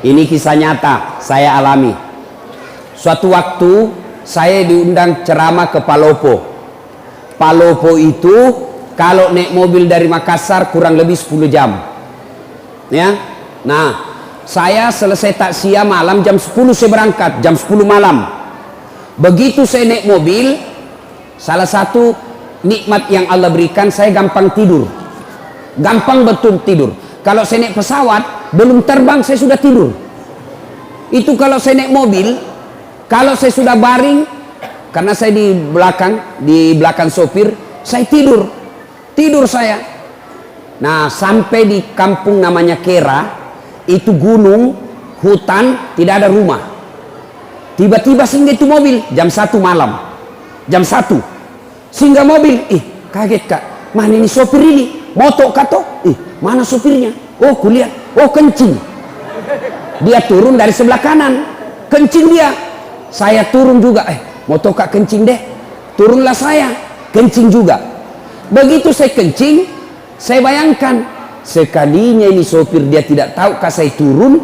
Ini kisah nyata saya alami. Suatu waktu saya diundang ceramah ke Palopo. Palopo itu kalau naik mobil dari Makassar kurang lebih 10 jam. Ya. Nah, saya selesai takziah malam jam 10 saya berangkat, jam 10 malam. Begitu saya naik mobil, salah satu nikmat yang Allah berikan, saya gampang tidur. Gampang betul tidur. Kalau saya naik pesawat, belum terbang saya sudah tidur. Itu kalau saya naik mobil, kalau saya sudah baring, karena saya di belakang sopir, saya tidur. Tidur saya. Nah, sampai di kampung namanya Kera, itu gunung, hutan, tidak ada rumah. Tiba-tiba singgah itu mobil, jam 1 malam. Jam 1. Singgah mobil, kaget kak, mana ini sopir ini? Moto kato, mana sopirnya? Oh kuliah, oh kencing. Dia turun dari sebelah kanan, kencing dia. Saya turun juga, moto kak kencing deh. Turunlah saya, kencing juga. Begitu saya kencing, saya bayangkan, sekalinya ini sopir dia tidak tahu kak saya turun,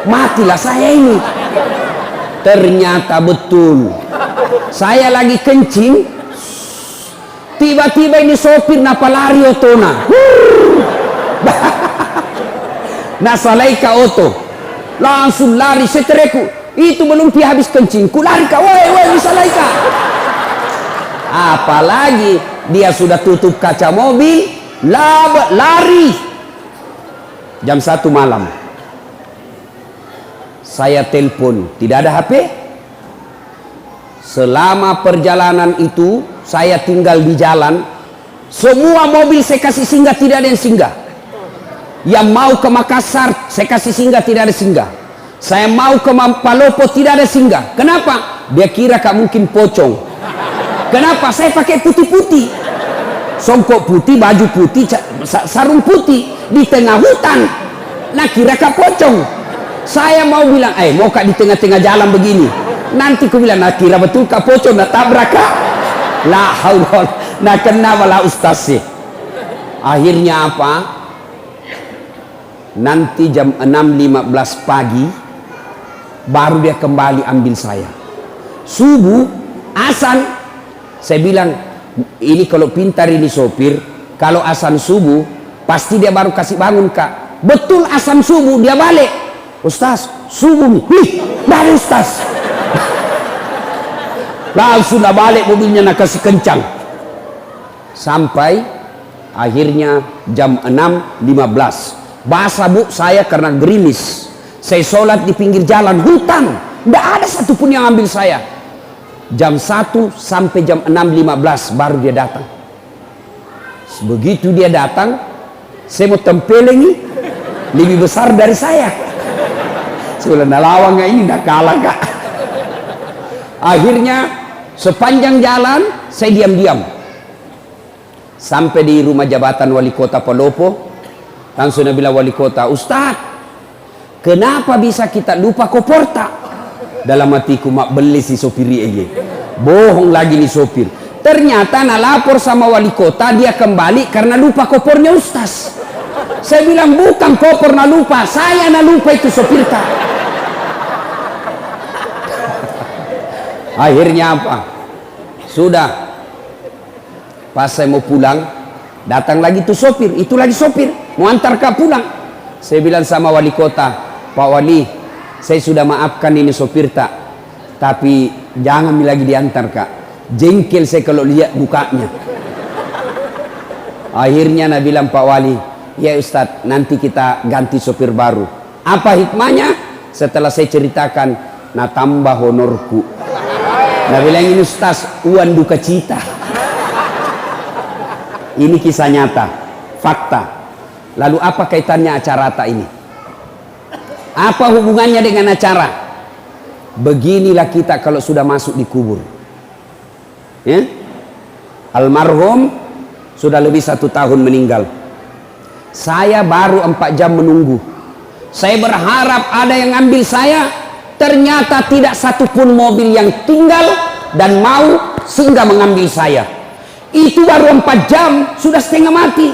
matilah saya ini. Ternyata betul, saya lagi kencing, tiba-tiba ini sopir napa lari otona. Nah salaika oto, langsung lari setereku. Itu belum dia habis kencing, ku lari kak, woi salaika. Apalagi dia sudah tutup kaca mobil, lari. Jam 1 malam. Saya telepon, tidak ada HP. Selama perjalanan itu saya tinggal di jalan, semua mobil saya kasih singgah, tidak ada yang singgah. Yang mau ke Makassar saya kasih singgah, tidak ada singgah. Saya mau ke Palopo, tidak ada singgah. Kenapa? Dia kira kak mungkin pocong. Kenapa? Saya pakai putih-putih, songkok putih, baju putih, sarung putih di tengah hutan. Nah kira kak pocong. Saya mau bilang, mau kak di tengah-tengah jalan begini. Nanti ku bilang, nah kira betul kak pocong, nah tabrak kak. La haul, nah kenapa lah ustaz sih? Akhirnya apa? Nanti jam 6.15 pagi baru dia kembali ambil saya. Subuh, azan. Saya bilang, ini kalau pintar ini sopir, kalau azan subuh pasti dia baru kasih bangun kak. Betul azan subuh dia balik. Ustaz, subuh nih, dari ustaz. Langsung dah balik mobilnya nak kasih kencang. Sampai akhirnya jam 6.15. Basah bu saya karena gerimis. Saya sholat di pinggir jalan hutan, tidak ada satupun yang ambil saya. Jam 1 sampai jam 6.15 baru dia datang. Begitu dia datang, saya mau tempelengi, lebih besar dari saya. Sudah nalawang ini dah kalah kak. Akhirnya sepanjang jalan saya diam-diam sampai di rumah jabatan wali kota Palopo. Langsung dia bilang wali kota, Ustaz, kenapa bisa kita lupa koporta? Dalam hatiku mak beli si sopir ini. Bohong lagi nih sopir. Ternyata nak lapor sama wali kota, dia kembali karena lupa kopornya Ustaz. Saya bilang bukan kopor nak lupa, saya nak lupa itu sopir kak. Akhirnya apa? Sudah pas saya mau pulang, datang lagi tuh sopir, itu lagi sopir mau antar kak pulang. Saya bilang sama wali kota, Pak Wali, saya sudah maafkan ini sopir tak, tapi jangan lagi diantar kak, jengkel saya kalau lihat mukanya. Akhirnya nak bilang Pak Wali, ya Ustadz, nanti kita ganti sopir baru. Apa hikmahnya? Setelah saya ceritakan, nah tambah honorku. Nah bilang ini Ustaz, uan duka cita. Ini kisah nyata, fakta. Lalu apa kaitannya acara ini? Apa hubungannya dengan acara? Beginilah kita kalau sudah masuk di kubur. Ya? Almarhum sudah lebih 1 tahun meninggal. Saya baru 4 jam menunggu. Saya berharap ada yang ambil saya. Ternyata tidak satupun mobil yang tinggal dan mau singgah mengambil saya. Itu baru 4 jam sudah setengah mati.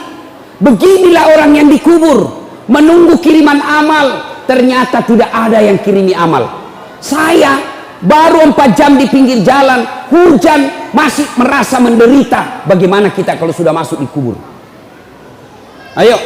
Beginilah orang yang dikubur, menunggu kiriman amal. ternyata tidak ada yang kirimi amal. Saya baru 4 jam di pinggir jalan, hujan, masih merasa menderita. Bagaimana kita kalau sudah masuk di kubur? Ayo,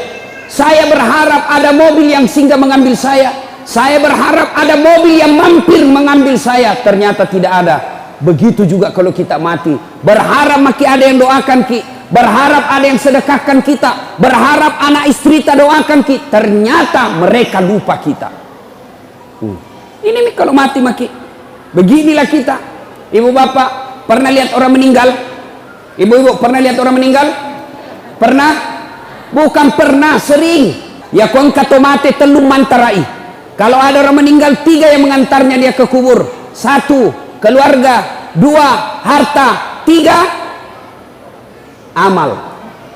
saya berharap ada mobil yang singgah mengambil saya. Saya berharap ada mobil yang mampir mengambil saya. Ternyata tidak ada. Begitu juga kalau kita mati, berharap masih ada yang doakan kita, berharap ada yang sedekahkan kita, berharap anak istri kita doakan kita. Ternyata mereka lupa kita. Ini nih kalau mati maki. Beginilah kita. Ibu bapak pernah lihat orang meninggal? Ibu-ibu pernah lihat orang meninggal? Pernah? Bukan pernah, sering. Ya kon kato mate telung mantarai. Kalau ada orang meninggal, 3 yang mengantarnya dia ke kubur. 1, keluarga. 2, harta. 3, amal.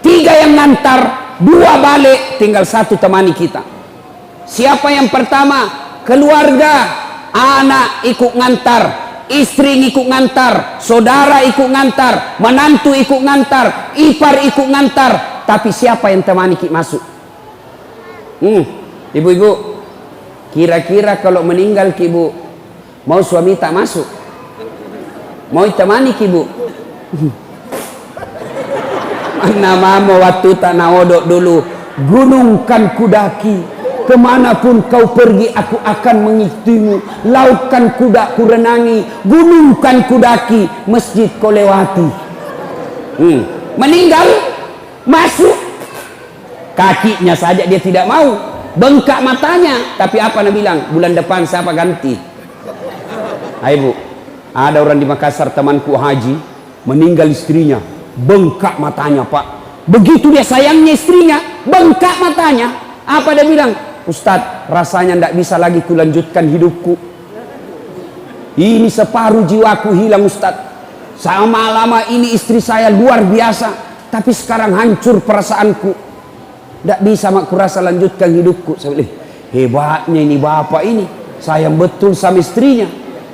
3 yang ngantar, 2 balik, tinggal 1 temani kita. Siapa yang pertama? Keluarga. Anak ikut ngantar, istri ikut ngantar, saudara ikut ngantar, menantu ikut ngantar, ipar ikut ngantar. Tapi siapa yang temani kita masuk? Ibu-ibu, kira-kira kalau meninggal ibu, mau suami tak masuk? Mau temani ibu? Mana mama waktu tak naodok dulu, gunung kan kudaki, kemanapun kau pergi aku akan mengikutimu, laut kan kuda ku renangi, gunung kan kudaki, masjid kau lewati. Meninggal, masuk, kakinya saja dia tidak mau, bengkak matanya. Tapi apa nak bilang? Bulan depan siapa ganti? Ayo bu, ada orang di Makassar temanku haji, meninggal istrinya, bengkak matanya pak. Begitu dia sayangnya istrinya, bengkak matanya. Apa dia bilang? Ustadz, rasanya tidak bisa lagi kulanjutkan hidupku. Ini separuh jiwaku hilang Ustadz. Sama lama ini istri saya luar biasa, tapi sekarang hancur perasaanku. Tidak bisa mak kurasa lanjutkan hidupku. Saya bilang, hebatnya ini bapak ini, sayang betul sama istrinya.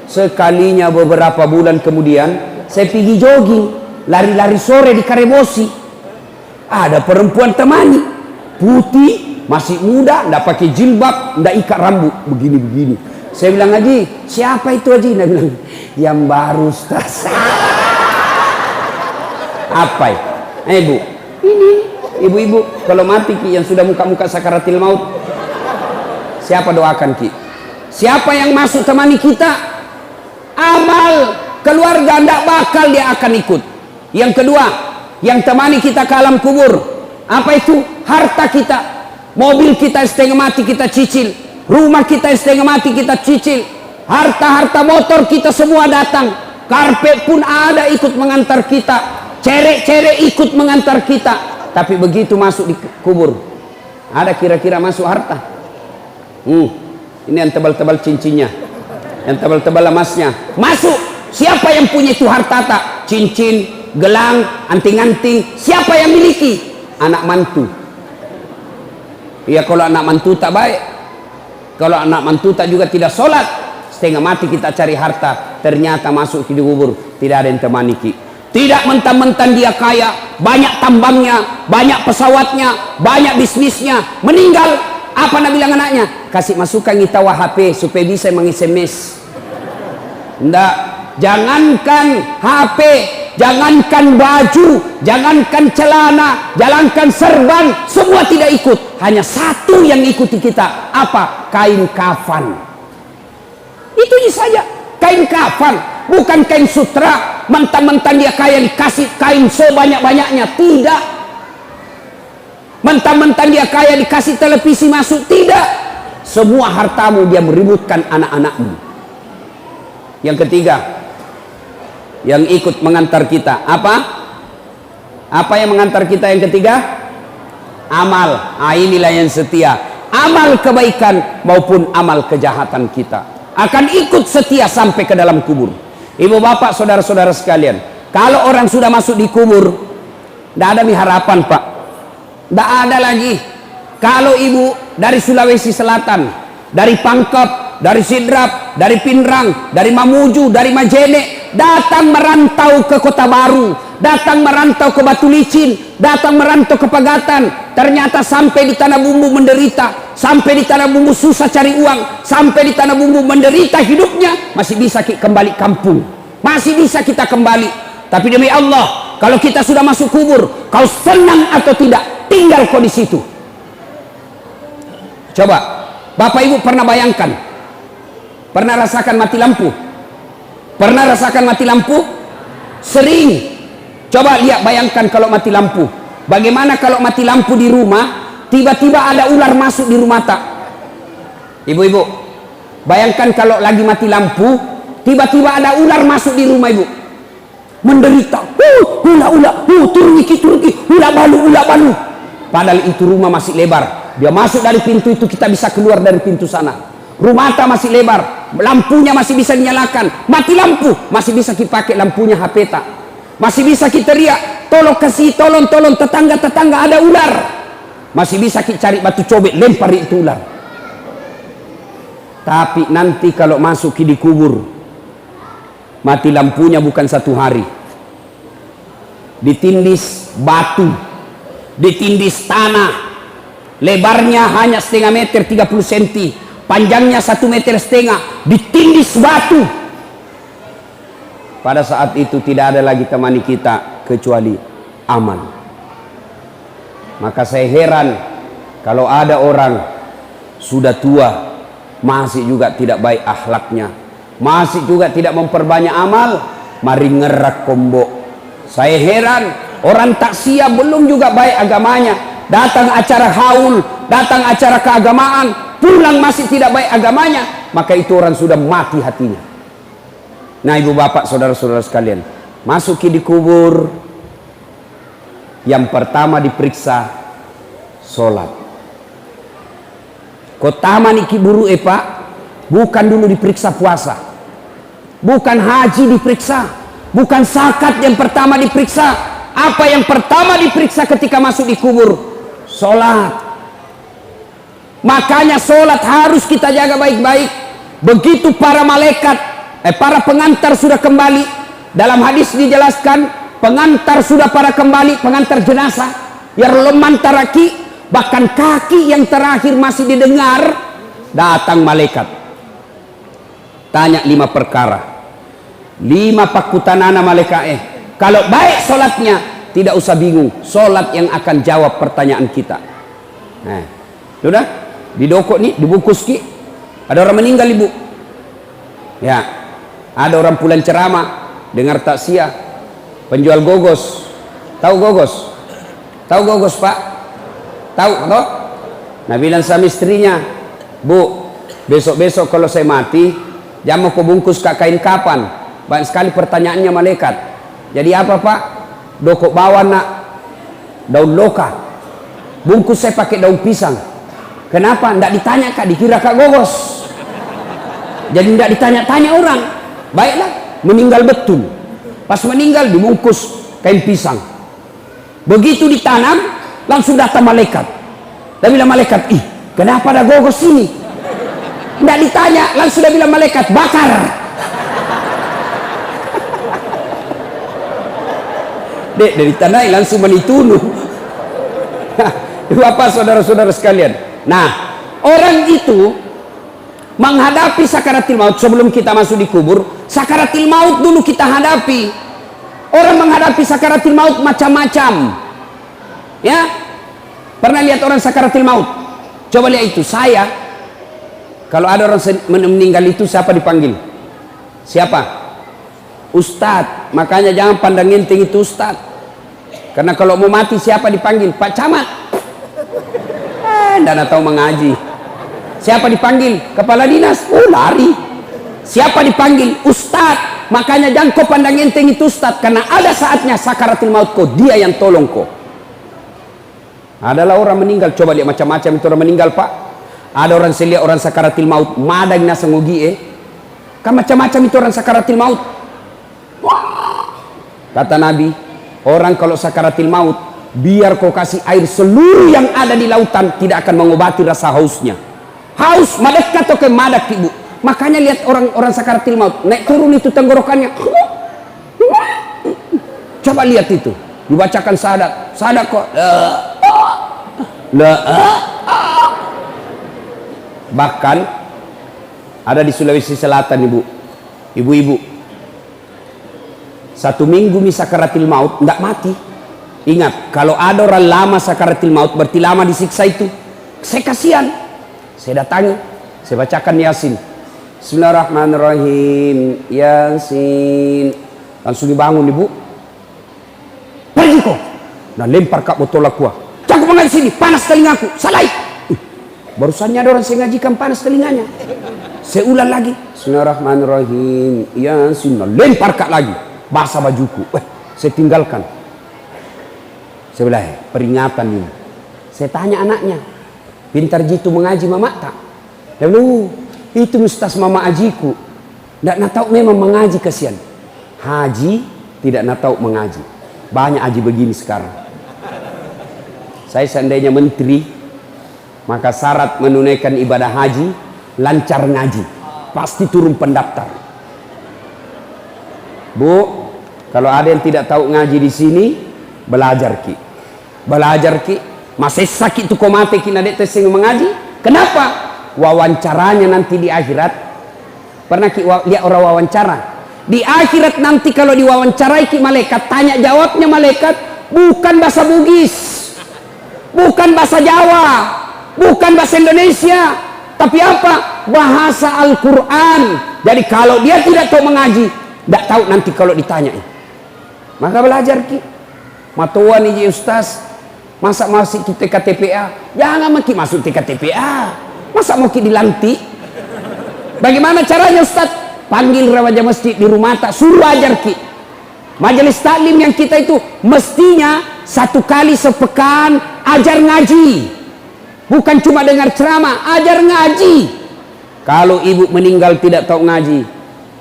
Sekalinya beberapa bulan kemudian, saya pergi jogging, lari-lari sore di Karebosi. Ada perempuan temani, putih, masih muda, ndak pakai jilbab, ndak ikat rambut, begini-begini. Saya bilang, Haji, siapa itu Haji? Dia bilang, yang baru Ustaz. Apa ya? Bu, ini ibu-ibu kalau mati ki, yang sudah muka-muka sakaratil maut, siapa doakan ki? Siapa yang masuk temani kita? Amal keluarga ndak bakal dia akan ikut. Yang kedua, yang temani kita ke alam kubur, apa itu? Harta kita. Mobil kita setengah mati kita cicil, rumah kita setengah mati kita cicil, harta-harta motor kita semua datang, karpet pun ada ikut mengantar kita, cerek-cerek ikut mengantar kita. Tapi begitu masuk di kubur, ada kira-kira masuk harta? Ini yang tebal-tebal cincinnya, yang tebal-tebal emasnya masuk. Siapa yang punya itu harta tak? Cincin, gelang, anting-anting, siapa yang miliki? Anak mantu. Ya kalau anak mantu tak baik, kalau anak mantu tak juga tidak sholat, setengah mati kita cari harta, ternyata masuk di kubur tidak ada yang temani ki. Tidak mentang-mentang dia kaya, banyak tambangnya, banyak pesawatnya, banyak bisnisnya, meninggal, apa nak bilang anaknya? Kasih masukan kita HP supaya bisa meng-SMS. Ndak, jangankan HP, jangankan baju, jangankan celana, jangankan serban, semua tidak ikut. Hanya satu yang ikuti kita. Apa? Kain kafan. Itu saja, kain kafan, bukan kain sutra. Mentang-mentang dia kaya dikasih kain sebanyak-banyaknya, tidak. Mentang-mentang dia kaya dikasih televisi masuk, tidak. Semua hartamu dia meributkan anak-anakmu. Yang ketiga, yang ikut mengantar kita, apa? Apa yang mengantar kita yang ketiga? Amal. Inilah yang setia. Amal kebaikan maupun amal kejahatan kita akan ikut setia sampai ke dalam kubur. Ibu bapak saudara-saudara sekalian, kalau orang sudah masuk di kubur, tidak ada harapan pak, tidak ada lagi. Kalau ibu dari Sulawesi Selatan, dari Pangkep, dari Sidrap, dari Pindrang, dari Mamuju, dari Majene, datang merantau ke Kota Baru, datang merantau ke Batu Licin, datang merantau ke Pagatan. Ternyata sampai di Tanah Bumbu menderita, sampai di Tanah Bumbu susah cari uang, sampai di Tanah Bumbu menderita hidupnya, masih bisa kembali kampung, masih bisa kita kembali. Tapi demi Allah, kalau kita sudah masuk kubur, kau senang atau tidak, tinggal kau di situ. Coba, Bapak Ibu pernah bayangkan, pernah rasakan mati lampu? Pernah rasakan mati lampu? Sering. Coba lihat, bayangkan kalau mati lampu. Bagaimana kalau mati lampu di rumah, tiba-tiba ada ular masuk di rumah tak? Ibu-ibu, bayangkan kalau lagi mati lampu, tiba-tiba ada ular masuk di rumah ibu. Menderita, ula, turun iki, ula balu. Padahal itu rumah masih lebar. Dia masuk dari pintu itu, kita bisa keluar dari pintu sana. Rumah masih lebar, lampunya masih bisa dinyalakan. Mati lampu, masih bisa kita pakai lampunya HP tak? Masih bisa kita teriak, tolong kasih, tolong tetangga ada ular. Masih bisa kita cari batu cobek, lempar itu ular. Tapi nanti kalau masuk di kubur, mati lampunya bukan 1 hari, ditindis batu, ditindis tanah. Lebarnya hanya setengah meter 30 cm, panjangnya 1,5 meter, ditindis batu. Pada saat itu tidak ada lagi temani kita kecuali amal. Maka saya heran kalau ada orang sudah tua masih juga tidak baik akhlaknya, masih juga tidak memperbanyak amal, mari ngerak kombo. Saya heran orang taksia belum juga baik agamanya, datang acara haul, datang acara keagamaan, pulang masih tidak baik agamanya, maka itu orang sudah mati hatinya. Nah ibu bapak saudara-saudara sekalian, masuki di kubur, yang pertama diperiksa sholat. Kotama niki buru pak, bukan dulu diperiksa puasa, bukan haji diperiksa, bukan zakat yang pertama diperiksa. Apa yang pertama diperiksa ketika masuk di kubur? Sholat. Makanya sholat harus kita jaga baik-baik. Begitu para malaikat, para pengantar sudah kembali, dalam hadis dijelaskan, pengantar sudah pada kembali, pengantar jenazah, yang leman taraki, bahkan kaki yang terakhir masih didengar, datang malaikat. Tanya 5 perkara, 5 pakutanana malaikat. Kalau baik sholatnya, tidak usah bingung, sholat yang akan jawab pertanyaan kita. Nah, sudah didokok nih, dibungkus ki. Ada orang meninggal ibu, ya, ada orang pulang ceramah, dengar taksiah, penjual gogos. Tahu gogos? Tahu gogos pak? Tahu toh? Nah bilang sama istrinya, bu, besok-besok kalau saya mati, jangan mau kubungkus kain kapan. Banyak sekali pertanyaannya malaikat. Jadi apa pak? Dokok bawa nak daun loka, bungkus saya pakai daun pisang. Kenapa? Tidak ditanya kak, dikira kak gogos. Jadi tidak ditanya-tanya orang. Baiklah, meninggal betul. Pas meninggal dibungkus kain pisang. Begitu ditanam, langsung datang malaikat. Dan bilang malaikat, ih kenapa ada gogos ini? Tidak ditanya, langsung dia bilang malaikat, bakar. Dek dari tanah langsung menitunuh. Bapak saudara-saudara sekalian, nah orang itu menghadapi sakaratil maut. Sebelum kita masuk di kubur, sakaratil maut dulu kita hadapi. Orang menghadapi sakaratil maut macam-macam, ya. Pernah lihat orang sakaratil maut? Coba lihat itu. Saya kalau ada orang meninggal itu siapa dipanggil? Siapa? Ustadz. Makanya jangan pandang enteng itu ustadz, karena kalau mau mati siapa dipanggil? Pak Camat. Tidak tahu mengaji. Siapa dipanggil? Kepala dinas. Oh lari. Siapa dipanggil? Ustadz. Makanya jangan kau pandang enteng itu ustadz, karena ada saatnya sakaratul maut kau, dia yang tolong kau. Adalah orang meninggal, coba lihat macam-macam itu orang meninggal pak. Ada orang saya lihat orang sakaratul maut, madang nasa ngogi kan macam-macam itu orang sakaratul maut. Kata Nabi, orang kalau sakaratil maut, biar kau kasih air seluruh yang ada di lautan, tidak akan mengobati rasa hausnya. Haus, madak atau ke madak ibu. Makanya lihat orang-orang sakaratil maut, naik turun itu tenggorokannya. Coba lihat itu, dibacakan syahadat, syahadat kok. Bahkan ada di Sulawesi Selatan ibu-ibu 1 minggu sakaratil maut enggak mati. Ingat, kalau ada orang lama sakaratil maut berarti lama disiksa itu. Saya kasihan, saya datangi, saya bacakan Yasin. Bismillahirrahmanirrahim, Yasin. Langsung dibangun ibu, pergi kok, dan lempar kak botol aqua. Jangan mengaji sini, panas telingaku, salai. Barusannya ada orang saya ngajikan panas telinganya. Saya ulang lagi, Bismillahirrahmanirrahim, Yasin. Lempar kak lagi, basah bajuku. Saya tinggalkan. Saya bilang, peringatan ini. Saya tanya anaknya, pintar jitu mengaji mama tak? Dia bilang, itu ustaz mama ajiku. Tidak nak tahu memang mengaji, kasihan. Haji tidak nak tahu mengaji. Banyak haji begini sekarang. Saya seandainya menteri, maka syarat menunaikan ibadah haji lancar ngaji, pasti turun pendaftar. Bu, kalau ada yang tidak tahu ngaji di sini, belajar ki, masih sakit tuh komate ki nadek tesing mengaji. Kenapa? Wawancaranya nanti di akhirat. Pernah ki lihat orang wawancara di akhirat nanti, kalau diwawancarai ki malaikat, tanya jawabnya malaikat bukan bahasa Bugis, bukan bahasa Jawa, bukan bahasa Indonesia, tapi apa? Bahasa Al-Quran. Jadi kalau dia tidak tahu mengaji, tidak tahu nanti kalau ditanya. Maka belajar ki. Matuan ini ustaz, masa masuk kita TKTPA? Jangan maki masuk TKTPA. Masa mau ki dilantik? Bagaimana caranya ustaz? Panggil raja masjid di rumah tak, suruh ajar ki. Majelis taklim yang kita itu mestinya 1 kali sepekan ajar ngaji. Bukan cuma dengar ceramah, ajar ngaji. Kalau ibu meninggal tidak tahu ngaji,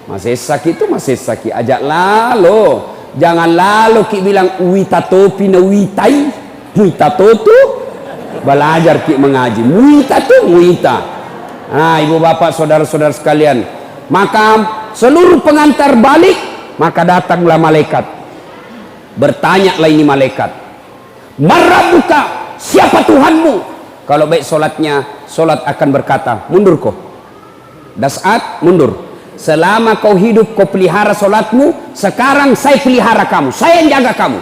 masih sakit itu masih sakit, ajak lalu. Jangan lalu ki bilang wita topi na witai, wita totu. Belajar ki mengaji, wita tu wita. Nah, ibu bapak saudara-saudara sekalian, maka seluruh pengantar balik, maka datanglah malaikat. Bertanyalah ini malaikat, Marabuka, siapa Tuhanmu? Kalau baik solatnya, solat akan berkata, mundur kau. Dasat, mundur. Selama kau hidup kau pelihara solatmu, sekarang saya pelihara kamu, saya yang jaga kamu.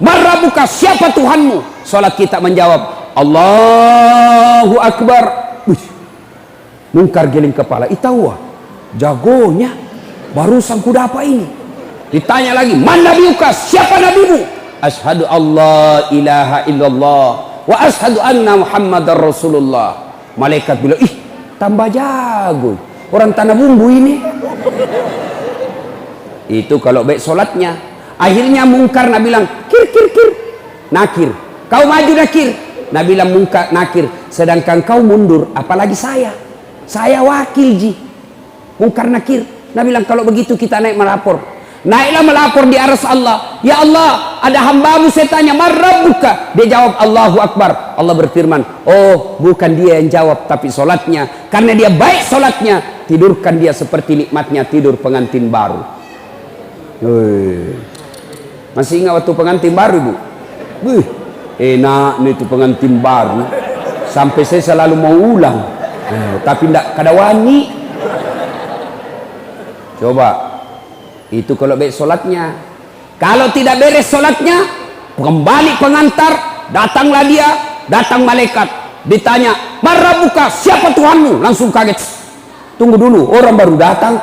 Marabuka, siapa Tuhanmu? Solat kita menjawab, Allahu Akbar. Mungkar geling kepala, itawa jagonya barusan kuda apa ini. Ditanya lagi, man nabiuka, siapa nabimu? Asyhadu Allah ilaha illallah wa asyhadu anna Muhammadar Rasulullah. Malaikat bilang, ih tambah jago, orang tanah bumbu ini. Itu kalau baik solatnya. Akhirnya mungkar, Nabi bilang, kir kir kir, nakir, kau maju nakir. Nabi bilang mungkar nakir, sedangkan kau mundur, apalagi saya wakil ji. Mungkar nakir. Nabi bilang, kalau begitu kita naik melapor. Naiklah melapor di aras Allah. Ya Allah, ada hambamu, saya tanya, Marabbuka. Dia jawab, Allahu Akbar. Allah berfirman, oh bukan dia yang jawab, tapi solatnya. Karena dia baik solatnya, tidurkan dia seperti nikmatnya tidur pengantin baru. Masih ingat waktu pengantin baru, Bu? Enak nih itu pengantin baru. Sampai saya selalu mau ulang, tapi tidak kada wani. Coba itu kalau baik solatnya. Kalau tidak beres solatnya, kembali pengantar, datanglah dia, datang malaikat, ditanya, Marabuka, siapa Tuhanmu? Langsung kaget. Tunggu dulu, orang baru datang.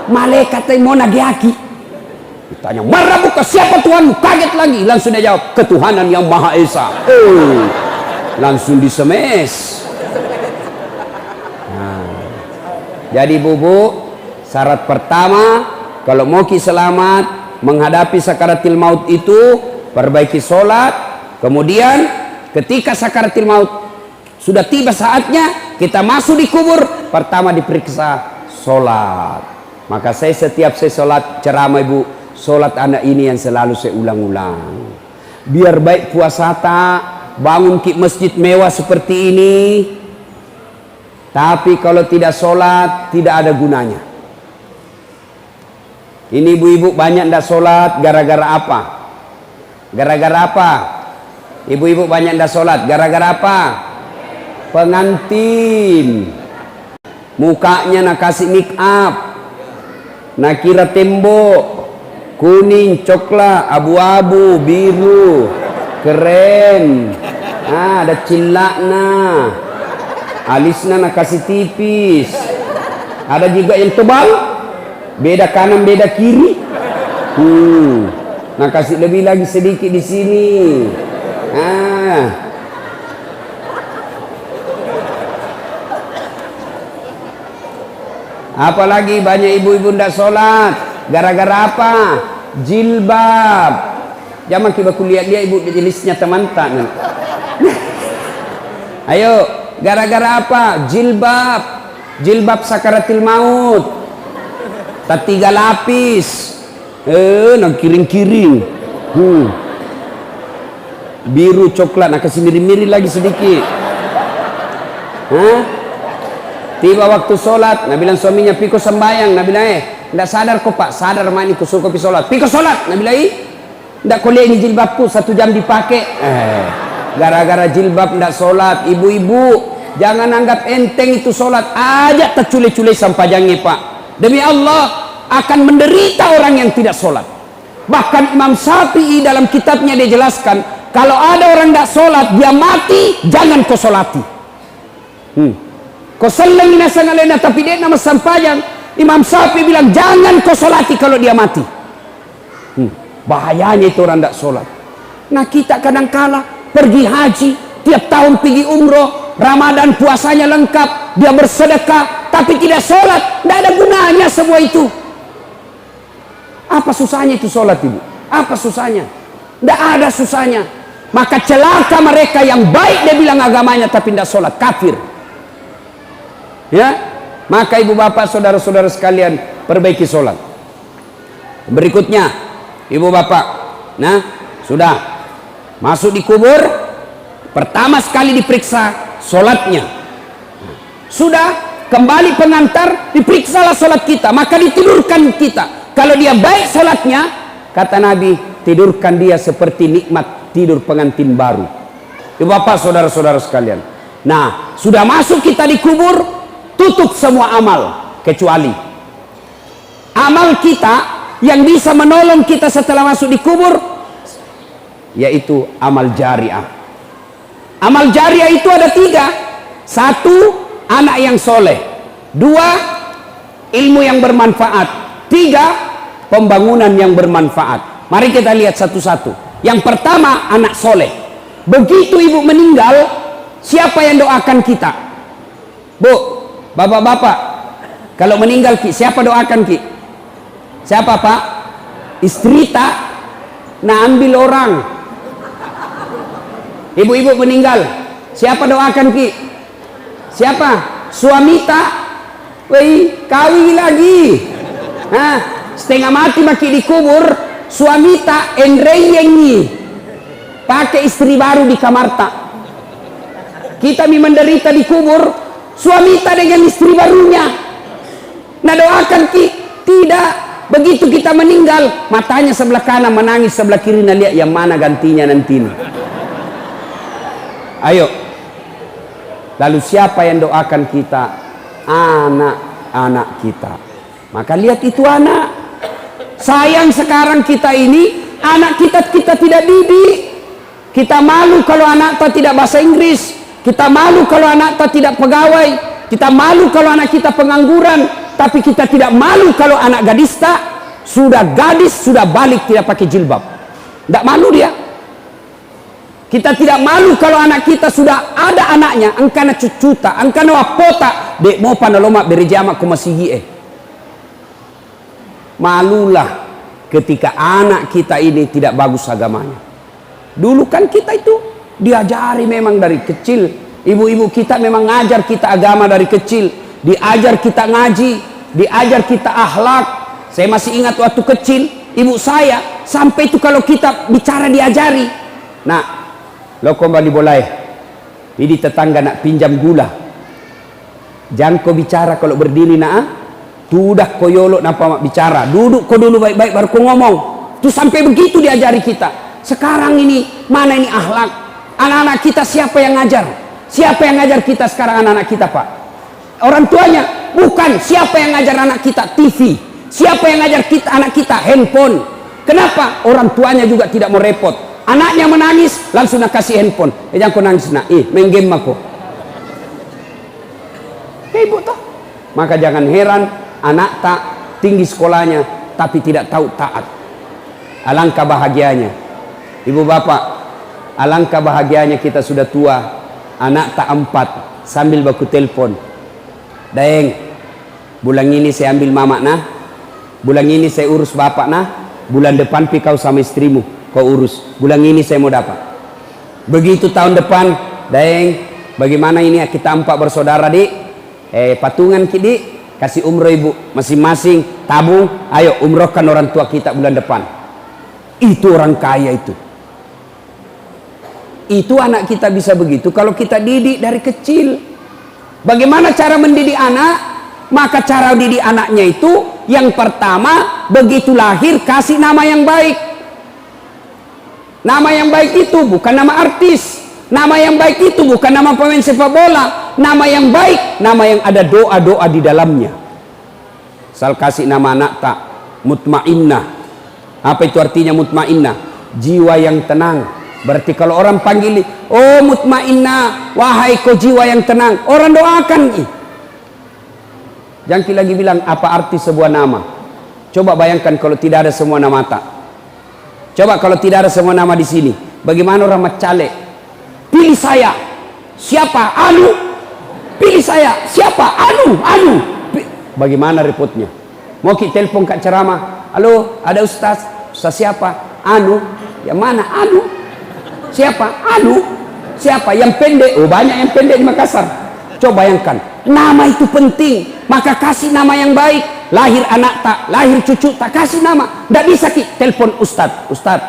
Malaikat yang mau nagiaki. Ditanya, Marabuka, siapa Tuhanmu? Kaget lagi. Langsung dia jawab, ketuhanan yang Maha Esa. Langsung disemes. Nah, jadi bubu, syarat pertama kalau mau ki selamat menghadapi sakaratil maut itu, perbaiki solat. Kemudian ketika sakaratil maut sudah tiba saatnya kita masuk di kubur, pertama diperiksa solat. Maka setiap saya solat ceramah ibu, solat anak ini yang selalu saya ulang-ulang. Biar baik puasa tak, bangun ki masjid mewah seperti ini, Tapi kalau tidak sholat, tidak ada gunanya. Ini ibu-ibu banyak tidak sholat, gara-gara apa? Gara-gara apa? Ibu-ibu banyak tidak sholat, gara-gara apa? Pengantin. Mukanya nak kasih make up, nak kira tembok, kuning, coklat, abu-abu, biru, keren. Ada cilakna. Alisnya nak kasih tipis. Ada juga yang tebal, beda kanan beda kiri. Nak kasih lebih lagi sedikit di sini. Apalagi banyak ibu-ibu ndak sholat, gara-gara apa? Jilbab. Jangan kita lihat-lihat ibu di listnya teman-teman. Ayo, gara-gara apa? Jilbab. Jilbab sakaratil maut. Tak 3 lapis. Nak kiring-kiring. Biru coklat, nak kasih mirip-mirip lagi sedikit. Tiba waktu sholat, Nabi bilang suaminya, piko sembayang. Nabi bilang, tidak sadar kok pak? Sadar mah ini kusuruh kopi sholat. Piko sholat. Nabi bilang, tidak kau lihat ini jilbabku 1 jam dipakai. Gara-gara jilbab tidak sholat. Ibu-ibu, jangan anggap enteng itu sholat. Aja tercule-cule sampajangnya pak. Demi Allah, akan menderita orang yang tidak sholat. Bahkan Imam Syafi'i dalam kitabnya dia jelaskan, kalau ada orang tidak sholat, dia mati, jangan kau sholati. Kau seleng inasan alena, tapi dia nama sampajang. Imam Syafi'i bilang, jangan kau sholati kalau dia mati. Bahayanya itu orang tidak sholat. Nah kita kadang-kala pergi haji, tiap tahun pergi umroh, Ramadan puasanya lengkap, dia bersedekah, tapi tidak sholat. Tidak ada gunanya semua itu. Apa susahnya itu sholat ibu? Apa susahnya? Tidak ada susahnya. Maka celaka mereka yang baik dia bilang agamanya tapi tidak sholat, kafir. Ya, maka ibu bapak saudara-saudara sekalian perbaiki sholat. Berikutnya, ibu bapak, nah sudah masuk di kubur, pertama sekali diperiksa sholatnya. Sudah kembali pengantar, diperiksalah sholat kita, maka ditidurkan kita. Kalau dia baik sholatnya, kata Nabi, tidurkan dia seperti nikmat tidur pengantin baru. Ibu bapak saudara-saudara sekalian, nah sudah masuk kita di kubur, tutup semua amal kecuali amal kita yang bisa menolong kita setelah masuk di kubur, yaitu amal jariah. Amal jariah itu ada 3. 1, anak yang soleh. 2, ilmu yang bermanfaat. 3, pembangunan yang bermanfaat. Mari kita lihat satu-satu. Yang pertama, anak soleh. Begitu ibu meninggal, siapa yang doakan kita? Bu, bapak-bapak, kalau meninggal ki, siapa doakan ki? Siapa pak? Istri tak? Nah ambil orang. Ibu-ibu meninggal, siapa doakan ki? Siapa? Suami tak? Wei, kawin lagi. Setengah mati maki dikubur, suami tak enreyengi, pakai istri baru di kamar tak. Kita menderita dikubur, suami tak dengan istri barunya. Nah doakan ki, tidak. Begitu kita meninggal, matanya sebelah kanan menangis, sebelah kiri nah lihat yang mana gantinya nanti. Ayo. Lalu siapa yang doakan kita? Anak-anak kita. Maka lihat itu anak. Sayang sekarang kita ini, anak kita tidak didik. Kita malu kalau anak kita tidak bahasa Inggris. Kita malu kalau anak kita tidak pegawai. Kita malu kalau anak kita pengangguran. Tapi kita tidak malu kalau anak gadis tak sudah gadis, sudah balik tidak pakai jilbab. Tidak malu dia. Kita tidak malu kalau anak kita sudah ada anaknya, angkana cucuta, angkana wapota, dek mau panoloma berjama kumasigie. Malulah ketika anak kita ini tidak bagus agamanya. Dulu kan kita itu diajari memang dari kecil. Ibu-ibu kita memang ngajar kita agama dari kecil. Diajar kita ngaji, diajar kita akhlak. Saya masih ingat waktu kecil, ibu saya sampai itu kalau kita bicara diajari. Nah, lo kembali boleh. Ini tetangga nak pinjam gula. Jangan kau bicara kalau berdiri tudak koyolok napa bicara. Duduk kau dulu baik-baik baru kau ngomong. Itu sampai begitu diajari kita. Sekarang ini mana ini akhlak? Anak-anak kita siapa yang ngajar? Siapa yang ngajar kita sekarang anak-anak kita, Pak? Orang tuanya? Bukan. Siapa yang ngajar anak kita? TV. Siapa yang ngajar kita anak kita? Handphone. Kenapa? Orang tuanya juga tidak mau repot. Anaknya menangis, langsung nak kasih handphone. Jangan kau nangis nak. Main game aku. Ibu toh. Maka jangan heran anak tak tinggi sekolahnya tapi tidak tahu taat. Alangkah bahagianya. Ibu bapak, alangkah bahagianya kita sudah tua. Anak tak 4 sambil baku telepon. Daeng, bulan ini saya ambil mama nah. Bulan ini saya urus bapak nah. Bulan depan pi kau sama istrimu kau urus. Bulan ini saya mau dapat. Begitu tahun depan, Daeng, bagaimana ini kita 4 bersaudara dik? Patungan kidi kasih umroh ibu masing-masing tabung, ayo umrohkan orang tua kita bulan depan. Itu orang kaya itu anak kita bisa begitu kalau kita didik dari kecil. Bagaimana cara mendidik anak? Maka cara didik anaknya itu yang pertama begitu lahir kasih nama yang baik. Nama yang baik itu bukan nama artis. Nama yang baik itu bukan nama pemain sepak bola. Nama yang baik, nama yang ada doa-doa di dalamnya. Sal kasih nama anak tak mutmainnah. Apa itu artinya mutmainnah? Jiwa yang tenang. Berarti kalau orang panggil, oh mutmainnah, wahai kau jiwa yang tenang, orang doakan. Jangan lagi bilang apa arti sebuah nama. Coba bayangkan kalau tidak ada semua nama tak. Coba kalau tidak ada semua nama di sini, bagaimana orang macalek? Pilih saya. Siapa? Anu. Pilih saya. Siapa? Anu. Bagaimana repotnya? Mau kita telepon kak ceramah. Halo, ada ustaz. Ustaz siapa? Anu. Yang mana? Anu. Siapa? Anu. Siapa? Yang pendek. Oh, banyak yang pendek di Makassar. Coba bayangkan. Nama itu penting. Maka kasih nama yang baik. Lahir anak tak, lahir cucu tak, kasih nama. Tidak bisa ki telepon ustaz. Ustaz,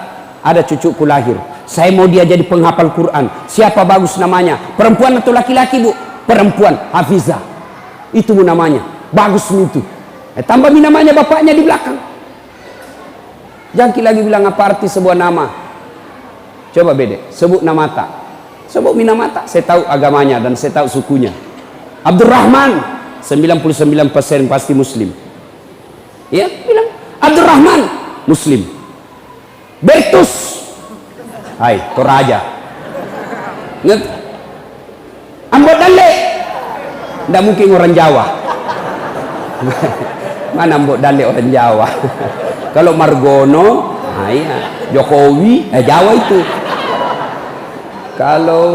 ada cucuku lahir. Saya mau dia jadi penghafal Quran. Siapa bagus namanya? Perempuan atau laki-laki bu? Perempuan, Hafizah. Itu namanya. Bagus itu. Tambah namanya bapaknya di belakang. Jangan lagi bilang apa arti sebuah nama. Coba beda. Sebut nama tak. Sebut nama tak. Saya tahu agamanya dan saya tahu sukunya. Abdurrahman. 99% pasti Muslim. Ya, bilang. Abdurrahman. Muslim. Bertus. Hai, Toraja. Ingat? Ambot Dale. Tidak mungkin orang Jawa. Mana Ambot Dale orang Jawa? Kalau Margono, iya. Jokowi, Jawa itu. Kalau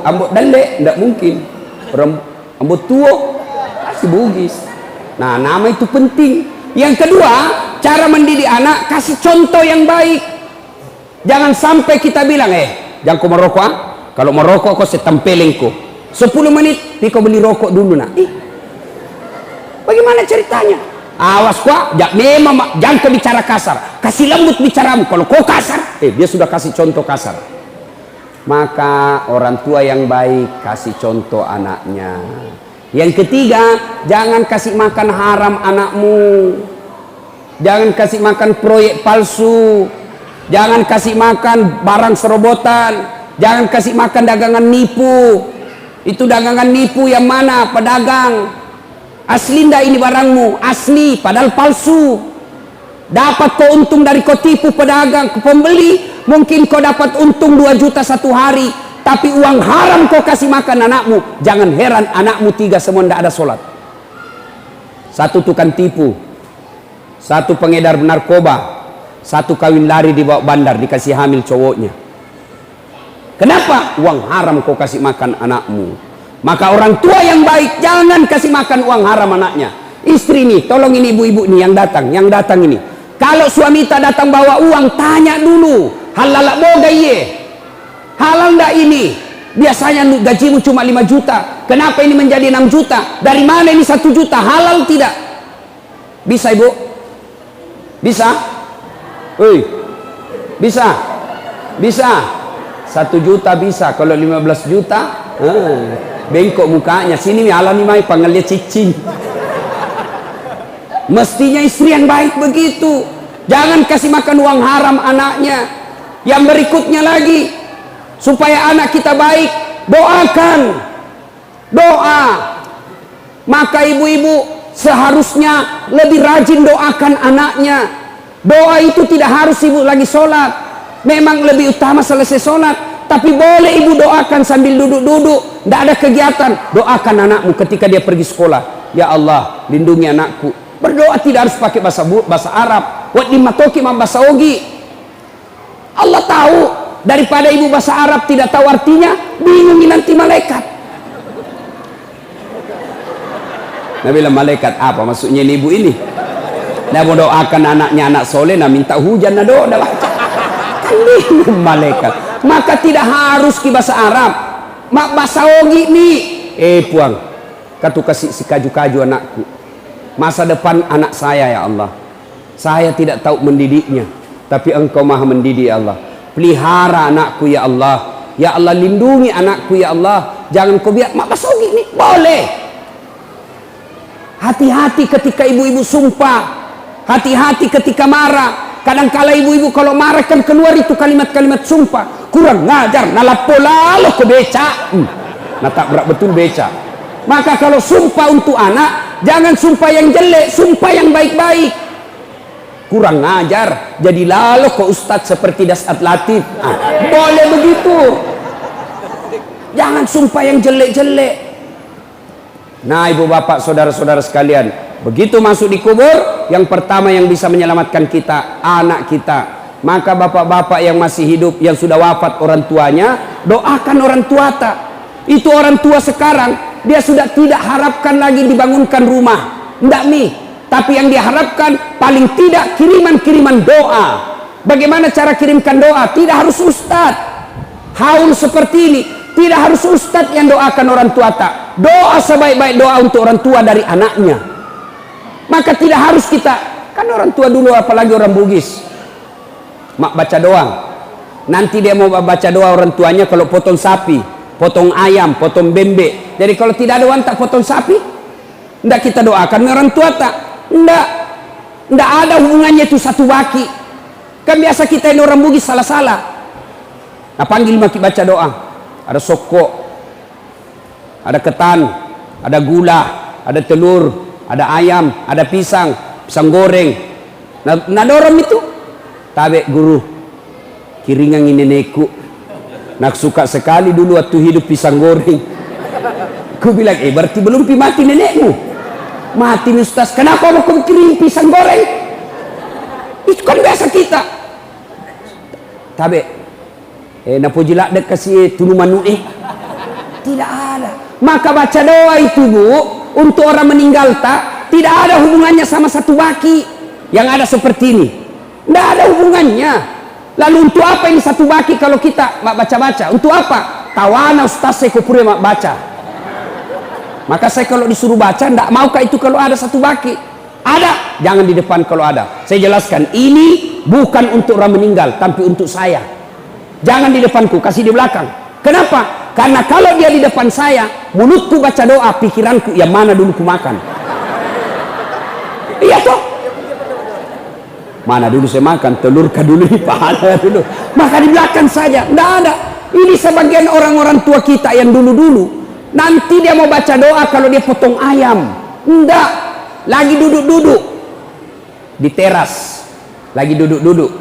Ambot Dale, tidak mungkin. Orang Ambot Tuo, pasti Bugis. Nah, nama itu penting. Yang kedua, cara mendidik anak, kasih contoh yang baik. Jangan sampai kita bilang, jangan kau merokok. Kalau merokok kau setempelin kau. 10 menit, kau beli rokok dulu nak. Bagaimana ceritanya? Awas kau, jangan kau bicara kasar. Kasih lembut bicaramu. Kalau kau kasar, dia sudah kasih contoh kasar. Maka orang tua yang baik kasih contoh anaknya. Yang ketiga, jangan kasih makan haram anakmu. Jangan kasih makan proyek palsu. Jangan kasih makan barang serobotan. Jangan kasih makan dagangan nipu. Itu dagangan nipu yang mana? Pedagang. Asli ndak ini barangmu? Asli, padahal palsu. Dapat kau untung dari kau tipu pedagang, pembeli. Mungkin kau dapat untung 2 juta satu hari. Tapi uang haram kau kasih makan anakmu. Jangan heran anakmu 3 semua ndak ada sholat. 1 tukang tipu. 1 pengedar narkoba. 1 kawin lari di bawah bandar dikasih hamil cowoknya. Kenapa? Uang haram kau kasih makan anakmu. Maka orang tua yang baik jangan kasih makan uang haram anaknya. Istri nih, tolong ini ibu-ibu nih yang datang ini. Kalau suami tak datang bawa uang, tanya dulu. Halal boga ye. Halal ndak ini? Biasanya gajimu cuma 5 juta. Kenapa ini menjadi 6 juta? Dari mana ini 1 juta? Halal tidak? Bisa ibu? Bisa? Bisa 1 juta bisa. Kalau 15 juta bengkok mukanya. Sini alami mai panggil dia cicing. Mestinya istri yang baik begitu. Jangan kasih makan uang haram anaknya. Yang berikutnya lagi, supaya anak kita baik, doakan. Doa. Maka ibu-ibu seharusnya lebih rajin doakan anaknya. Doa itu tidak harus ibu lagi sholat. Memang lebih utama selesai sholat. Tapi boleh ibu doakan sambil duduk-duduk. Tidak ada kegiatan. Doakan anakmu ketika dia pergi sekolah. Ya Allah, lindungi anakku. Berdoa tidak harus pakai bahasa Arab. Wat dimatoki bahasa Ogi. Allah tahu. Daripada ibu bahasa Arab tidak tahu artinya, bingungi nanti malaikat. Nah bilang malaikat apa maksudnya ini ibu ini? Nah mau doakan anaknya anak soleh, nah minta hujan, nah doa dah baca. Kan bingung malaikat. Maka tidak harus ki bahasa Arab. Mak bahasa Ogi nih. Puang, katu kasih si kaju-kaju anakku. Masa depan anak saya ya Allah. Saya tidak tahu mendidiknya, tapi Engkau maha mendidik ya Allah. Pelihara anakku ya Allah. Ya Allah lindungi anakku ya Allah. Jangan kau biar mak bahasa Ogi nih. Boleh. Hati-hati ketika ibu-ibu sumpah. Hati-hati ketika marah. Kadang-kala ibu-ibu kalau marah kan keluar itu kalimat-kalimat sumpah. Kurang ngajar, nalapo lalu ke beca. Nah tak berat betul beca. Maka kalau sumpah untuk anak, jangan sumpah yang jelek, sumpah yang baik-baik. Kurang ngajar, jadi lalu ke ustadz seperti Dasat Latif. Boleh begitu. Jangan sumpah yang jelek-jelek. Nah ibu bapak saudara-saudara sekalian, begitu masuk di kubur, yang pertama yang bisa menyelamatkan kita anak kita. Maka bapak-bapak yang masih hidup, yang sudah wafat orang tuanya, doakan orang tua tak. Itu orang tua sekarang dia sudah tidak harapkan lagi dibangunkan rumah, enggak nih. Tapi yang diharapkan paling tidak kiriman-kiriman doa. Bagaimana cara kirimkan doa? Tidak harus ustadz haul seperti ini. Tidak harus ustadz yang doakan orang tua tak. Doa sebaik-baik doa untuk orang tua dari anaknya. Maka tidak harus kita, kan orang tua dulu apalagi orang Bugis, mak baca doang. Nanti dia mau baca doa orang tuanya kalau potong sapi, potong ayam, potong bebek. Jadi kalau tidak ada uang tak potong sapi, ndak kita doakan orang tua tak. Ndak ada hubungannya itu satu baki. Kan biasa kita ini orang Bugis salah-salah. Nah panggil maki baca doa. Ada sokok, ada ketan, ada gula, ada telur, ada ayam, ada pisang, pisang goreng. Nah dorong itu. Tabe guru, kiringan ini neku. Nak suka sekali dulu waktu hidup pisang goreng. Ku bilang, berarti belum mati nenekmu. Mati nih ustaz, kenapa mau kau kirim pisang goreng? Itu kan biasa kita. Tabe. Napo jilak dek kasih tunu manu tidak ada. Maka baca doa itu bu untuk orang meninggal tak tidak ada hubungannya sama satu baki yang ada seperti ini. Tidak ada hubungannya. Lalu untuk apa ini satu baki kalau kita mak baca-baca? Untuk apa? Tawana ustaz saya kupure mak baca. Maka saya kalau disuruh baca tidak maukah itu kalau ada satu baki? Ada, jangan di depan kalau ada. Saya jelaskan ini bukan untuk orang meninggal tapi untuk saya. Jangan di depanku, kasih di belakang. Kenapa? Karena kalau dia di depan saya, mulutku baca doa, pikiranku yang mana dulu ku makan. Iya toh? Mana dulu saya makan, telur kah dulu, pahala dulu. Maka di belakang saja, tidak ada. Ini sebagian orang-orang tua kita yang dulu-dulu. Nanti dia mau baca doa kalau dia potong ayam. Tidak. Lagi duduk-duduk di teras. Lagi duduk-duduk.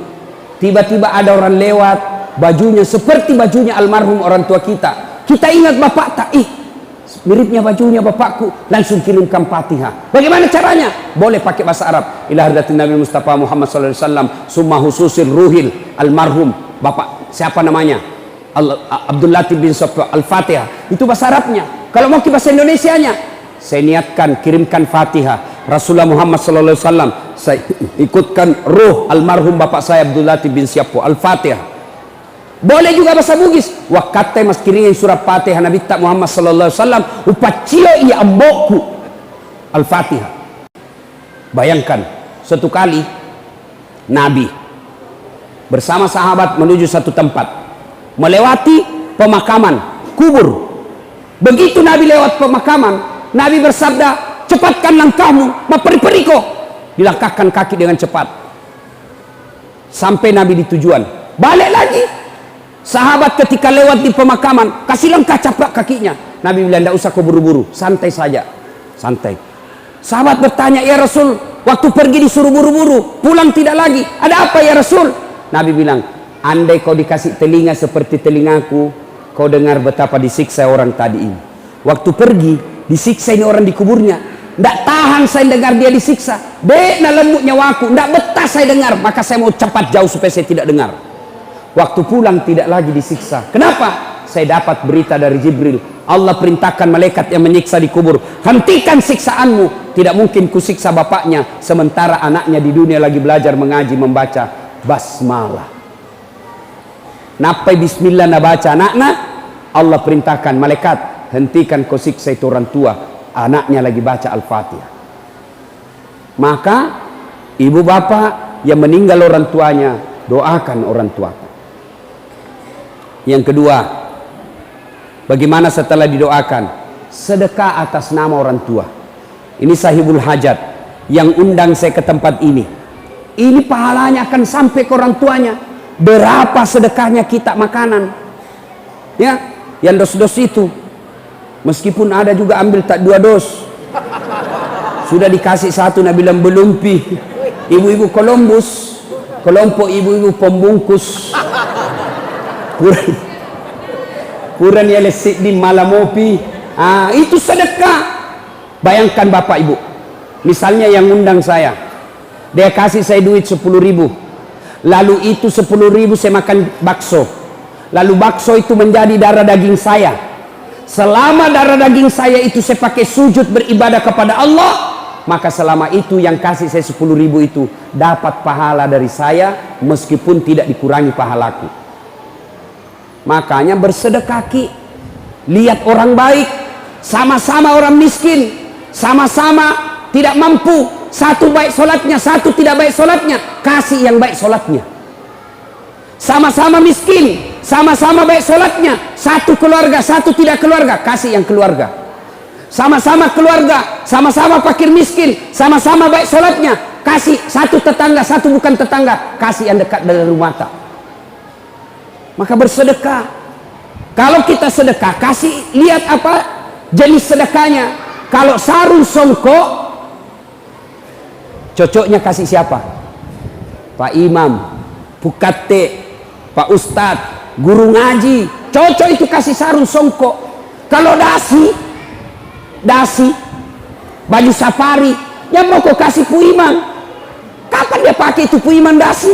Tiba-tiba ada orang lewat. Bajunya seperti bajunya almarhum orang tua kita. Kita ingat bapak tak? Miripnya bajunya bapakku. Langsung kirimkan Fatihah. Bagaimana caranya? Boleh pakai bahasa Arab. Ila hadratin Nabi Mustafa Muhammad sallallahu alaihi wasallam summa hususil ruhil almarhum bapak siapa namanya? Abdul Latif bin Sof Al-Fatihah. Itu bahasa Arabnya. Kalau mau ke bahasa Indonesianya, saya niatkan kirimkan Fatihah. Rasulullah Muhammad sallallahu alaihi wasallam, saya ikutkan ruh almarhum bapak saya Abdul Latif bin Siapo Al-Fatihah. Boleh juga bahasa Bugis. Wakate mas kiringin surat Fatihah Nabi tak Muhammad sallallahu alaihi wasallam upacio iya ambokku Al-Fatihah. Bayangkan suatu kali Nabi bersama sahabat menuju satu tempat, melewati pemakaman kubur. Begitu Nabi lewat pemakaman, Nabi bersabda, cepatkan langkahmu, maperi-periko. Dilangkahkan kaki dengan cepat. Sampai Nabi di tujuan. Balik lagi. Sahabat ketika lewat di pemakaman, kasih langkah caplak kakinya. Nabi bilang, tidak usah kau buru-buru, santai saja. Santai. Sahabat bertanya, ya Rasul, waktu pergi disuruh buru-buru, pulang tidak lagi. Ada apa ya Rasul? Nabi bilang, andai kau dikasih telinga seperti telingaku, kau dengar betapa disiksa orang tadi ini. Waktu pergi, disiksa ini orang di kuburnya. Tidak tahan saya dengar dia disiksa. Dekna lembut nyawaku, tidak betah saya dengar. Maka saya mau cepat jauh supaya saya tidak dengar. Waktu pulang tidak lagi disiksa. Kenapa? Saya dapat berita dari Jibril. Allah perintahkan malaikat yang menyiksa di kubur, hentikan siksaanmu. Tidak mungkin kusiksa bapaknya sementara anaknya di dunia lagi belajar mengaji membaca basmalah. Napai bismillah na baca anaknya, Allah perintahkan malaikat, hentikan kau siksa itu orang tua, anaknya lagi baca Al-Fatihah. Maka ibu bapak yang meninggal orang tuanya, doakan orang tua. Yang kedua, bagaimana setelah didoakan? Sedekah atas nama orang tua. Ini sahibul hajat yang undang saya ke tempat ini. Ini pahalanya akan sampai ke orang tuanya. Berapa sedekahnya kita makanan? Ya, yang dos-dos itu. Meskipun ada juga ambil tak 2 dos. Sudah dikasih 1, Nabi bilang belum pi. Ibu-ibu Columbus, kelompok ibu-ibu pembungkus. Kurang ya lesik di malamopi. Itu sedekah. Bayangkan bapak ibu, misalnya yang undang saya, dia kasih saya duit 10.000, lalu itu 10.000 saya makan bakso, lalu bakso itu menjadi darah daging saya. Selama darah daging saya itu saya pakai sujud beribadah kepada Allah, maka selama itu yang kasih saya 10.000 itu dapat pahala dari saya, meskipun tidak dikurangi pahalaku. Makanya bersedekah ki, lihat orang baik, sama-sama orang miskin, sama-sama tidak mampu, satu baik solatnya, satu tidak baik solatnya, kasih yang baik solatnya. Sama-sama miskin, sama-sama baik solatnya, satu keluarga, satu tidak keluarga, kasih yang keluarga. Sama-sama keluarga, sama-sama fakir miskin, sama-sama baik solatnya, kasih satu tetangga, satu bukan tetangga, kasih yang dekat dari rumah tak. Maka bersedekah. Kalau kita sedekah, kasih lihat apa jenis sedekahnya. Kalau sarung songkok, cocoknya kasih siapa? Pak Imam, Pukate, Pak Ustadz, guru ngaji, cocok itu kasih sarung songkok. Kalau dasi, baju safari, yang mau kau kasih Pu Imam, kapan dia pakai itu Pu Imam dasi?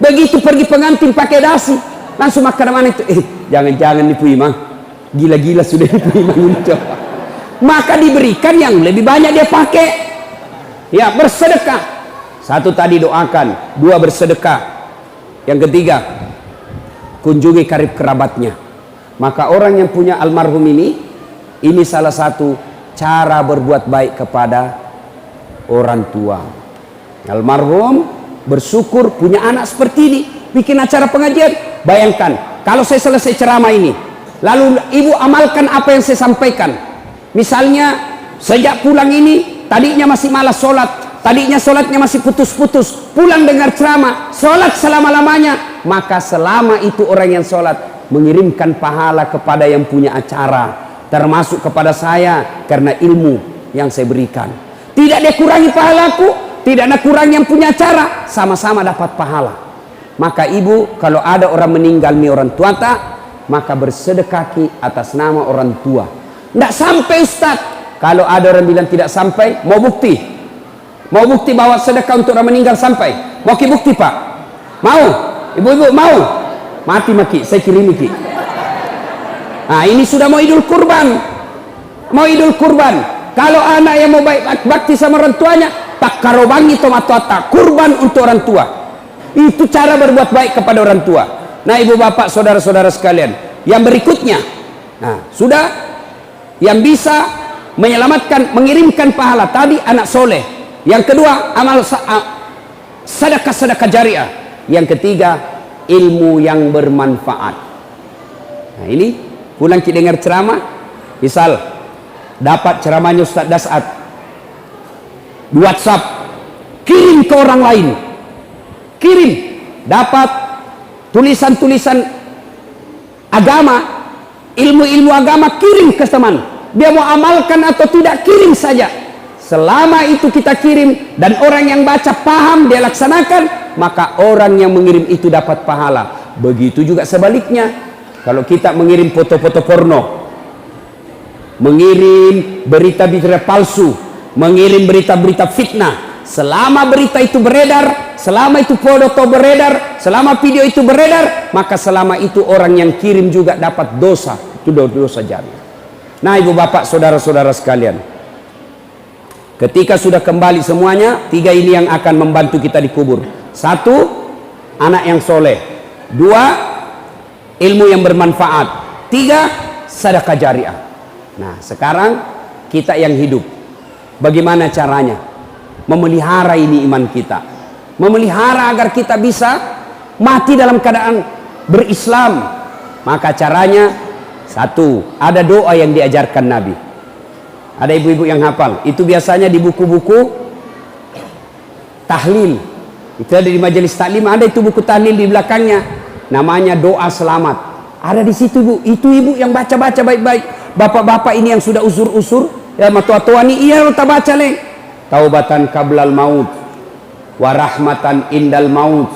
Begitu pergi pengantin pakai dasi, langsung makan mana itu? Jangan-jangan nih Pu Imam, gila-gila sudah nih Pu Imam ini coba. Maka diberikan yang lebih banyak dia pakai. Ya, bersedekah. 1 tadi doakan, 2 bersedekah. Yang ketiga, kunjungi karib kerabatnya. Maka orang yang punya almarhum ini salah satu cara berbuat baik kepada orang tua. Almarhum bersyukur punya anak seperti ini, bikin acara pengajian. Bayangkan, kalau saya selesai ceramah ini, lalu ibu amalkan apa yang saya sampaikan. Misalnya sejak pulang ini, tadinya masih malas sholat, tadinya sholatnya masih putus-putus, pulang dengar ceramah, sholat selama-lamanya, maka selama itu orang yang sholat mengirimkan pahala kepada yang punya acara, termasuk kepada saya, karena ilmu yang saya berikan. Tidak dia kurangi pahalaku, tidak ada kurang yang punya acara, sama-sama dapat pahala. Maka ibu, kalau ada orang meninggal nih orang tua tak, maka bersedekah atas nama orang tua. Tidak sampai Ustaz. Kalau ada orang bilang tidak sampai, mau bukti? Mau bukti bahwa sedekah untuk orang meninggal sampai? Mau ki bukti Pak? Mau? Ibu-ibu mau? Mati maki, saya kirimi ki. Nah ini sudah mau idul kurban. Mau idul kurban. Kalau anak yang mau baik bakti sama orang tuanya, tak karobangi tomat-tomat kurban untuk orang tua. Itu cara berbuat baik kepada orang tua. Nah ibu bapak saudara-saudara sekalian, yang berikutnya, nah sudah. Yang bisa menyelamatkan, mengirimkan pahala tadi anak soleh. Yang kedua amal sedekah jariah. Yang ketiga ilmu yang bermanfaat. Nah ini pulang kita dengar ceramah, Misal dapat ceramahnya Ustaz Dasat di WhatsApp, kirim ke orang lain, kirim. Dapat tulisan-tulisan agama, ilmu-ilmu agama, kirim ke teman. Dia mau amalkan atau tidak, kirim saja. Selama itu kita kirim dan orang yang baca paham, dia laksanakan, maka orang yang mengirim itu dapat pahala. Begitu juga sebaliknya, kalau kita mengirim foto-foto porno, mengirim berita-berita palsu, mengirim berita-berita fitnah, selama berita itu beredar, selama itu foto beredar, selama video itu beredar, maka selama itu orang yang kirim juga dapat dosa. Itu dosa jari. Nah, ibu bapak, saudara-saudara sekalian, ketika sudah kembali semuanya, 3 ini yang akan membantu kita dikubur. 1, anak yang soleh. 2, ilmu yang bermanfaat. 3, sedekah jariah. Nah, sekarang kita yang hidup, bagaimana caranya memelihara ini iman kita, memelihara agar kita bisa mati dalam keadaan berislam? Maka caranya 1, ada doa yang diajarkan Nabi. Ada ibu-ibu yang hafal, itu biasanya di buku-buku tahlil, itu ada di majelis taklim, ada itu buku tahlil di belakangnya, namanya doa selamat. Ada di situ, Bu. Itu ibu yang baca-baca baik-baik. Bapak-bapak ini yang sudah usur-usur, ya matua-tua ini, iya kita baca leh. Taubatan qablal maut, wa rahmatan indal maut,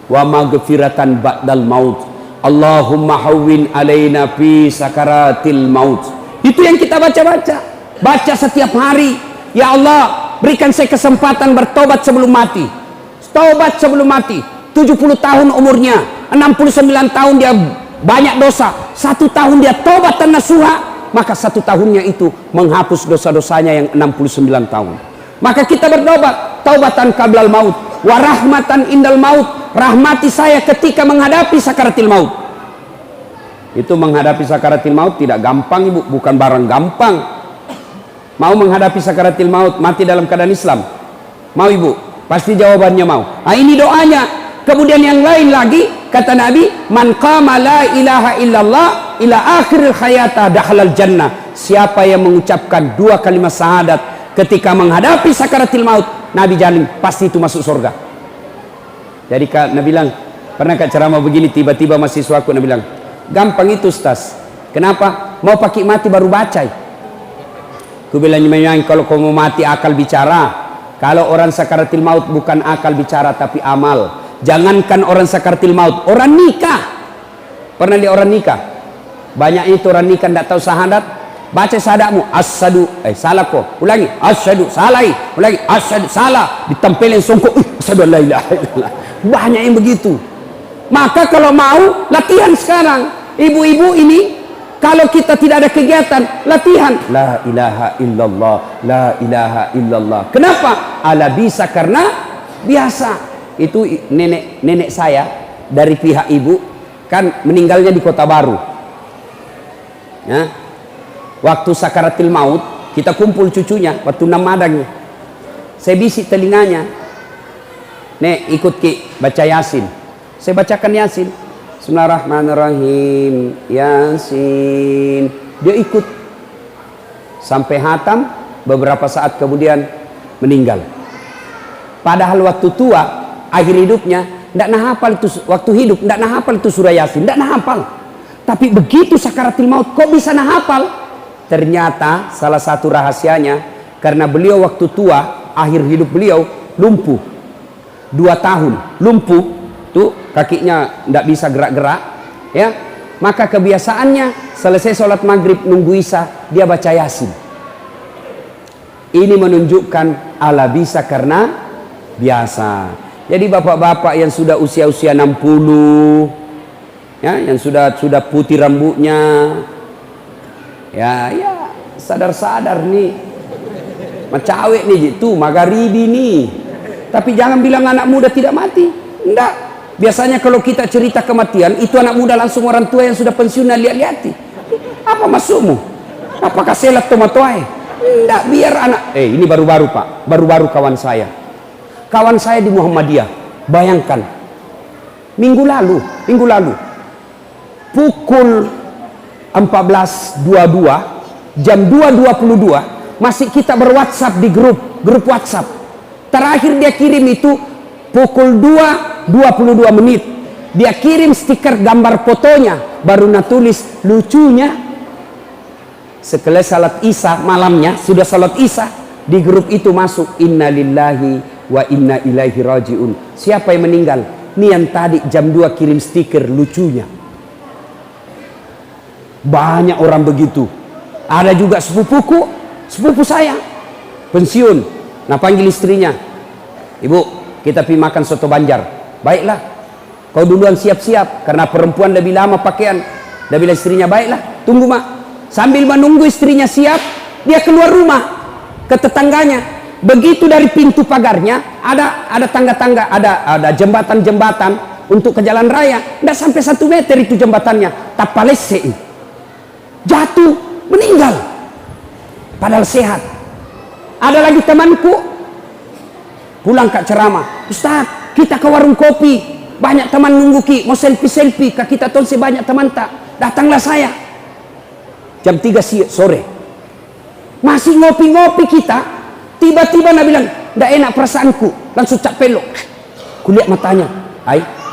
wa maghfiratan ba'dal maut. Allahumma hawwin alaina fi sakaratil maut. Itu yang kita baca-baca. Baca setiap hari. Ya Allah, berikan saya kesempatan bertobat sebelum mati. Taubat sebelum mati. 70 tahun umurnya, 69 tahun dia banyak dosa, 1 tahun dia tobat dan nasuha, maka 1 tahunnya itu menghapus dosa-dosanya yang 69 tahun. Maka kita bertobat, taubatan qablal maut, wa rahmatan indal maut. Rahmati saya ketika menghadapi sakaratil maut. Itu menghadapi sakaratil maut tidak gampang, ibu, bukan barang gampang. Mau menghadapi sakaratil maut, mati dalam keadaan Islam? Mau, ibu? Pasti jawabannya mau. Nah, ini doanya. Kemudian yang lain lagi, kata Nabi, man qama la ilaha illallah ila akhiril hayata dakhalal jannah. Siapa yang mengucapkan 2 kalimat syahadat ketika menghadapi sakaratil maut, Nabi jamin pasti itu masuk surga. Jadi Nabi bilang, pernah Kak ceramah begini, tiba-tiba mahasiswaku Nabi bilang, gampang itu Ustaz. Kenapa? Mau pakai mati baru baca. Aku bilang, kalau kau mau mati akal bicara. Kalau orang sakaratil maut bukan akal bicara tapi amal. Jangankan orang sakaratil maut, orang nikah. Pernah lihat orang nikah? Banyak itu orang nikah tidak tahu syahadat. Baca syahadatmu, asyhadu, salah kok. Ulangi, asyhadu, salah. Ulangi, asyhadu, salah. Ditempelin songkok, asyhadu la ilaha illallah. Banyak yang begitu. Maka kalau mau latihan sekarang. Ibu-ibu ini, kalau kita tidak ada kegiatan, latihan. La ilaha illallah, la ilaha illallah. Kenapa? Ala bisa karena biasa. Itu nenek saya dari pihak ibu kan meninggalnya di Kota Baru. Ya. Waktu sakaratil maut, kita kumpul cucunya, waktu namadangnya. Saya bisik telinganya. Nek, ikut Ki baca Yasin. Saya bacakan Yasin. Bismillahirrahmanirrahim. Yasin. Dia ikut sampai hatam, beberapa saat kemudian meninggal. Padahal waktu tua, akhir hidupnya, tidak hafal itu. Waktu hidup tidak hafal itu surah Yasin, tidak hafal. Tapi begitu sakaratil maut, kok bisa hafal? Ternyata salah satu rahasianya, karena beliau waktu tua, akhir hidup beliau lumpuh 2 tahun, lumpuh tuh kakinya tidak bisa gerak-gerak, ya. Maka kebiasaannya selesai sholat maghrib nunggu isya dia baca Yasin. Ini menunjukkan ala bisa karena biasa. Jadi bapak-bapak yang sudah usia-usia 60, ya, yang sudah putih rambutnya, ya sadar-sadar nih, macawek nih itu magharibi nih. Tapi jangan bilang anak muda tidak mati. Enggak. Biasanya kalau kita cerita kematian, itu anak muda langsung orang tua yang sudah pensiun lihat-lihati. Apa maksudmu? Apakah selat tomatoai? Enggak, biar anak. Ini baru-baru Pak, baru-baru kawan saya. Kawan saya di Muhammadiyah, bayangkan, minggu lalu, pukul 14.22, jam 2.22 masih kita berWhatsApp di grup WhatsApp. Terakhir dia kirim itu pukul 2.22 menit. Dia kirim stiker gambar fotonya, baru tulis lucunya. Setelah salat Isya malamnya, sudah salat Isya, di grup itu masuk innalillahi wa inna ilaihi rajiun. Siapa yang meninggal? Ini yang tadi jam 2 kirim stiker lucunya. Banyak orang begitu. Ada juga sepupu saya pensiun. Nah, panggil istrinya, ibu, kita pergi makan soto Banjar. Baiklah, kau duluan siap-siap, karena perempuan lebih lama pakaian. Dia bilang istrinya, baiklah, tunggu mak. Sambil menunggu istrinya siap, dia keluar rumah ke tetangganya. Begitu dari pintu pagarnya ada tangga-tangga, ada jembatan-jembatan untuk ke jalan raya. Tidak sampai 1 meter itu jembatannya. Tapalese, jatuh, meninggal. Padahal sehat. Ada lagi temanku pulang ke ceramah, Ustaz, kita ke warung kopi, banyak teman nunggu ki, mau selfie ke kita tonse banyak teman tak. Datanglah saya. Jam 3 sore. Masih ngopi-ngopi kita, tiba-tiba nak bilang, ndak enak perasaanku, langsung cap pelok. Kulihat matanya,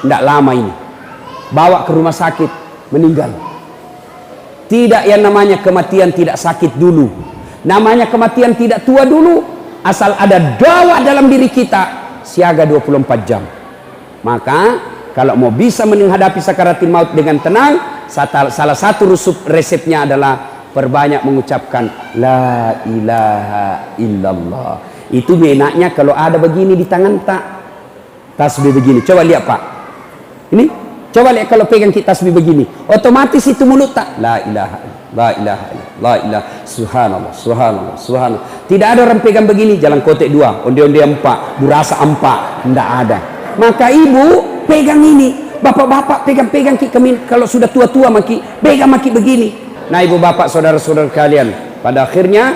ndak lama ini. Bawa ke rumah sakit, meninggal. Tidak yang namanya kematian tidak sakit dulu. Namanya kematian tidak tua dulu. Asal ada dawa dalam diri kita, siaga 24 jam. Maka kalau mau bisa menghadapi sakaratul maut dengan tenang, salah satu resepnya adalah perbanyak mengucapkan la ilaha illallah. Itu enaknya kalau ada begini di tangan tak, tasbih begini. Coba lihat Pak, ini coba lihat kalau pegang kita tasbih begini, otomatis itu mulut tak la ilaha illallah, la ilaha illallah, la ilaha subhanallah, subhanallah, subhanallah. Tidak ada orang pegang begini, jalan kotek 2, onde-onde 4, burasa 4, tidak ada. Maka ibu pegang ini, bapak-bapak pegang-pegang kalau sudah tua-tua maki pegang maki begini. Nah ibu bapak saudara-saudara kalian, pada akhirnya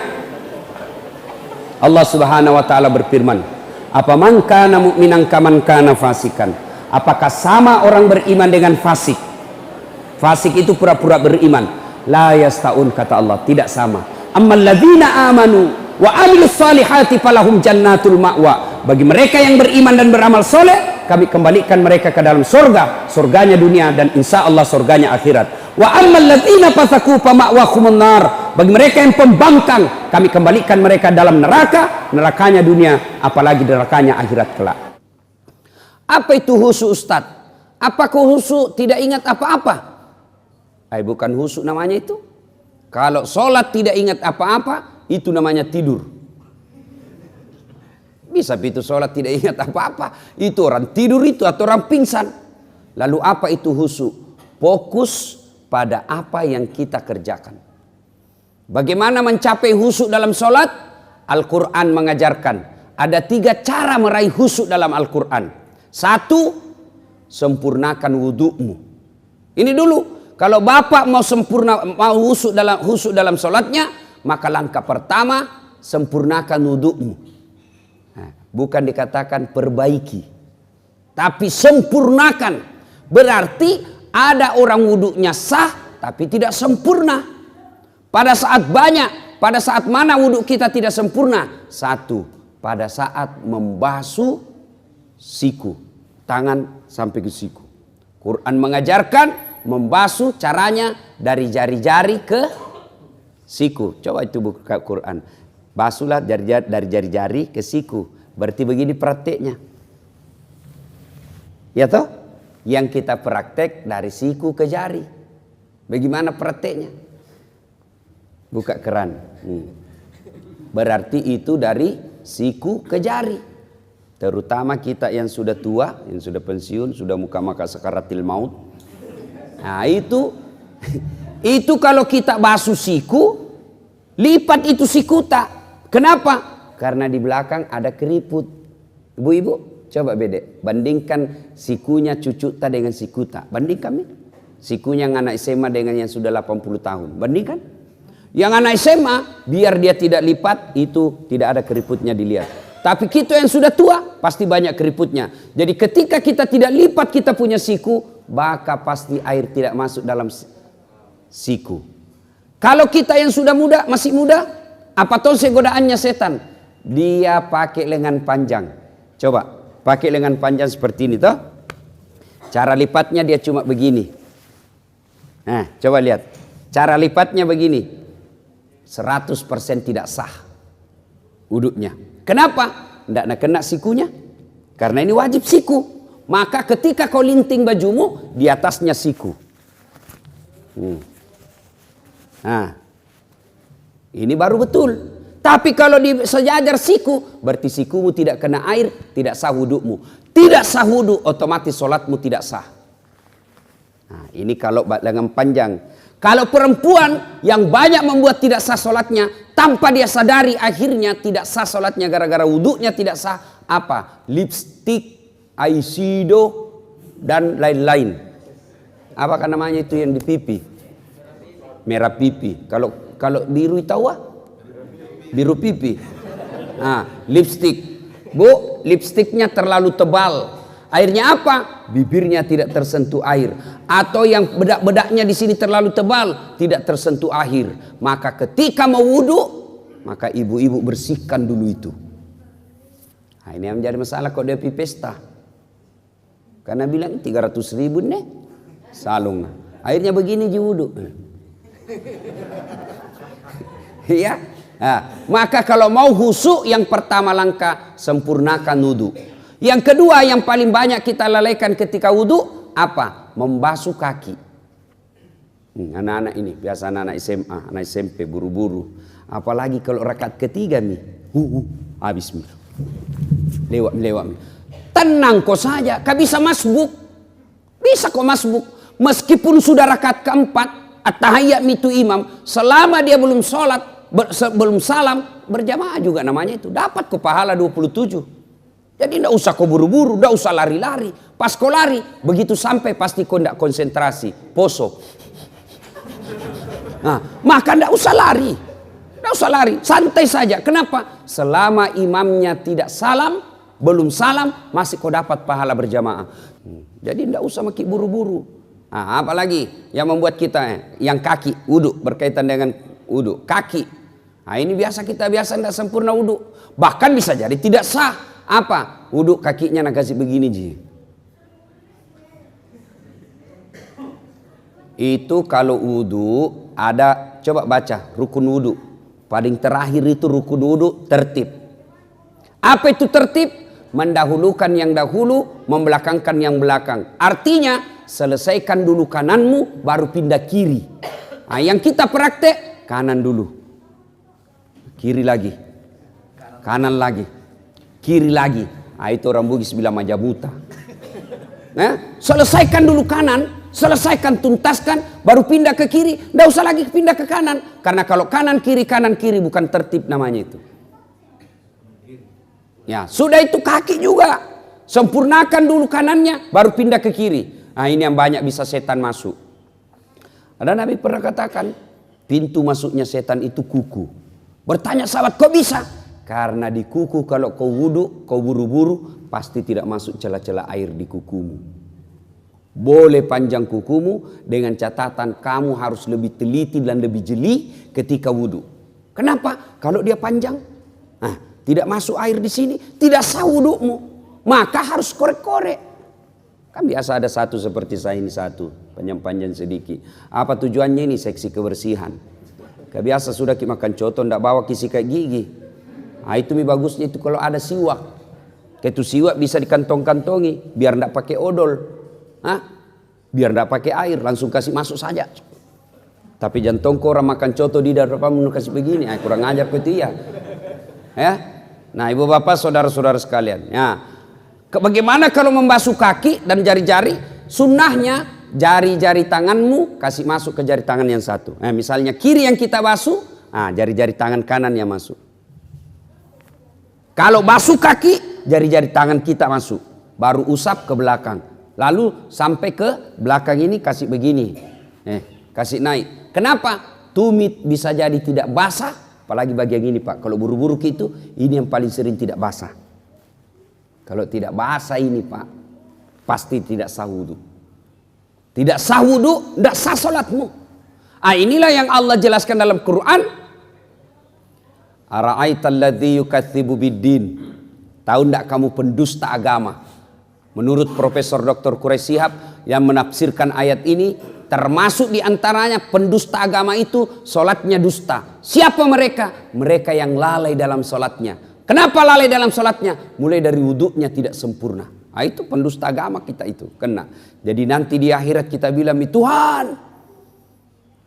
Allah Subhanahu wa taala berfirman, apa man kana mu'minan kaman kana fasikan. Apakah sama orang beriman dengan fasik? Fasik itu pura-pura beriman. La yastaun, kata Allah, tidak sama. Ammal ladzina amanu wa amilus salihati falahum jannatul ma'wa. Bagi mereka yang beriman dan beramal soleh, kami kembalikan mereka ke dalam surga, surganya dunia dan insya Allah surganya akhirat. Wa ammal ladzina fasaku fa ma'wahumun nar. Bagi mereka yang pembangkang, kami kembalikan mereka dalam neraka, nerakanya dunia, apalagi nerakanya akhirat kelak. Apa itu husu Ustaz? Apakah husu tidak ingat apa-apa? Bukan husu namanya itu. Kalau sholat tidak ingat apa-apa, itu namanya tidur. Bisa itu sholat tidak ingat apa-apa, itu orang tidur itu atau orang pingsan. Lalu apa itu husu? Fokus pada apa yang kita kerjakan. Bagaimana mencapai husu dalam sholat? Al-Quran mengajarkan ada 3 cara meraih husu dalam Al-Quran. 1, sempurnakan wudhumu. Ini dulu, kalau bapak mau husu dalam sholatnya, maka langkah pertama sempurnakan wudhumu. Nah, bukan dikatakan perbaiki, tapi sempurnakan. Berarti ada orang wudhunya sah, tapi tidak sempurna. Pada saat mana wudhu kita tidak sempurna? 1, pada saat membasuh siku, tangan sampai ke siku. Quran mengajarkan membasuh caranya dari jari-jari ke siku. Coba itu buka Quran. Basuhlah dari jari-jari ke siku. Berarti begini prakteknya. Ya toh? Yang kita praktek dari siku ke jari. Bagaimana prakteknya? Buka keran. Berarti itu dari siku ke jari. Terutama kita yang sudah tua, yang sudah pensiun, sudah muka-maka sakaratil maut. Nah itu kalau kita basuh siku, lipat itu siku tak. Kenapa? Karena di belakang ada keriput. Ibu-ibu, coba bandingkan sikunya cucu ta dengan siku ta. Bandingkan nih. Sikunya yang anak SMA dengan yang sudah 80 tahun. Bandingkan. Yang anak SMA, biar dia tidak lipat, itu tidak ada keriputnya dilihat. Tapi kita yang sudah tua, pasti banyak keriputnya. Jadi ketika kita tidak lipat kita punya siku, maka pasti air tidak masuk dalam siku. Kalau kita yang sudah muda, masih muda, apa tuh godaannya setan? Dia pakai lengan panjang. Coba, pakai lengan panjang seperti ini toh. Cara lipatnya dia cuma begini. Nah, coba lihat. Cara lipatnya begini. 100% tidak sah wuduknya. Kenapa? Tidak nak kena sikunya. Karena ini wajib siku. Maka ketika kau linting bajumu, di atasnya siku. Nah, ini baru betul. Tapi kalau di sejajar siku, berarti sikumu tidak kena air, tidak sah wudukmu. Tidak sah wuduk, otomatis sholatmu tidak sah. Nah, ini kalau lengan panjang. Kalau perempuan yang banyak membuat tidak sah sholatnya, tanpa dia sadari akhirnya tidak sah sholatnya gara-gara wuduknya tidak sah. Apa? Lipstick, eyeshadow, dan lain-lain. Apakah namanya itu yang di pipi? Merah pipi. Kalau biru tahu? Biru pipi. Nah, lipstick. Bu, lipstiknya terlalu tebal. Akhirnya apa? Bibirnya tidak tersentuh air. Atau yang bedak-bedaknya di sini terlalu tebal, tidak tersentuh air. Maka ketika mau wudhu, maka ibu-ibu bersihkan dulu itu. Nah, ini yang menjadi masalah kalau dia pergi pesta. Karena bilang 300.000 nih salung. Akhirnya begini di wudhu. Iya. Nah, maka kalau mau khusyuk, yang pertama langkah sempurnakan wudhu. Yang kedua yang paling banyak kita lalaikan ketika wudhu apa? Membasuh kaki. Anak-anak ini biasa anak-anak SMA, anak SMP buru-buru. Apalagi kalau rakaat ketiga nih, habis nih. Lewat. Tenang kok saja, kau bisa masbuk. Bisa kok masbuk. Meskipun sudah rakaat keempat, at-tahiyyat itu imam, selama dia belum sholat, belum salam, berjamaah juga namanya itu. Dapat kau pahala 27. Jadi tidak usah kau buru-buru, tidak usah lari-lari. Pas kau lari, begitu sampai pasti kau tidak konsentrasi, poso. Nah, maka tidak usah lari. Tidak usah lari, santai saja. Kenapa? Selama imamnya tidak salam, belum salam, masih kau dapat pahala berjamaah. Jadi tidak usah makin buru-buru. Nah, apalagi yang membuat kita yang kaki wudhu berkaitan dengan wudhu kaki. Nah, ini kita biasa tidak sempurna wudhu. Bahkan bisa jadi tidak sah. Apa? Wudhu kakinya nak kasih begini ji. Itu kalau wudhu ada, coba baca rukun wudhu. Paling terakhir itu rukun wudhu tertib. Apa itu tertib? Mendahulukan yang dahulu, membelakangkan yang belakang. Artinya selesaikan dulu kananmu, baru pindah kiri. Nah, yang kita praktek kanan dulu, kiri lagi, kanan lagi, kiri lagi. Nah, itu orang Bugis bilang majabuta. Nah, selesaikan dulu kanan, selesaikan tuntaskan, baru pindah ke kiri. Tidak usah lagi pindah ke kanan. Karena kalau kanan kiri bukan tertib namanya itu. Ya, sudah itu kaki juga. Sempurnakan dulu kanannya, baru pindah ke kiri. Nah, ini yang banyak bisa setan masuk. Ada Nabi pernah katakan, pintu masuknya setan itu kuku. Bertanya sahabat, kok bisa? Karena di kuku kalau kau wudhu, kau buru-buru, pasti tidak masuk celah-celah air di kukumu. Boleh panjang kukumu, dengan catatan kamu harus lebih teliti dan lebih jeli ketika wudhu. Kenapa? Kalau dia panjang, tidak masuk air di sini, tidak sah wudukmu, maka harus korek-korek. Kan biasa ada satu seperti saya ini satu, panjang-panjang sedikit. Apa tujuannya ini? Seksi kebersihan. Biasa sudah kita makan coto, tidak bawa sikat gigi. Nah, itu bagusnya itu kalau ada siwak. Itu siwak bisa dikantong-kantongi, biar tidak pakai odol. Biar tidak pakai air, langsung kasih masuk saja. Tapi jantung kau orang makan coto di depan kasih begini, kurang ajar kau itu ya. Nah, ibu bapak saudara-saudara sekalian, bagaimana kalau membasuh kaki dan jari-jari? Sunnahnya jari-jari tanganmu kasih masuk ke jari tangan yang satu. Misalnya kiri yang kita basuh, jari-jari tangan kanan yang masuk. Kalau basuh kaki, jari-jari tangan kita masuk, baru usap ke belakang, lalu sampai ke belakang ini kasih begini, kasih naik. Kenapa? Tumit bisa jadi tidak basah. Apalagi bagian ini Pak, kalau buru-buru gitu, ini yang paling sering tidak basah. Kalau tidak basah ini Pak, pasti tidak sah wudhu. Tidak sah wudhu, tidak sah sholatmu. Inilah yang Allah jelaskan dalam Quran. Ara'aital ladzi yukatsibu biddin. Tahu enggak kamu pendusta agama? Menurut Profesor Dr. Quraish Shihab yang menafsirkan ayat ini, termasuk diantaranya pendusta agama itu sholatnya dusta. Siapa mereka? Mereka yang lalai dalam sholatnya. Kenapa lalai dalam sholatnya? Mulai dari wudhunya tidak sempurna. Itu pendusta agama kita itu kena. Jadi nanti di akhirat kita bilang, Tuhan,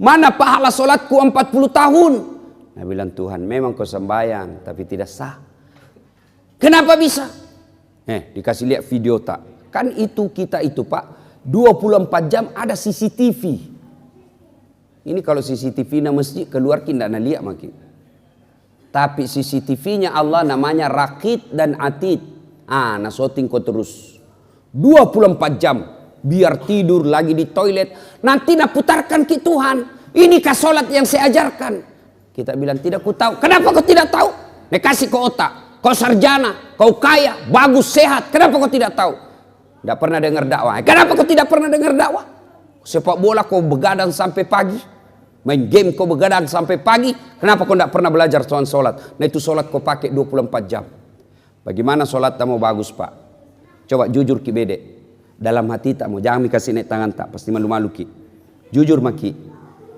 mana pahala sholatku 40 tahun? Nah bilang, Tuhan memang kau sembahyang tapi tidak sah. Kenapa bisa? Dikasih lihat video tak? Kan itu kita itu Pak, 24 jam ada CCTV. Ini kalau CCTV na masjid keluar kita nak lihat makin. Tapi CCTV-nya Allah namanya Raqib dan Atid. Nah syuting kau terus 24 jam. Biar tidur lagi di toilet, nanti nak putarkan ke Tuhan. Inikah solat yang saya ajarkan? Kita bilang tidak ku tahu. Kenapa kau tidak tahu? Nek kasih kau otak. Kau sarjana, kau kaya, bagus, sehat. Kenapa kau tidak tahu? Tidak pernah dengar dakwah. Kenapa kau tidak pernah dengar dakwah? Sepak bola kau begadang sampai pagi. Main game kau begadang sampai pagi. Kenapa kau tidak pernah belajar soal solat? Nah itu solat kau pakai 24 jam. Bagaimana solat kamu bagus Pak? Coba jujur ki bede. Dalam hati tak mau. Jangan dikasih naik tangan tak. Pasti malu-malu ki. Jujur maki.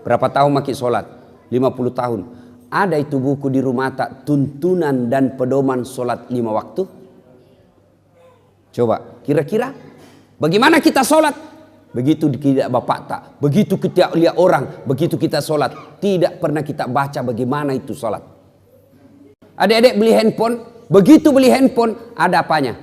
Berapa tahun maki solat? 50 tahun. Ada itu buku di rumah tak, tuntunan dan pedoman solat 5 waktu? Coba, kira-kira bagaimana kita solat? Begitu tidak bapak tak, begitu kita lihat orang, begitu kita solat, tidak pernah kita baca bagaimana itu solat. Adik-adik beli handphone, begitu beli handphone, ada apanya?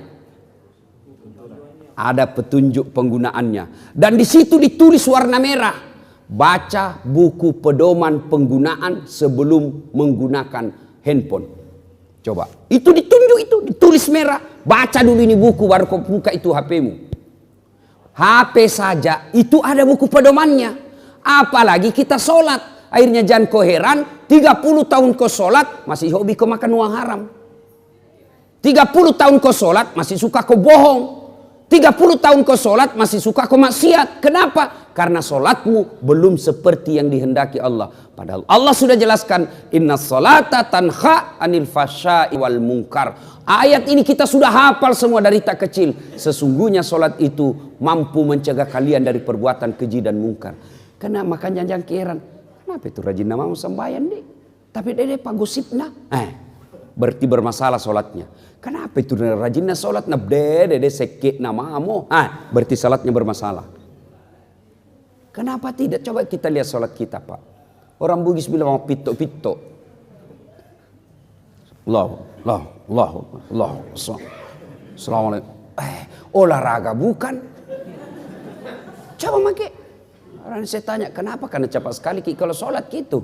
Ada petunjuk penggunaannya. Dan di situ ditulis warna merah. Baca buku pedoman penggunaan sebelum menggunakan handphone. Coba. Itu ditunjuk itu. Ditulis merah. Baca dulu ini buku baru kau buka itu HP-mu. HP saja itu ada buku pedomannya. Apalagi kita sholat. Akhirnya jangan kau heran. 30 tahun kau sholat masih hobi kau makan uang haram. 30 tahun kau sholat masih suka kau bohong. 30 tahun kau sholat masih suka kau maksiat. Kenapa? Karena sholatmu belum seperti yang dihendaki Allah. Padahal Allah sudah jelaskan, inna sholata tanha anil fasya'i wal munkar. Ayat ini kita sudah hafal semua dari tak kecil. Sesungguhnya sholat itu mampu mencegah kalian dari perbuatan keji dan mungkar. Karena makanya jangan keheran. Kenapa itu rajin nama sembahyang deh? Tapi dede pak gosipna. Berarti bermasalah sholatnya. Kenapa itu rajinnya sholat? Dede sekit namamu. Berarti sholatnya bermasalah. Kenapa tidak? Coba kita lihat sholat kita Pak. Orang Bugis bilang mau pito-pito. Allah. Assalamualaikum. Olahraga bukan? Coba make. Orang saya tanya, kenapa? Karena cepat sekali kalau sholat gitu.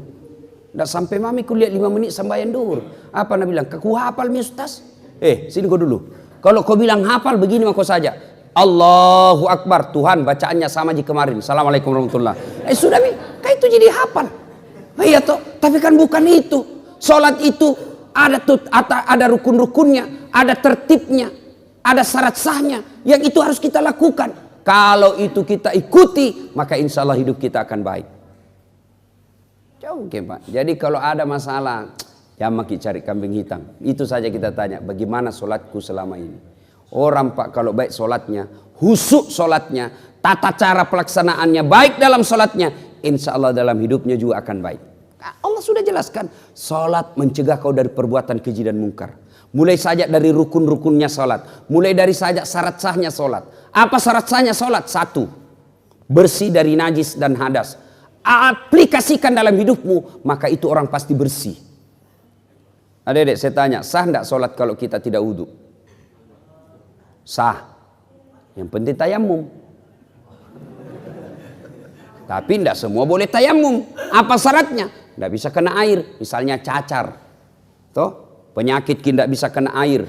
Nggak sampai mami kulihat 5 menit sembahyang duhur. Apa nak bilang? Aku hafal mi ustaz. Sini kau dulu. Kalau kau bilang hafal begini mah kau saja. Allahu Akbar, Tuhan bacaannya sama di kemarin. Assalamualaikum warahmatullahi. Sudah mi, kan itu jadi hafal. Iya toh, tapi kan bukan itu. Sholat itu ada rukun-rukunnya, ada tertibnya, ada syarat sahnya. Yang itu harus kita lakukan. Kalau itu kita ikuti, maka insya Allah hidup kita akan baik. Oke Pak. Jadi kalau ada masalah, jangan makin cari kambing hitam. Itu saja kita tanya, bagaimana sholatku selama ini? Orang Pak kalau baik sholatnya, husuk sholatnya, tata cara pelaksanaannya baik dalam sholatnya, insya Allah dalam hidupnya juga akan baik. Allah sudah jelaskan, sholat mencegah kau dari perbuatan keji dan mungkar. Mulai saja dari rukun-rukunnya sholat, mulai dari saja syarat sahnya sholat. Apa syarat sahnya sholat? 1, bersih dari najis dan hadas. Aplikasikan dalam hidupmu, maka itu orang pasti bersih. Adik-adik saya tanya, sah tidak sholat kalau kita tidak wudhu? Sah. Yang penting tayamum. Tapi tidak semua boleh tayamum. Apa syaratnya? Tidak bisa kena air. Misalnya cacar. Toh? Penyakit tidak bisa kena air.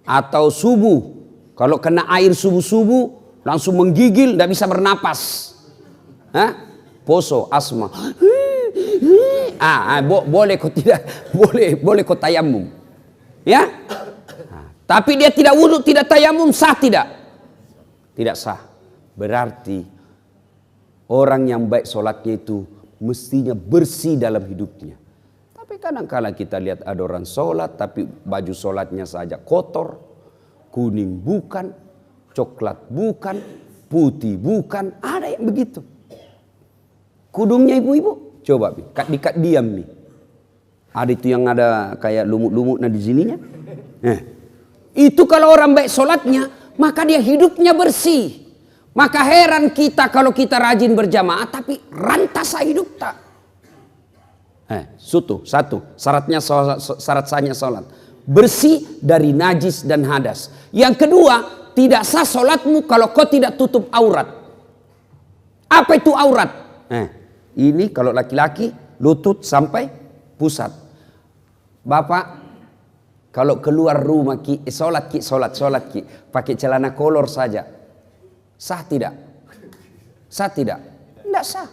Atau subuh. Kalau kena air subuh-subuh langsung menggigil, tidak bisa bernapas. Poso, asma. Boleh kok tidak, boleh kok tayamum. Ya? Tapi dia tidak wudhu, tidak tayamum, sah tidak? Tidak sah. Berarti orang yang baik sholatnya itu mestinya bersih dalam hidupnya. Tapi kadang-kala kita lihat ada orang sholat tapi baju sholatnya saja kotor, kuning bukan, coklat bukan, putih bukan, ada yang begitu. Kudungnya ibu-ibu, coba dikat diam nih. Ada itu yang ada kayak lumut-lumut di sininya. Itu kalau orang baik sholatnya, maka dia hidupnya bersih. Maka heran kita kalau kita rajin berjamaah tapi rantasa hidup tak. Satu syarat sahnya sholat. Bersih dari najis dan hadas. Yang kedua, tidak sah sholatmu kalau kau tidak tutup aurat. Apa itu aurat? Ini kalau laki-laki lutut sampai pusat. Bapak, kalau keluar rumah sholat pakai celana kolor saja, sah tidak? Sah tidak? Tidak sah.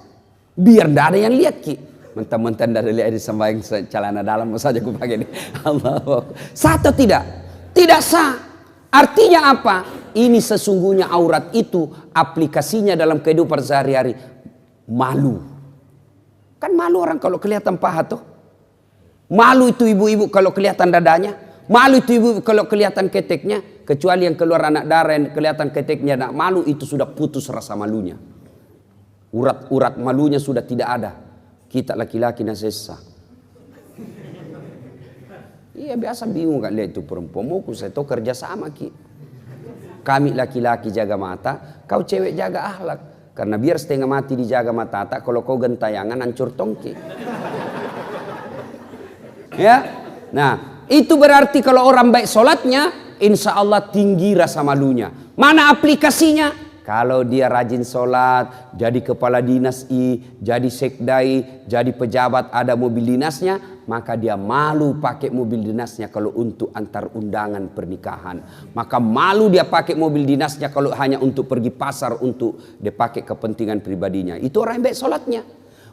Biar tidak ada yang lihat mentang-mentang tidak ada lihat di sembahyang celana dalam saja aku pakai ini. Allah. Sah atau tidak? Tidak sah. Artinya apa? Ini sesungguhnya aurat itu aplikasinya dalam kehidupan sehari-hari. Malu. Kan malu orang kalau kelihatan paha tuh. Malu itu ibu-ibu kalau kelihatan dadanya. Malu itu ibu kalau kelihatan keteknya. Kecuali yang keluar anak darah yang kelihatan keteknya. Nak malu itu sudah putus rasa malunya. Urat malunya sudah tidak ada. Kita laki-laki nasesa. Iya biasa bingung kan lihat itu perempuan. Mau saya tahu kerja sama Kami laki-laki jaga mata. Kau cewek jaga akhlak. Karena biar setengah mati dijaga mata tak. Kalau kau gentayangan hancur tongki. Ya, nah itu berarti kalau orang baik sholatnya, insya Allah tinggi rasa malunya. Mana aplikasinya? Kalau dia rajin sholat, jadi kepala dinas jadi sekdai, jadi pejabat ada mobil dinasnya, maka dia malu pakai mobil dinasnya kalau untuk antar undangan pernikahan. Maka malu dia pakai mobil dinasnya kalau hanya untuk pergi pasar untuk dia pakai kepentingan pribadinya. Itu orang yang baik sholatnya.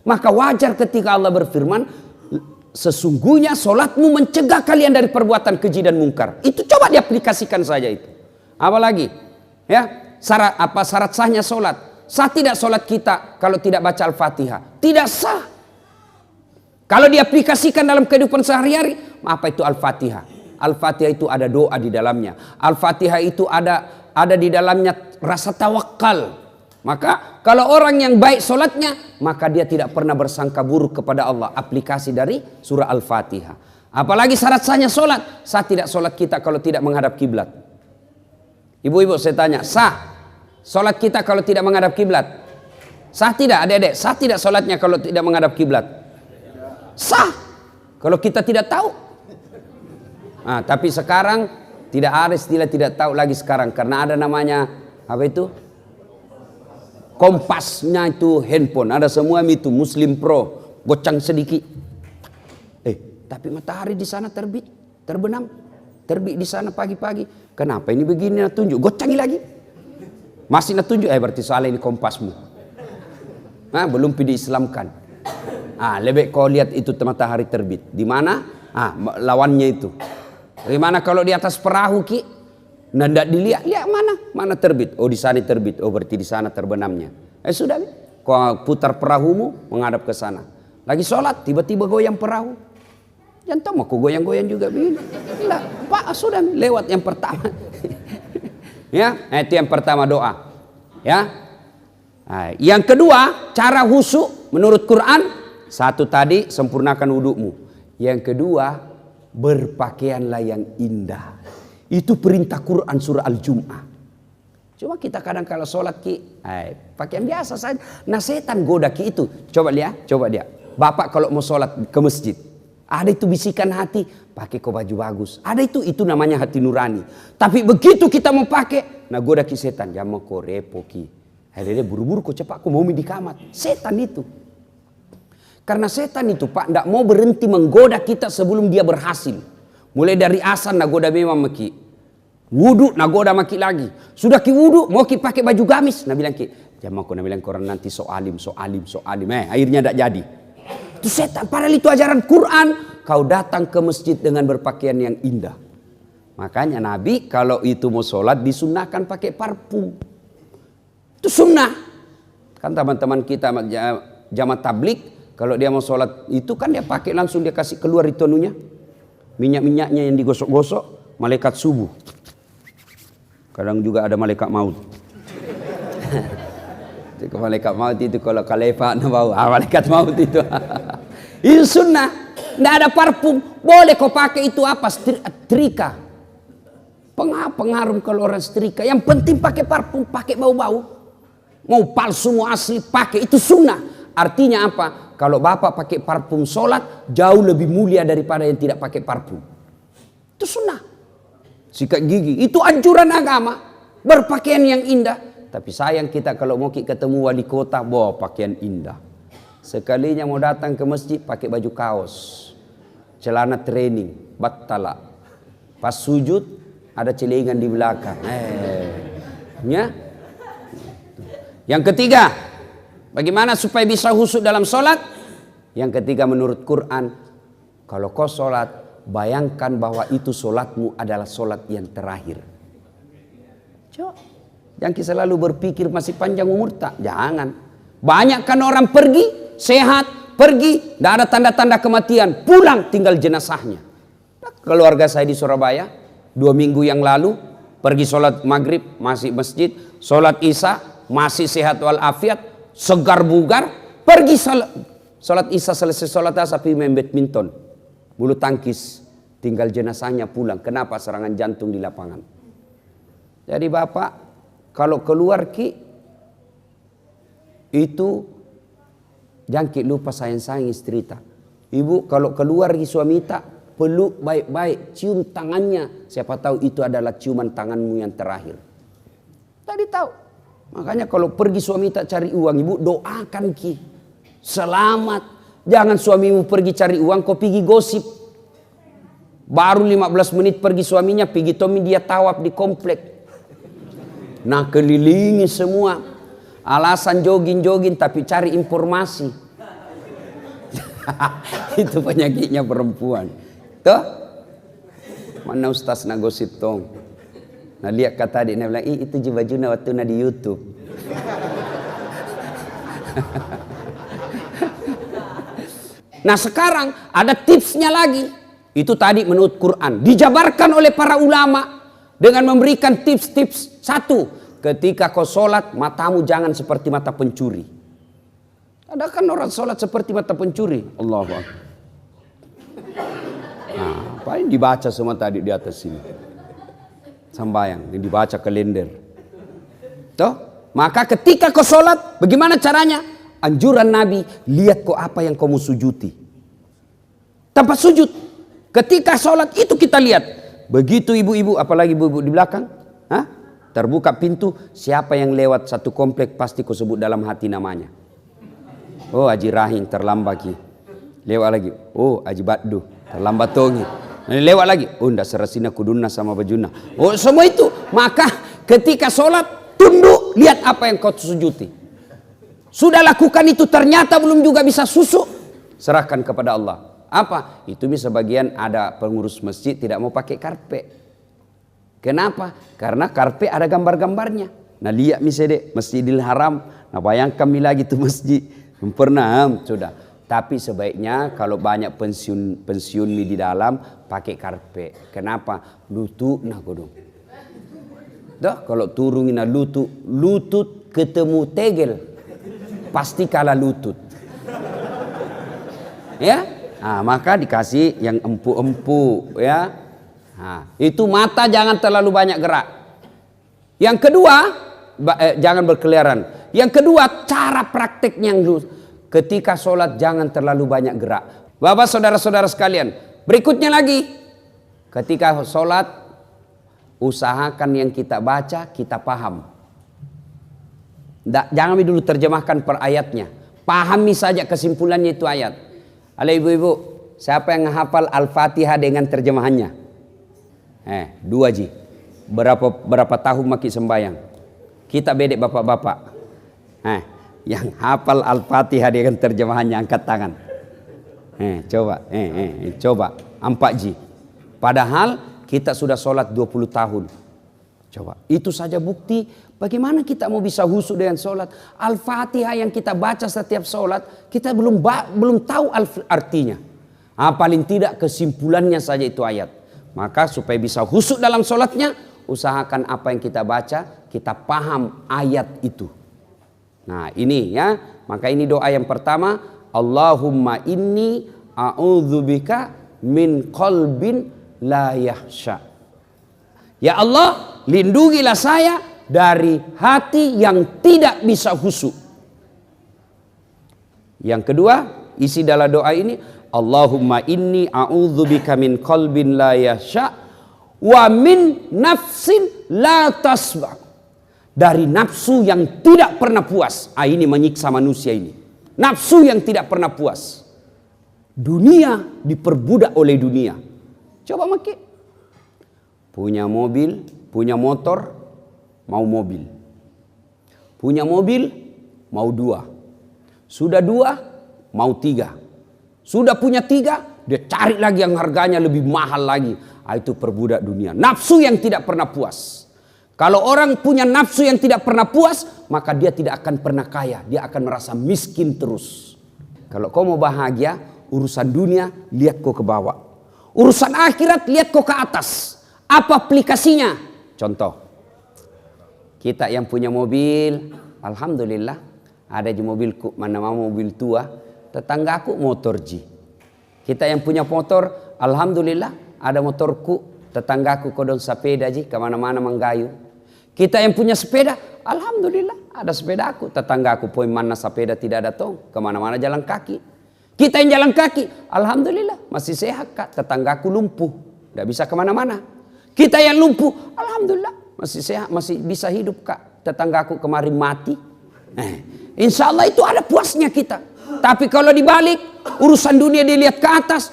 Maka wajar ketika Allah berfirman, sesungguhnya solatmu mencegah kalian dari perbuatan keji dan mungkar. Itu coba diaplikasikan saja itu. Apalagi ya, syarat sahnya solat. Sah tidak solat kita kalau tidak baca Al-Fatihah? Tidak sah. Kalau diaplikasikan dalam kehidupan sehari-hari, apa itu Al-Fatihah? Al-Fatihah itu ada doa di dalamnya. Al-Fatihah itu ada di dalamnya rasa tawakal. Maka kalau orang yang baik solatnya, maka dia tidak pernah bersangka buruk kepada Allah. Aplikasi dari surah Al-Fatihah. Apalagi syarat sahnya solat. Sah tidak solat kita kalau tidak menghadap kiblat? Ibu-ibu saya tanya, sah solat kita kalau tidak menghadap kiblat? Sah tidak adik-adik? Sah tidak solatnya kalau tidak menghadap kiblat? Sah kalau kita tidak tahu. Tapi sekarang tidak ada istilah tidak tahu lagi sekarang. Karena ada namanya apa itu? Kompasnya itu handphone, ada semua itu Muslim Pro, gocang sedikit. Tapi matahari di sana terbenam, terbit di sana pagi-pagi. Kenapa ini begini? Nak tunjuk, gocangi lagi. Masih nak tunjuk, berarti soalnya ini kompasmu. Belum diislamkan. Lebih kau lihat itu matahari terbit. Di mana? Lawannya itu. Di mana kalau di atas perahu Nah, tidak dilihat, lihat mana terbit. Oh di sana terbit, oh berarti di sana terbenamnya. Sudah, kau putar perahumu menghadap ke sana. Lagi sholat, tiba-tiba goyang perahu. Jangan tahu, aku goyang-goyang juga begini. Tidak, Pak sudah lewat yang pertama. Ya, itu yang pertama doa. Ya, yang kedua cara husu menurut Quran. Satu tadi sempurnakan wudukmu. Yang kedua berpakaianlah yang indah. Itu perintah Quran surah Al-Jum'ah. Cuma kita kadang kalau sholat pakaian biasa saja. Nah setan goda itu. Coba lihat. Bapak kalau mau sholat ke masjid, ada itu bisikan hati, pakai kau baju bagus. Ada itu namanya hati nurani. Tapi begitu kita mau pakai, nah goda setan. Jangan kau repo Akhirnya buru-buru kau cepat kau mau di kamar. Setan itu. Karena setan itu Pak tidak mau berhenti menggoda kita sebelum dia berhasil. Mulai dari asan nagoda memang maki. Wudu nagoda maki lagi. Sudah ki wudu mau ki pakai baju gamis. Nah bilang jangan aku bilang koran nanti so alim. Akhirnya tidak jadi. Itu setan. Padahal itu ajaran Quran. Kau datang ke masjid dengan berpakaian yang indah. Makanya Nabi kalau itu mau sholat disunnahkan pakai parfum. Itu sunnah. Kan teman-teman kita jamaah tablik Kalau dia mau sholat itu kan dia pakai langsung, dia kasih keluar itu anunya, minyak-minyaknya yang digosok-gosok, malaikat subuh. Kadang juga ada malaikat maut. Malaikat maut itu kalau kalefa bau, malaikat maut itu. Itu sunnah. Tidak ada parfum, boleh kau pakai itu apa? Setrika. Pengaruh kalau orang setrika. Yang penting pakai parfum, pakai bau-bau. Mau palsu, mau asli, pakai. Itu sunnah. Artinya apa? Kalau bapak pakai parfum sholat, jauh lebih mulia daripada yang tidak pakai parfum. Itu sunnah. Sikat gigi, itu anjuran agama. Berpakaian yang indah. Tapi sayang kita kalau mau ketemu wali kota, bawa pakaian indah. Sekalinya mau datang ke masjid, pakai baju kaos. Celana training, battala. Pas sujud, ada celengan di belakang. Ya. Yang ketiga, bagaimana supaya bisa khusyuk dalam sholat? Yang ketiga menurut Quran, kalau kau sholat, bayangkan bahwa itu sholatmu adalah sholat yang terakhir. Jangan selalu berpikir masih panjang umur tak. Jangan. Banyak kan orang pergi, sehat, pergi, tidak ada tanda-tanda kematian, pulang tinggal jenazahnya. Keluarga saya di Surabaya, 2 minggu yang lalu, pergi sholat maghrib, masih masjid, sholat isya, masih sehat walafiat, segar bugar, pergi sholat isya, selesai sholat asar, pergi main badminton, bulu tangkis, tinggal jenazahnya pulang. Kenapa? Serangan jantung di lapangan. Jadi bapak, kalau keluar itu jangan lupa sayang-sayang istri tak. Ibu kalau keluar suami tak, peluk baik-baik, cium tangannya. Siapa tahu itu adalah ciuman tanganmu yang terakhir. Tadi tahu. Makanya kalau pergi suami tak cari uang, ibu doakan selamat. Jangan suamimu pergi cari uang, kau pergi gosip. Baru 15 menit pergi suaminya, pergi Tommy dia tawaf di komplek. Nah kelilingi semua. Alasan jogging-jogging tapi cari informasi. Itu penyakitnya perempuan. Tuh. Mana ustaz na gosip tong. Nah lihat kata adik, dia bilang, itu bajuna waktu na di YouTube. Nah sekarang ada tipsnya lagi. Itu tadi menurut Quran. Dijabarkan oleh para ulama dengan memberikan tips-tips. Satu, ketika kau sholat, matamu jangan seperti mata pencuri. Ada kan orang sholat seperti mata pencuri. Allahu Akbar. Nah, apa yang dibaca semua tadi di atas sini? Sambayang, yang dibaca kalender. Tuh, maka ketika kau sholat, bagaimana caranya? Anjuran Nabi, lihat kau apa yang kau mau sujuti. Tanpa sujud. Ketika sholat itu kita lihat. Begitu ibu-ibu, apalagi ibu-ibu di belakang. Terbuka pintu, siapa yang lewat satu komplek pasti kau sebut dalam hati namanya. Oh Haji Rahim terlambat ki. Lewat lagi. Oh Haji Baddu terlambat tongi. Lewat lagi. Oh ndak serasina kuduna sama bajuna. Oh semua itu. Maka ketika sholat tunduk, lihat apa yang kau sujuti. Sudah lakukan itu ternyata belum juga bisa susuk, serahkan kepada Allah. Apa? Itu bisa bagian ada pengurus masjid tidak mau pakai karpet. Kenapa? Karena karpet ada gambar-gambarnya. Nah lihat misalnya Masjidil Haram. Nah bayangkan lagi itu masjid. Pernah sudah. Tapi sebaiknya kalau banyak pensiun di dalam pakai karpet. Kenapa? Lutut nah kodong. Dah kalau turungin lutut ketemu tegel pasti kalah lutut. Ya? Nah, maka dikasih yang empuk-empuk ya. Nah, itu mata jangan terlalu banyak gerak. Yang kedua, jangan berkeliaran. Yang kedua, cara prakteknya yang dulu. Ketika sholat jangan terlalu banyak gerak. Bapak saudara-saudara sekalian, berikutnya lagi. Ketika sholat, usahakan yang kita baca, kita paham. Jangan dulu terjemahkan per ayatnya. Pahami saja kesimpulannya itu ayat. Halo ibu-ibu, siapa yang menghafal Al-Fatihah dengan terjemahannya? 2 ji. Berapa tahun maki sembayang? Kita bedek bapak-bapak. Yang hafal Al-Fatihah dengan terjemahannya angkat tangan. Coba 4 ji. Padahal kita sudah sholat 20 tahun. Coba, itu saja bukti bagaimana kita mau bisa khusyuk dengan sholat. Al-Fatihah yang kita baca setiap sholat, kita belum tahu artinya. Paling tidak kesimpulannya saja itu ayat. Maka supaya bisa khusyuk dalam sholatnya, usahakan apa yang kita baca, kita paham ayat itu. Nah ini ya, maka ini doa yang pertama. Allahumma inni a'udzubika min qalbin la yahsha. Ya Allah, lindungilah saya dari hati yang tidak bisa khusyuk. Yang kedua, isi dalam doa ini, Allahumma inni a'udzubika min qalbin la yahsha wa min nafsin la tasba. Dari nafsu yang tidak pernah puas. Ini menyiksa manusia ini. Nafsu yang tidak pernah puas. Dunia diperbudak oleh dunia. Coba makin. Punya mobil, punya motor, mau mobil. Punya mobil, mau 2. Sudah 2, mau 3. Sudah punya 3, dia cari lagi yang harganya lebih mahal lagi. Itu perbudak dunia. Nafsu yang tidak pernah puas. Kalau orang punya nafsu yang tidak pernah puas, maka dia tidak akan pernah kaya. Dia akan merasa miskin terus. Kalau kau mau bahagia, urusan dunia, lihat kau ke bawah. Urusan akhirat, lihat kau ke atas. Apa aplikasinya? Contoh, kita yang punya mobil, alhamdulillah, ada di mobilku, mana mau mobil tua, tetanggaku motor Ji. Kita yang punya motor, alhamdulillah, ada motorku, tetanggaku kodon sepeda Ji, kemana-mana menggayu. Kita yang punya sepeda, alhamdulillah, ada sepeda aku, tetanggaku poin mana sepeda tidak ada tong, kemana-mana jalan kaki. Kita yang jalan kaki, alhamdulillah, masih sehat Kak, tetanggaku lumpuh, tidak bisa kemana-mana. Kita yang lumpuh, alhamdulillah masih sehat, masih bisa hidup Kak. Tetanggaku kemarin mati. Insya Allah itu ada puasnya kita. Tapi kalau dibalik, urusan dunia dilihat ke atas.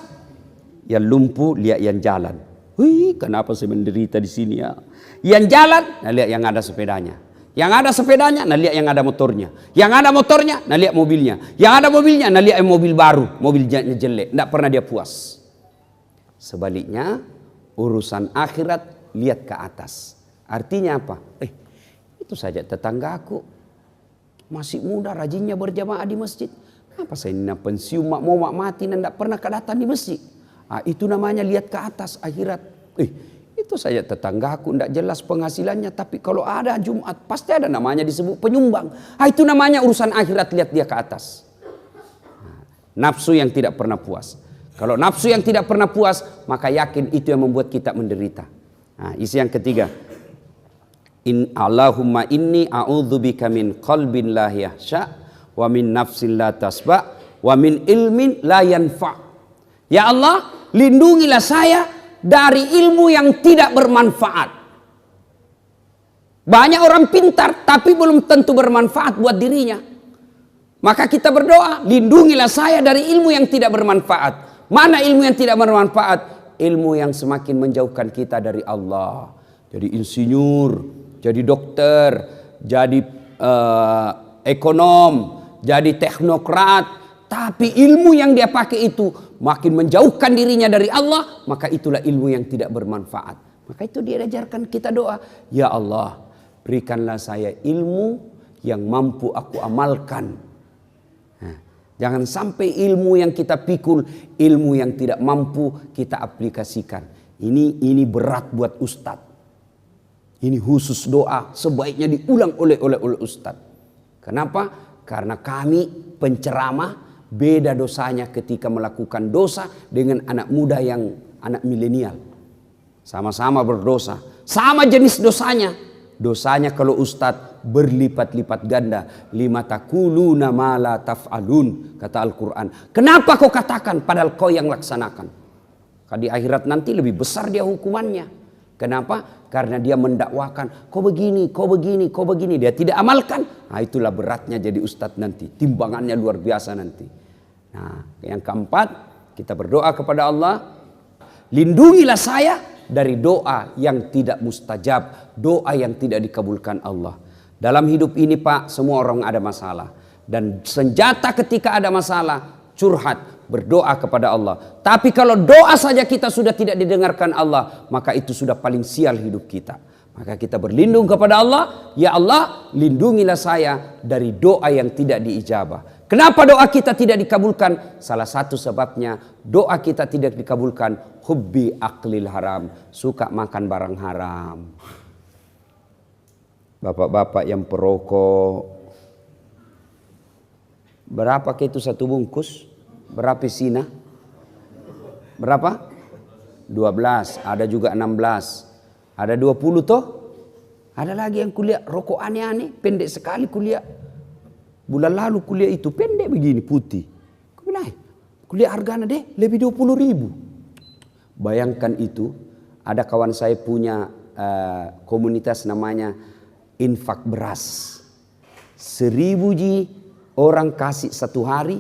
Yang lumpuh lihat yang jalan. Wih, kenapa saya menderita di sini ya? Yang jalan, nah lihat yang ada sepedanya. Yang ada sepedanya, nah lihat yang ada motornya. Yang ada motornya, nah lihat mobilnya. Yang ada mobilnya, nah lihat mobil baru, mobilnya jelek. Tidak pernah dia puas. Sebaliknya, urusan akhirat lihat ke atas. Artinya apa? Itu saja tetanggaku masih muda, rajinnya berjamaah di masjid. Apa saya ini pensiun mau mati dan tidak pernah datang di masjid? Itu namanya lihat ke atas akhirat. Itu saja tetanggaku tidak jelas penghasilannya, tapi kalau ada Jumat pasti ada namanya disebut penyumbang. Itu namanya urusan akhirat, lihat dia ke atas. Nafsu yang tidak pernah puas. Kalau nafsu yang tidak pernah puas, maka yakin itu yang membuat kita menderita. Isi yang ketiga. Allahumma inni a'udzubika min qalbin la yahsha wa min nafsin la tasba wa min ilmin la yanfa. Ya Allah, lindungilah saya dari ilmu yang tidak bermanfaat. Banyak orang pintar tapi belum tentu bermanfaat buat dirinya. Maka kita berdoa, lindungilah saya dari ilmu yang tidak bermanfaat. Mana ilmu yang tidak bermanfaat? Ilmu yang semakin menjauhkan kita dari Allah. Jadi insinyur, jadi dokter, jadi ekonom, jadi teknokrat. Tapi ilmu yang dia pakai itu makin menjauhkan dirinya dari Allah. Maka itulah ilmu yang tidak bermanfaat. Maka itu dia ajarkan kita doa. Ya Allah, berikanlah saya ilmu yang mampu aku amalkan. Jangan sampai ilmu yang kita pikul, ilmu yang tidak mampu kita aplikasikan. Ini berat buat ustadz. Ini khusus doa sebaiknya diulang oleh ustadz. Kenapa? Karena kami penceramah beda dosanya ketika melakukan dosa dengan anak muda yang anak milenial. Sama-sama berdosa, sama jenis dosanya. Dosanya kalau ustadz berlipat-lipat ganda. Lima takuluna ma la taf'alun, kata Al-Quran. Kenapa kau katakan padahal kau yang laksanakan? Di akhirat nanti lebih besar dia hukumannya. Kenapa? Karena dia mendakwakan kau begini, kau begini, kau begini. Dia tidak amalkan. Itulah beratnya jadi ustadz nanti. Timbangannya luar biasa nanti. Yang keempat, kita berdoa kepada Allah. Lindungilah saya dari doa yang tidak mustajab, doa yang tidak dikabulkan Allah. Dalam hidup ini Pak, semua orang ada masalah. Dan senjata ketika ada masalah, curhat, berdoa kepada Allah. Tapi kalau doa saja kita sudah tidak didengarkan Allah, maka itu sudah paling sial hidup kita. Maka kita berlindung kepada Allah. Ya Allah, lindungilah saya dari doa yang tidak diijabah. Kenapa doa kita tidak dikabulkan? Salah satu sebabnya doa kita tidak dikabulkan hubbi aklil haram, suka makan barang haram. Bapak-bapak yang perokok, berapa itu satu bungkus? Berapa sina? Berapa? 12, ada juga 16. Ada 20 toh? Ada lagi yang kuliah rokok aneh-aneh, pendek sekali kuliah. Bulan lalu kuliah itu pendek begini, putih. Kuliah harganya deh lebih 20.000. Bayangkan itu, ada kawan saya punya komunitas namanya infak beras. 1.000 ji orang kasih satu hari,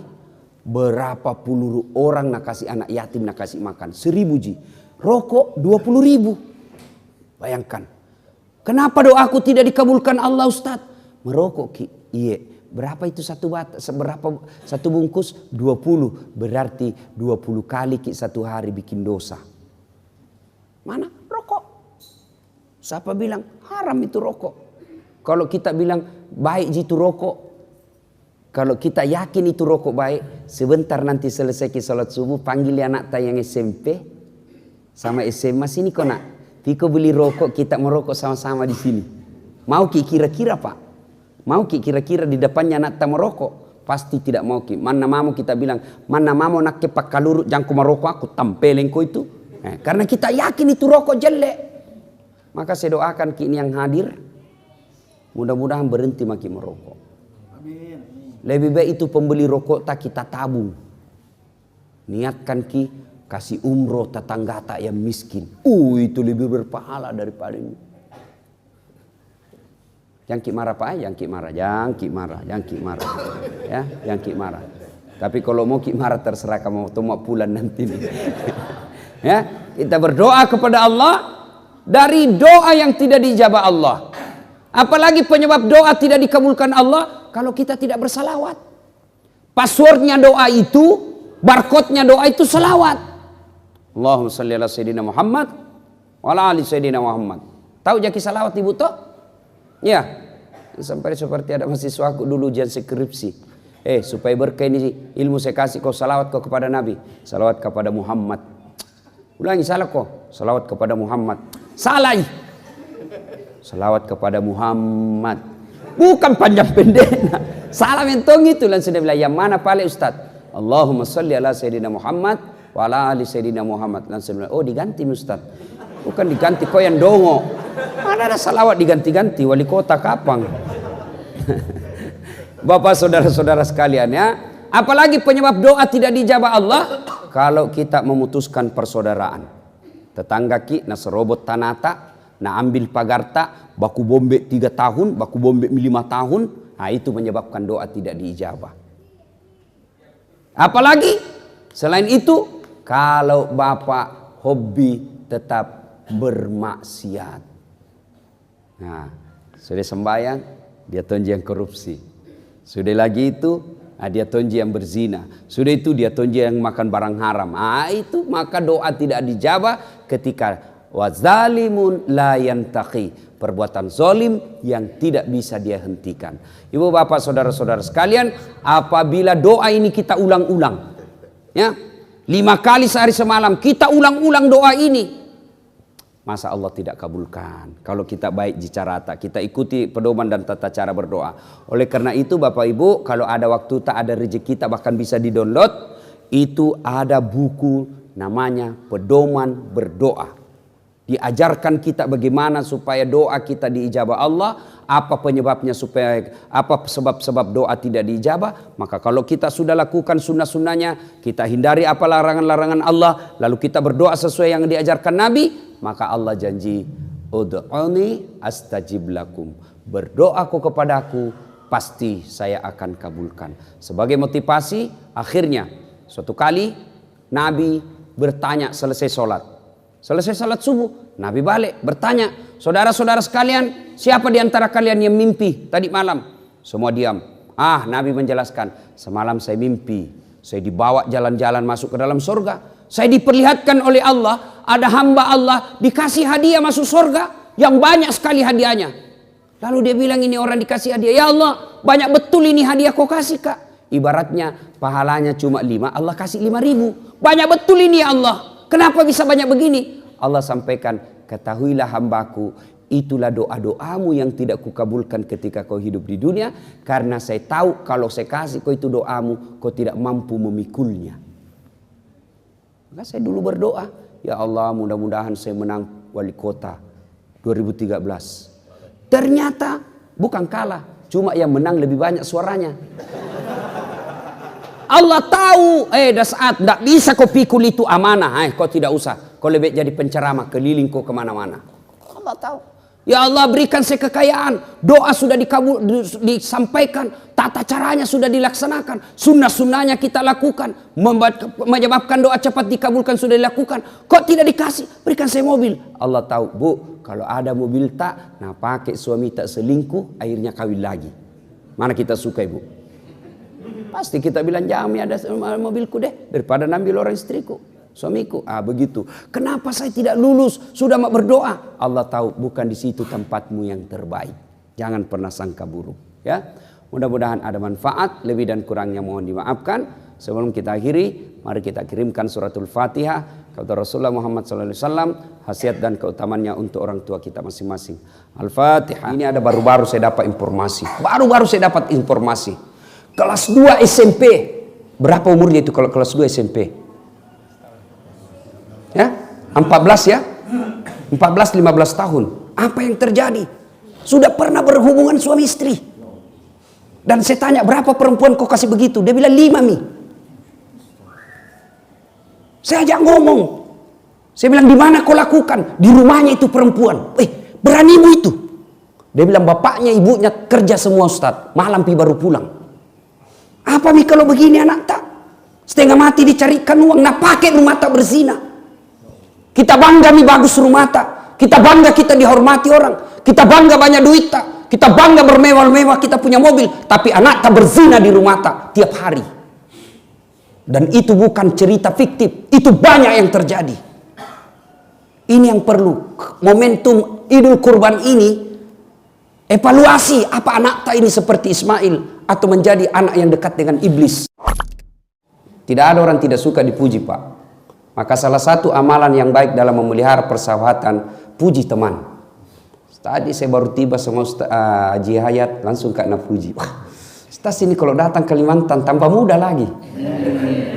berapa puluh orang nak kasih anak yatim nak kasih makan. 1.000 ji. Rokok 20.000. Bayangkan. Kenapa doaku tidak dikabulkan Allah Ustaz? Merokok ki. Iya. Berapa itu satu bungkus? 20. Berarti 20 kali ki satu hari bikin dosa. Mana? Rokok. Siapa bilang haram itu rokok? Kalau kita bilang baik itu rokok. Kalau kita yakin itu rokok baik. Sebentar nanti selesai ki salat subuh. Panggil anak tayang SMP. Sama SMA sini kok nak. Tiko beli rokok, kita merokok sama-sama di sini. Mau ki kira-kira Pak? Mau ki kira-kira di depannya anak tak merokok? Pasti tidak mau ki. Mana mau kita bilang, mana mau nak kepak kalurut jangan merokok aku tampelin kau itu. Karena kita yakin itu rokok jelek. Maka saya doakan ki ini yang hadir, mudah-mudahan berhenti maki merokok. Amin. Lebih baik itu pembeli rokok tak kita tabung. Niatkan ki kasih umroh tetangga tak yang miskin. Itu lebih berpahala daripada ini. Jangan ki marah Pak, jangan ki marah, jangan ki marah, jangan ki marah. Ya, jangan ki marah. Tapi kalau mau ki marah terserah kamu mau pulang nanti nih. Ya, kita berdoa kepada Allah dari doa yang tidak dijabah Allah. Apalagi penyebab doa tidak dikabulkan Allah kalau kita tidak bersalawat. Passwordnya doa itu, barcode-nya doa itu salawat. Allahumma salli ala Sayyidina Muhammad wa ala ali Sayyidina Muhammad. Tahu jaki salawat ibu toh? Ya. Sampai seperti ada mahasiswa aku dulu ujian skripsi. Supaya berkah ini ilmu saya kasih kau salawat kau kepada Nabi. Salawat kepada Muhammad. Ulangi salah kau. Salawat kepada Muhammad. Salah. Salawat kepada Muhammad. Bukan panjang pendek. Salah mentong itu langsung dia bilang yang mana paling Ustaz? Allahumma salli ala Sayyidina Muhammad wala ali Sayyidina Muhammad. Langsung bilang, oh diganti Ustaz. Bukan diganti kau yang dongo. Mana ada salawat diganti-ganti wali kota kapang. Bapak saudara-saudara sekalian ya. Apalagi penyebab doa tidak dijabah Allah. Kalau kita memutuskan persaudaraan. Tetangga ki na serobot tanata. Na ambil pagarta. Baku bombe 3 tahun. Baku bombe 5 tahun. Nah itu menyebabkan doa tidak diijabah. Apalagi selain itu. Kalau bapak hobi tetap bermaksiat. Nah, sudah sembahyang, dia tonji yang korupsi. Sudah lagi itu, dia tonji yang berzina. Sudah itu dia tonji yang makan barang haram. Itu maka doa tidak dijabah ketika wazalimun la yantaqi. Perbuatan zalim yang tidak bisa dia hentikan. Ibu bapak saudara-saudara sekalian, apabila doa ini kita ulang-ulang. Ya. 5 kali sehari semalam kita ulang-ulang doa ini. Masa Allah tidak kabulkan. Kalau kita baik bicara, kita ikuti pedoman dan tata cara berdoa. Oleh karena itu Bapak Ibu, kalau ada waktu tak ada rezeki kita bahkan bisa di-download. Itu ada buku namanya Pedoman Berdoa. Diajarkan kita bagaimana supaya doa kita diijabah Allah. Apa penyebabnya supaya, apa sebab-sebab doa tidak diijabah. Maka kalau kita sudah lakukan sunnah-sunnahnya, kita hindari apa larangan-larangan Allah, lalu kita berdoa sesuai yang diajarkan Nabi, maka Allah janji, ud'uni astajib lakum. Berdoaku kepadaku, pasti saya akan kabulkan. Sebagai motivasi, akhirnya suatu kali Nabi bertanya selesai sholat. Selesai salat subuh, Nabi balik bertanya, saudara-saudara sekalian, siapa di antara kalian yang mimpi tadi malam? Semua diam. Nabi menjelaskan, semalam saya mimpi, saya dibawa jalan-jalan masuk ke dalam surga. Saya diperlihatkan oleh Allah, ada hamba Allah dikasih hadiah masuk surga. yang banyak sekali hadiahnya. Lalu dia bilang, ini orang dikasih hadiah. Ya Allah, banyak betul ini hadiah kau kasih, Kak. Ibaratnya pahalanya cuma 5, Allah kasih 5.000. Banyak betul ini ya Allah. Kenapa bisa banyak begini? Allah sampaikan, ketahuilah hambaku, itulah doa-doamu yang tidak kukabulkan ketika kau hidup di dunia. Karena saya tahu kalau saya kasih kau itu doamu, kau tidak mampu memikulnya. Maka saya dulu berdoa, ya Allah mudah-mudahan saya menang wali kota 2013. Ternyata bukan kalah, cuma yang menang lebih banyak suaranya. Allah tahu, dah saat tidak bisa kau pikul itu amanah, kau tidak usah. Kau lebih jadi penceramah, keliling kau kemana-mana. Allah tahu. Ya Allah berikan saya kekayaan. Doa sudah disampaikan, tata caranya sudah dilaksanakan, sunnah-sunnahnya kita lakukan, menyebabkan doa cepat dikabulkan sudah dilakukan. Kok tidak dikasih? Berikan saya mobil. Allah tahu, Bu, kalau ada mobil tak, nah pakai suami tak selingkuh, akhirnya kawin lagi. Mana kita suka, Ibu? Pasti kita bilang, Jami ada mobilku deh, daripada ambil orang istriku, suamiku. Begitu. Kenapa saya tidak lulus? Sudah mau berdoa. Allah tahu bukan di situ tempatmu yang terbaik. Jangan pernah sangka buruk. Ya, mudah-mudahan ada manfaat. Lebih dan kurangnya mohon dimaafkan. Sebelum kita akhiri, mari kita kirimkan suratul Fatihah kepada Rasulullah Muhammad SAW. Khasiat dan keutamannya untuk orang tua kita masing-masing. Al-Fatihah. Ini ada baru-baru saya dapat informasi. Baru-baru saya dapat informasi. Kelas 2 SMP. Berapa umurnya itu kalau kelas 2 SMP? Ya, 14 ya, 14-15 tahun. Apa yang terjadi? Sudah pernah berhubungan suami istri. Dan saya tanya, berapa perempuan kau kasih begitu? Dia bilang 5 Mi. Saya ajak ngomong. Saya bilang, di mana kau lakukan? Di rumahnya itu perempuan. Beranimu itu? Dia bilang, bapaknya ibunya kerja semua Ustaz. Malam baru pulang. Apa Mi kalau begini anak tak? Setengah mati dicarikan uang. Nah pakai rumah tak berzina. Kita bangga nih bagus rumah tak. Kita bangga kita dihormati orang. Kita bangga banyak duit tak. Kita bangga bermewah-mewah kita punya mobil. Tapi anak tak berzina di rumah tak tiap hari. Dan itu bukan cerita fiktif. Itu banyak yang terjadi. Ini yang perlu. Momentum Idul Kurban ini. Evaluasi apa anak tak ini seperti Ismail. Atau menjadi anak yang dekat dengan iblis. Tidak ada orang tidak suka dipuji Pak. Maka salah satu amalan yang baik dalam memelihara persahabatan, puji teman. Tadi saya baru tiba sama Haji Hayat, langsung Kak puji. Wah, Ustaz ini kalau datang Kalimantan tambah muda lagi.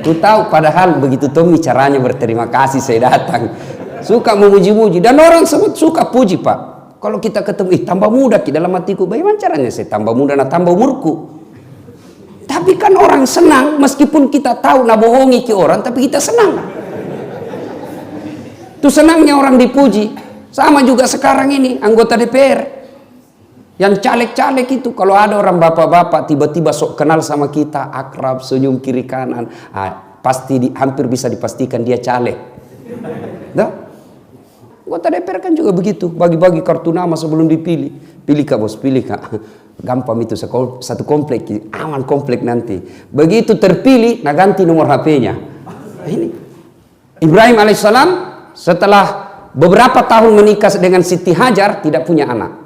Ku tahu padahal begitu Tommy caranya berterima kasih saya datang. Suka memuji-muji dan orang semut suka puji Pak. Kalau kita ketemu, tambah muda ki dalam hatiku. Bagaimana caranya saya tambah muda, tambah umurku? Tapi kan orang senang meskipun kita tahu bohongi ki orang, tapi kita senang. Itu senangnya orang dipuji. Sama juga sekarang ini anggota DPR yang caleg-caleg itu, kalau ada orang bapak-bapak tiba-tiba sok kenal sama kita, akrab, senyum kiri kanan, pasti hampir bisa dipastikan dia caleg. Anggota DPR kan juga begitu, bagi-bagi kartu nama sebelum dipilih. Pilih Kak Bos, pilih Kak. Gampang itu, satu komplek, aman komplek nanti. Begitu terpilih, nah ganti nomor HP-nya. Ini Ibrahim alaihissalam setelah beberapa tahun menikah dengan Siti Hajar tidak punya anak.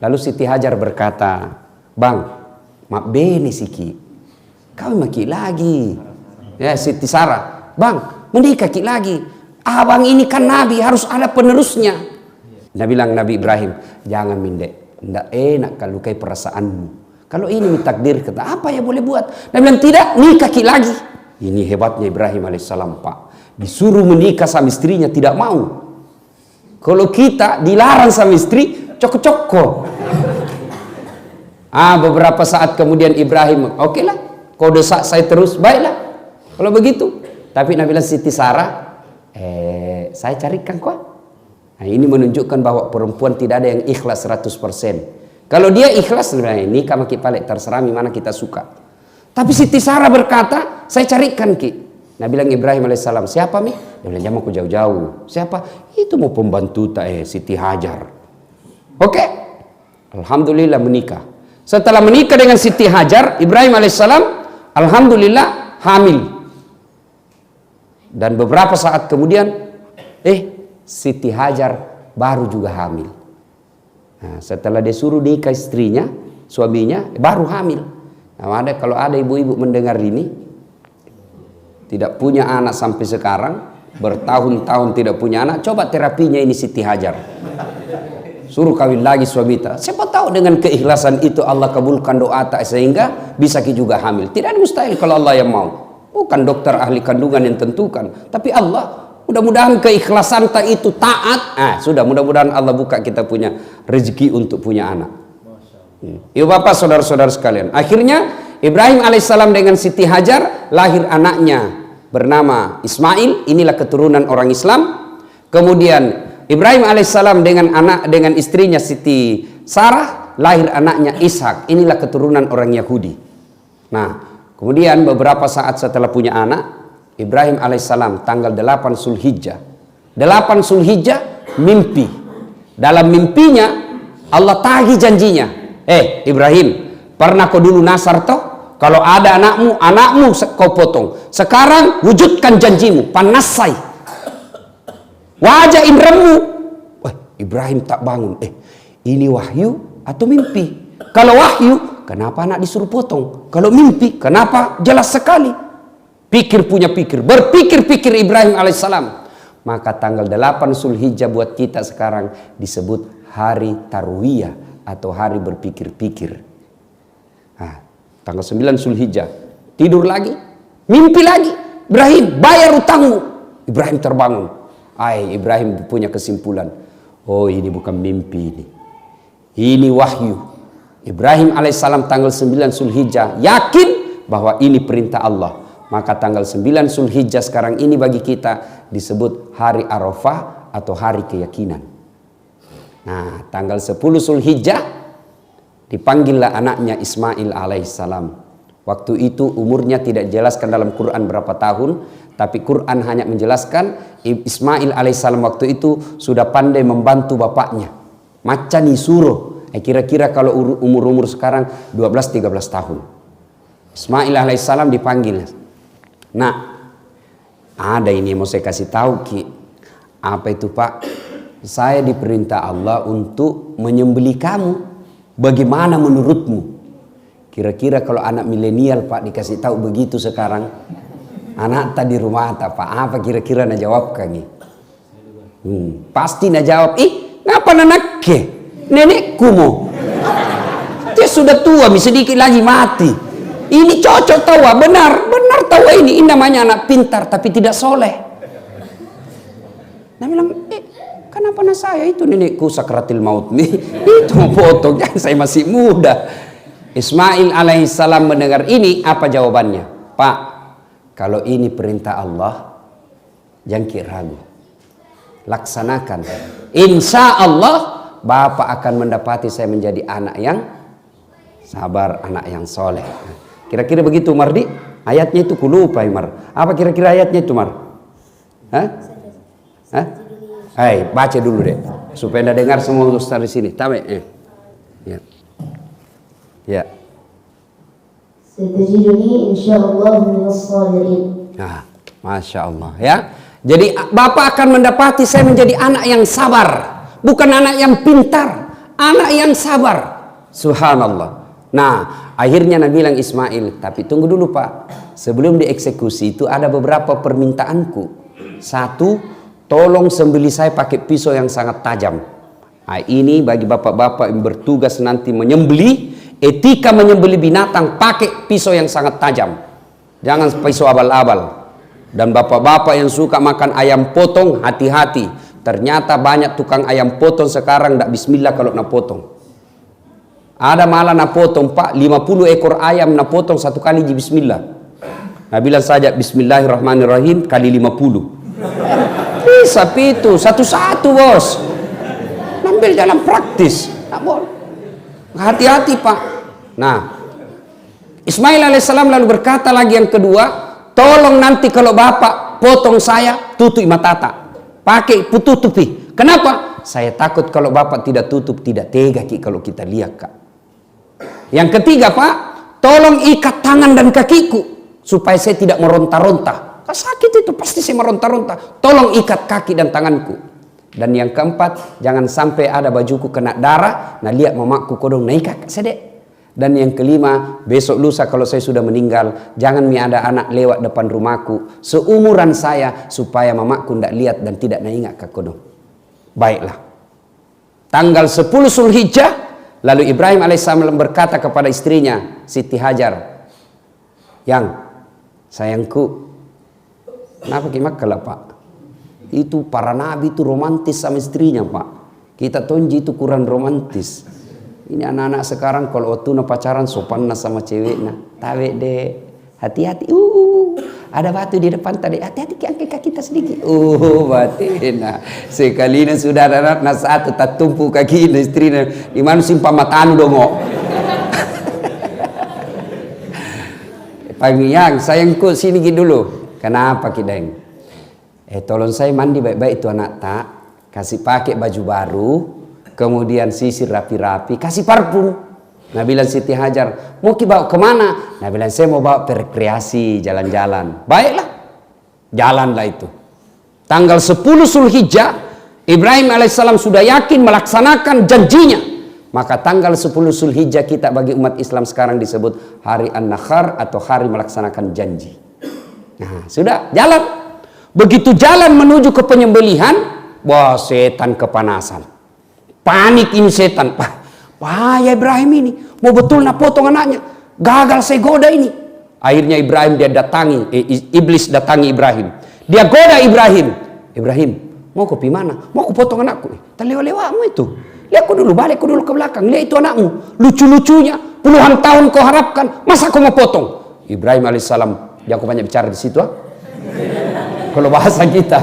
Lalu Siti Hajar berkata, Bang, mak bene siki, kau maki lagi. Ya Siti Sarah, Bang, menikah ki lagi. Abang ini kan Nabi, harus ada penerusnya. Dia bilang Nabi Ibrahim, jangan mindek. Tidak enak kalau lukai perasaanmu. Kalau ini takdir, kata apa ya boleh buat? Dia bilang tidak, nikah ki lagi. Ini hebatnya Ibrahim alaihissalam Pak. Disuruh menikah sama istrinya tidak mau. Kalau kita dilarang sama istri, coko-coko. Beberapa saat kemudian Ibrahim, oke lah, kau desak saya terus, baiklah. Kalau begitu. Tapi Nabi bilang Siti Sarah, saya carikan kok. Nah, ini menunjukkan bahwa perempuan tidak ada yang ikhlas 100%. Kalau dia ikhlas, ini kama ki palek terserah mana kita suka. Tapi Siti Sarah berkata, saya carikan ki. Nah bilang Ibrahim alaihissalam, siapa Mi? Dia bilang, jangan aku jauh-jauh. Siapa? Itu mau pembantu Siti Hajar. Oke. Alhamdulillah menikah. Setelah menikah dengan Siti Hajar, Ibrahim alaihissalam, alhamdulillah hamil. Dan beberapa saat kemudian, Siti Hajar baru juga hamil. Nah, setelah dia suruh nikah istrinya, suaminya, baru hamil. Nah, kalau ada ibu-ibu mendengar ini, tidak punya anak sampai sekarang, bertahun-tahun tidak punya anak, coba terapinya ini Siti Hajar. Suruh kawin lagi suami tak. Siapa tahu dengan keikhlasan itu Allah kabulkan doa tak, sehingga bisa juga hamil. Tidak ada mustahil kalau Allah yang mau. Bukan dokter ahli kandungan yang tentukan, tapi Allah. Mudah-mudahan keikhlasan tak itu taat. Sudah, mudah-mudahan Allah buka kita punya rezeki untuk punya anak. Ibu bapak saudara-saudara sekalian, akhirnya Ibrahim alaihissalam dengan Siti Hajar lahir anaknya bernama Ismail. Inilah keturunan orang Islam. Kemudian Ibrahim alaihissalam dengan istrinya Siti Sarah lahir anaknya Ishak. Inilah keturunan orang Yahudi. Nah, kemudian beberapa saat setelah punya anak, Ibrahim alaihissalam tanggal 8 Zulhijjah. 8 Zulhijjah mimpi. Dalam mimpinya Allah tagih janjinya. Ibrahim, pernah kau dulu nasar toh? Kalau ada anakmu kau potong. Sekarang wujudkan janjimu, panasai. Wajah inderamu. Ibrahim tak bangun. Ini wahyu atau mimpi? Kalau wahyu, kenapa anak disuruh potong? Kalau mimpi, kenapa jelas sekali? Berpikir Ibrahim alaihissalam. Maka tanggal 8 Zulhijjah buat kita sekarang disebut hari Tarwiyah atau hari berpikir-pikir. Tanggal 9 Zulhijjah, tidur lagi, mimpi lagi. Ibrahim, bayar utangmu. Ibrahim terbangun. Ibrahim punya kesimpulan. Oh, ini bukan mimpi ini. Ini wahyu. Ibrahim alaihissalam tanggal 9 Zulhijjah yakin bahwa ini perintah Allah. Maka tanggal 9 Zulhijjah sekarang ini bagi kita disebut hari Arafah atau hari keyakinan. Nah, tanggal 10 Zulhijjah dipanggillah anaknya Ismail alaihissalam. Waktu itu umurnya tidak dijelaskan dalam Quran berapa tahun, tapi Quran hanya menjelaskan Ismail alaihissalam waktu itu sudah pandai membantu bapaknya. Macan disuruh. Kira-kira kalau umur-umur sekarang 12-13 tahun. Ismail alaihissalam dipanggil. Nah, ada ini yang mau saya kasih tahu Ki. Apa itu Pak? Saya diperintah Allah untuk menyembelih kamu. Bagaimana menurutmu? Kira-kira kalau anak milenial Pak dikasih tahu begitu sekarang, anak tadi rumah tak Pak, apa kira-kira nak jawab kami? Pasti nak jawab, ngapa anak ke? Nenekku mau. Dia sudah tua, sedikit lagi mati. Ini cocok tawa, benar tawa ini namanya anak pintar tapi tidak soleh. Nah bilang, kenapa anak saya itu nenekku sakratil maut nih, itu mau potong, jangan saya masih muda. Ismail alaihissalam mendengar ini, apa jawabannya? Pak, kalau ini perintah Allah, jangan ragu, laksanakan. Insya Allah Bapak akan mendapati saya menjadi anak yang sabar, anak yang soleh. Kira-kira begitu Mardi. Ayatnya itu kulupa Mar. Apa kira-kira ayatnya itu Mar? Baca dulu deh supaya anda dengar semua ustaz di sini. Ya. Satajiduni insyaallah minas shalihin. Masya Allah ya. Jadi Bapak akan mendapati saya menjadi anak yang sabar, bukan anak yang pintar, anak yang sabar. Subhanallah. Nah, akhirnya Nabi bilang Ismail, tapi tunggu dulu Pak. Sebelum dieksekusi itu ada beberapa permintaanku. Satu, tolong sembelih saya pakai pisau yang sangat tajam. Ini bagi bapak-bapak yang bertugas nanti menyembelih, etika menyembelih binatang pakai pisau yang sangat tajam. Jangan pisau abal-abal. Dan bapak-bapak yang suka makan ayam potong, hati-hati. Ternyata banyak tukang ayam potong sekarang tidak bismillah kalau nak potong. Ada malah nak potong Pak 50 ekor ayam nak potong satu kali bismillah. Nah bilang saja bismillahirrahmanirrahim kali 50. Bisa itu satu-satu bos. Ambil jalan praktis. Tak boleh. Hati-hati Pak. Nah Ismail alaihissalam lalu berkata lagi yang kedua, tolong nanti kalau Bapak potong saya tutup mata, pakai tutupi. Kenapa? Saya takut kalau Bapak tidak tutup, tidak tega kalau kita lihat Kak. Yang ketiga Pak, tolong ikat tangan dan kakiku supaya saya tidak meronta-ronta. Sakit itu pasti saya meronta-ronta. Tolong ikat kaki dan tanganku. Dan yang keempat, jangan sampai ada bajuku kena darah, nah lihat mamaku kodong naik kakak sedek. Dan yang kelima, besok lusa kalau saya sudah meninggal, jangan ada anak lewat depan rumahku seumuran saya, supaya mamaku tidak lihat dan tidak naik kakak kodong. Baiklah. Tanggal 10 Zulhijjah, lalu Ibrahim alaihissalam berkata kepada istrinya, Siti Hajar, yang sayangku, kenapa kimakala Pak? Itu para nabi itu romantis sama istrinya Pak. Kita tonji itu kurang romantis. Ini anak-anak sekarang kalau waktu pacaran sopan sama ceweknya. Tawe deh, hati-hati. Ada batu di depan tadi. Hati-hati angkat kaki kita sedikit. Batina. Sekalinya sudah ada anak satu tak tumpu kaki istrinya. Di mana simpang matamu dong. Pangyang, sayangku sini dulu. Kenapa kideng? Tolong saya mandi baik-baik itu anak tak, kasih pakai baju baru, kemudian sisir rapi-rapi, kasih parfum. Nah bilang Siti Hajar, mau bawa kemana? Nah bilang saya mau bawa rekreasi, jalan-jalan. Baiklah, jalanlah itu. Tanggal 10 Zulhijjah, Ibrahim alaihissalam sudah yakin melaksanakan janjinya. Maka tanggal 10 Zulhijjah kita bagi umat Islam sekarang disebut hari An-Nakhar atau hari melaksanakan janji. Nah sudah, jalan. Begitu jalan menuju ke penyembelihan, wah setan kepanasan. Panik ini setan. Wah ya Ibrahim ini, mau betul nak potong anaknya. Gagal saya goda ini. Akhirnya Ibrahim dia datangi, iblis datangi Ibrahim. Dia goda Ibrahim. Ibrahim, mau kopi mana? Mau aku potong anakku. Terlewat-lewatmu itu. Lihat aku dulu, balik aku dulu ke belakang. Lihat itu anakmu. Lucu-lucunya, puluhan tahun kau harapkan. Masa kau mau potong? Ibrahim alaihissalam, jangan kau banyak bicara di situ. Kalau bahasa kita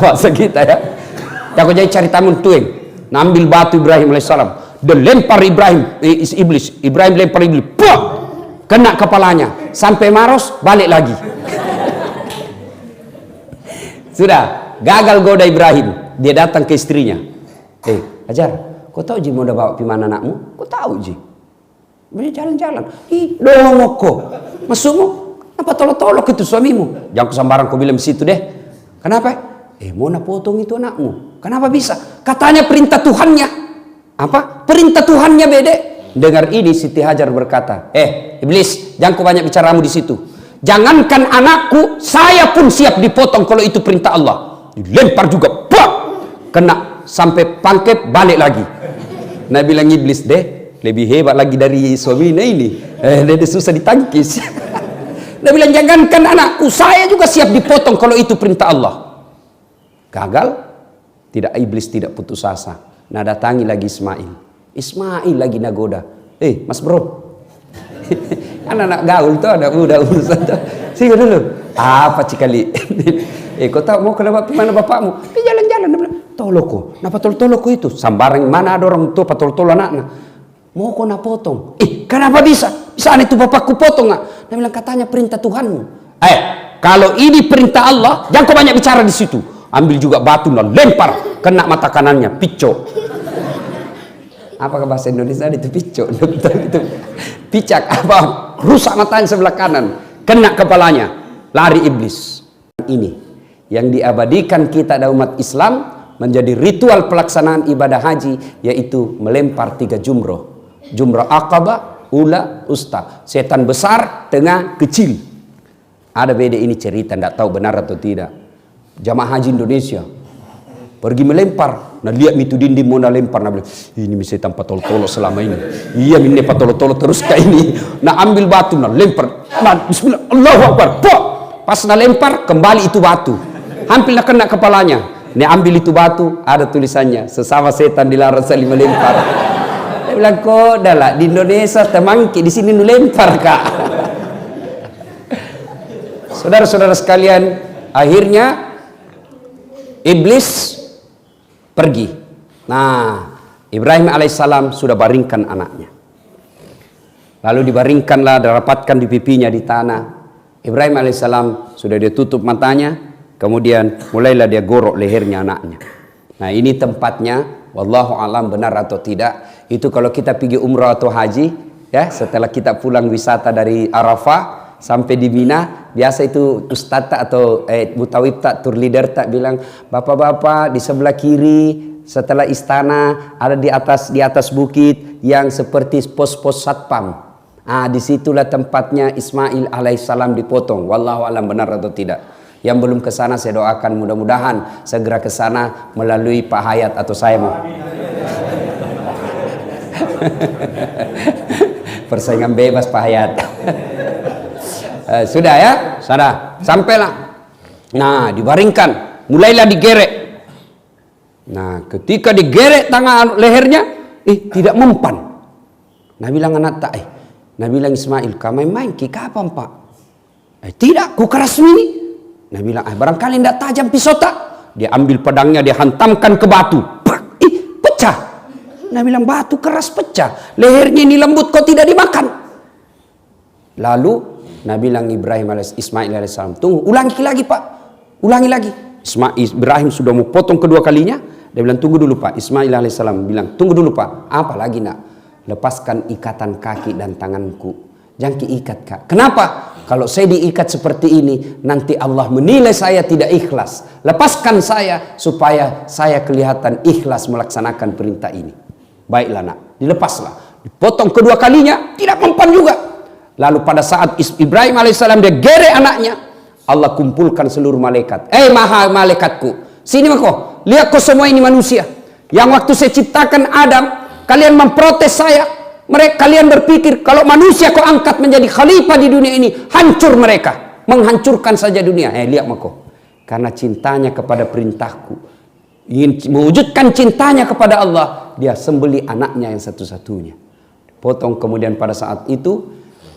ya. Aku jadi cari tamun tueng. Nambil batu Ibrahim alaihissalam. Dan lempar Ibrahim, iblis. Ibrahim lempar iblis. Puh! Kena kepalanya. Sampai maros, balik lagi. Sudah, gagal goda Ibrahim. Dia datang ke istrinya. Hajar, kau tahu Ji mau udah bawa pimana anakmu? Kau tahu Ji? Boleh jalan-jalan. Dongok kok. Masukmu? Apa tolok-tolok itu suamimu? Jangan kesambaran kau bilang situ deh. Kenapa? Mau nak potong itu anakmu. Kenapa bisa? Katanya perintah Tuhannya. Apa? Perintah Tuhannya beda. Dengar ini Siti Hajar berkata, iblis, jangan kau banyak bicaramu di situ. Jangankan anakku, saya pun siap dipotong kalau itu perintah Allah. Dilempar juga, bah! Kena sampai pangket balik lagi. Nah bilang iblis deh, lebih hebat lagi dari suaminya ini. Dia susah ditangkis. Dia bilang jangankan anakku, saya juga siap dipotong kalau itu perintah Allah. Gagal, tidak, iblis tidak putus asa. Nah datangi lagi Ismail lagi nagoda. Mas bro, anak-anak gaul tuh ada udah urusan tuh. Sini dulu. Apa cikali? Kau tahu mau ke mana bapakmu? Jalan-jalan. Dia bilang, toloko. Napa toloko itu? Sambarang mana ada orang tua patol-tol anaknya. Mau kau nak potong? Kenapa bisa? Bisa itu bapakku potong nggak? Dia bilang katanya perintah Tuhanmu. Kalau ini perintah Allah, jangan kau banyak bicara di situ. Ambil juga batu dan lempar, kena mata kanannya, pico. Apakah bahasa Indonesia itu pico? Itu picak apa? Rusak matanya sebelah kanan, kena kepalanya, lari iblis. Ini yang diabadikan kita dan umat Islam menjadi ritual pelaksanaan ibadah haji, yaitu melempar 3 jumroh. Jumrah Aqabah, Ula, Usta. Setan besar, tengah, kecil. Ada beda ini cerita, tidak tahu benar atau tidak. Jamaah haji Indonesia pergi melempar. Nah lihat itu dinding mau lempar. Nah bilang, ini setan patol-tolo selama ini. Iya ini patol-tolo terus kayak ini. Nah ambil batu, nah lempar. Nah bismillah, Allahu Akbar. Pas nah lempar, kembali itu batu. Hampir nak kena kepalanya. Nah ambil itu batu, ada tulisannya, sesama setan dilarang saling melempar. Dia bilang, kok dah lah di Indonesia temangki, di sini nu lempar kak. Saudara-saudara sekalian, akhirnya iblis pergi. Nah, Ibrahim alaihissalam sudah baringkan anaknya. Lalu dibaringkanlah, dirapatkan di pipinya di tanah. Ibrahim alaihissalam sudah dia tutup matanya, kemudian mulailah dia gorok lehernya anaknya. Nah ini tempatnya, wallahu alam benar atau tidak. Itu kalau kita pergi umrah atau haji, ya setelah kita pulang wisata dari Arafah sampai di Mina, biasa itu ustadz atau mutawib tak, tour leader tak bilang, bapak-bapak di sebelah kiri setelah istana ada di atas bukit yang seperti pos-pos satpam. Disitulah tempatnya Ismail alaihissalam dipotong. Wallahu alam benar atau tidak. Yang belum ke sana saya doakan mudah-mudahan segera ke sana melalui Pak Hayat atau saya mau. Persaingan bebas Pak Hayat. Sudah ya, sudah sampailah. Nah, dibaringkan, mulailah digerek. Nah, ketika digerek tangan lehernya, tidak mempan. Nah, bilang anak tak, nah bilang Ismail, kau main-main ki kapan Pak? Tidak, ku keras ini. Nah bilang, barangkali tidak tajam pisau tak? Dia ambil pedangnya, dia hantamkan ke batu. Pecah. Nah bilang, batu keras pecah. Lehernya ini lembut, kau tidak dimakan. Lalu, nah bilang Ismail alaihissalam, tunggu, ulangi lagi Pak. Ulangi lagi. Ibrahim sudah mau potong kedua kalinya. Dia bilang, tunggu dulu Pak. Ismail alaihissalam bilang, tunggu dulu Pak. Apa lagi nak? Lepaskan ikatan kaki dan tanganku. Jangan diikat Kak. Kenapa? Kalau saya diikat seperti ini, nanti Allah menilai saya tidak ikhlas. Lepaskan saya supaya saya kelihatan ikhlas melaksanakan perintah ini. Baiklah nak, dilepaslah. Dipotong kedua kalinya, tidak mempan juga. Lalu pada saat Ibrahim alaihissalam dia gerek anaknya, Allah kumpulkan seluruh malaikat. Malaikatku, sini kau. Lihat kau semua ini manusia. Yang waktu saya ciptakan Adam, kalian memprotes saya. Kalian berpikir kalau manusia kau angkat menjadi khalifah di dunia ini, hancur mereka, menghancurkan saja dunia. Lihat mako, karena cintanya kepada perintahku, ingin mewujudkan cintanya kepada Allah, dia sembeli anaknya yang satu-satunya. Potong. Kemudian pada saat itu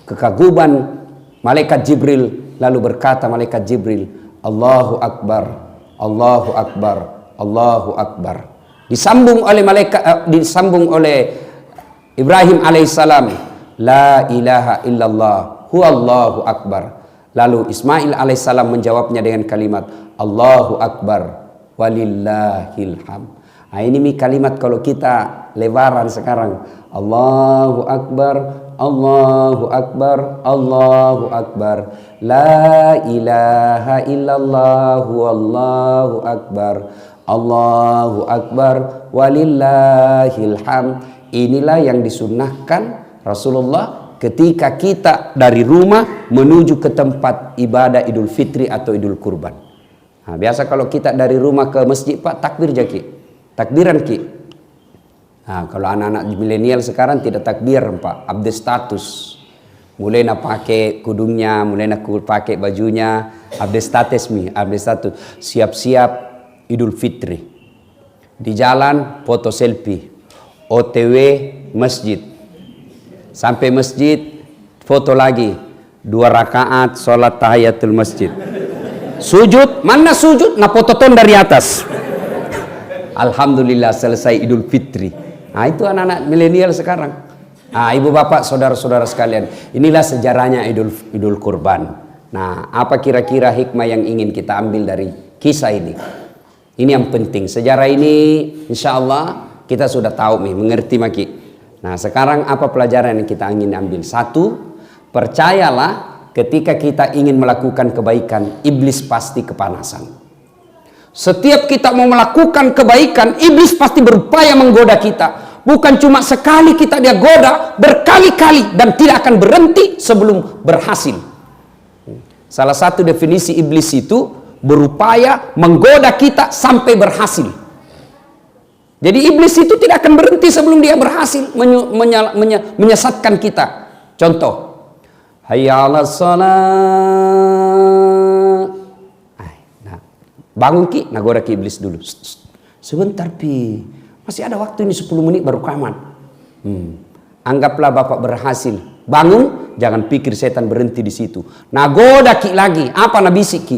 kekaguman malaikat Jibril, lalu berkata malaikat Jibril, Allahu Akbar, Allahu Akbar, Allahu Akbar. Disambung oleh Ibrahim alaihissalam, la ilaha illallah huwallahu akbar. Lalu Ismail alaihissalam menjawabnya dengan kalimat Allahu akbar walillahil hamd. Ini kalimat kalau kita lebaran sekarang, Allahu akbar, Allahu akbar, Allahu akbar, la ilaha illallah huwallahu akbar, Allahu akbar walillahil hamd. Inilah yang disunnahkan Rasulullah ketika kita dari rumah menuju ke tempat ibadah Idul Fitri atau Idul Kurban. Nah, biasa kalau kita dari rumah ke masjid Pak, takbir jaki, takbiran ki. Nah, kalau anak-anak milenial sekarang tidak takbir Pak, update status. Mulai nak pakai kudungnya, mulai nak pakai bajunya, update status update status. Siap-siap Idul Fitri. Di jalan foto selfie. OTW masjid, sampai masjid foto lagi 2 rakaat sholat tahiyatul masjid, sujud, mana sujud, nah foto ton dari atas. Alhamdulillah selesai Idul Fitri. Nah itu anak-anak milenial sekarang. Ibu bapak saudara-saudara sekalian, inilah sejarahnya Idul Kurban. Nah apa kira-kira hikmah yang ingin kita ambil dari kisah ini? Ini yang penting. Sejarah ini insya Allah kita sudah tahu mengerti maki. Nah sekarang apa pelajaran yang kita ingin ambil? Satu, percayalah ketika kita ingin melakukan kebaikan, iblis pasti kepanasan. Setiap kita mau melakukan kebaikan, iblis pasti berupaya menggoda kita. Bukan cuma sekali kita dia goda, berkali-kali, dan tidak akan berhenti sebelum berhasil. Salah satu definisi iblis itu berupaya menggoda kita sampai berhasil. Jadi iblis itu tidak akan berhenti sebelum dia berhasil menyesatkan kita. Contoh, hayya 'alas shalah. Nah, bangun ki, nagoda ki iblis dulu. Sebentar pi, masih ada waktu ini 10 menit baru kaman. Anggaplah bapak berhasil. Bangun, jangan pikir setan berhenti di situ. Nagoda ki lagi, apa nabisik ki?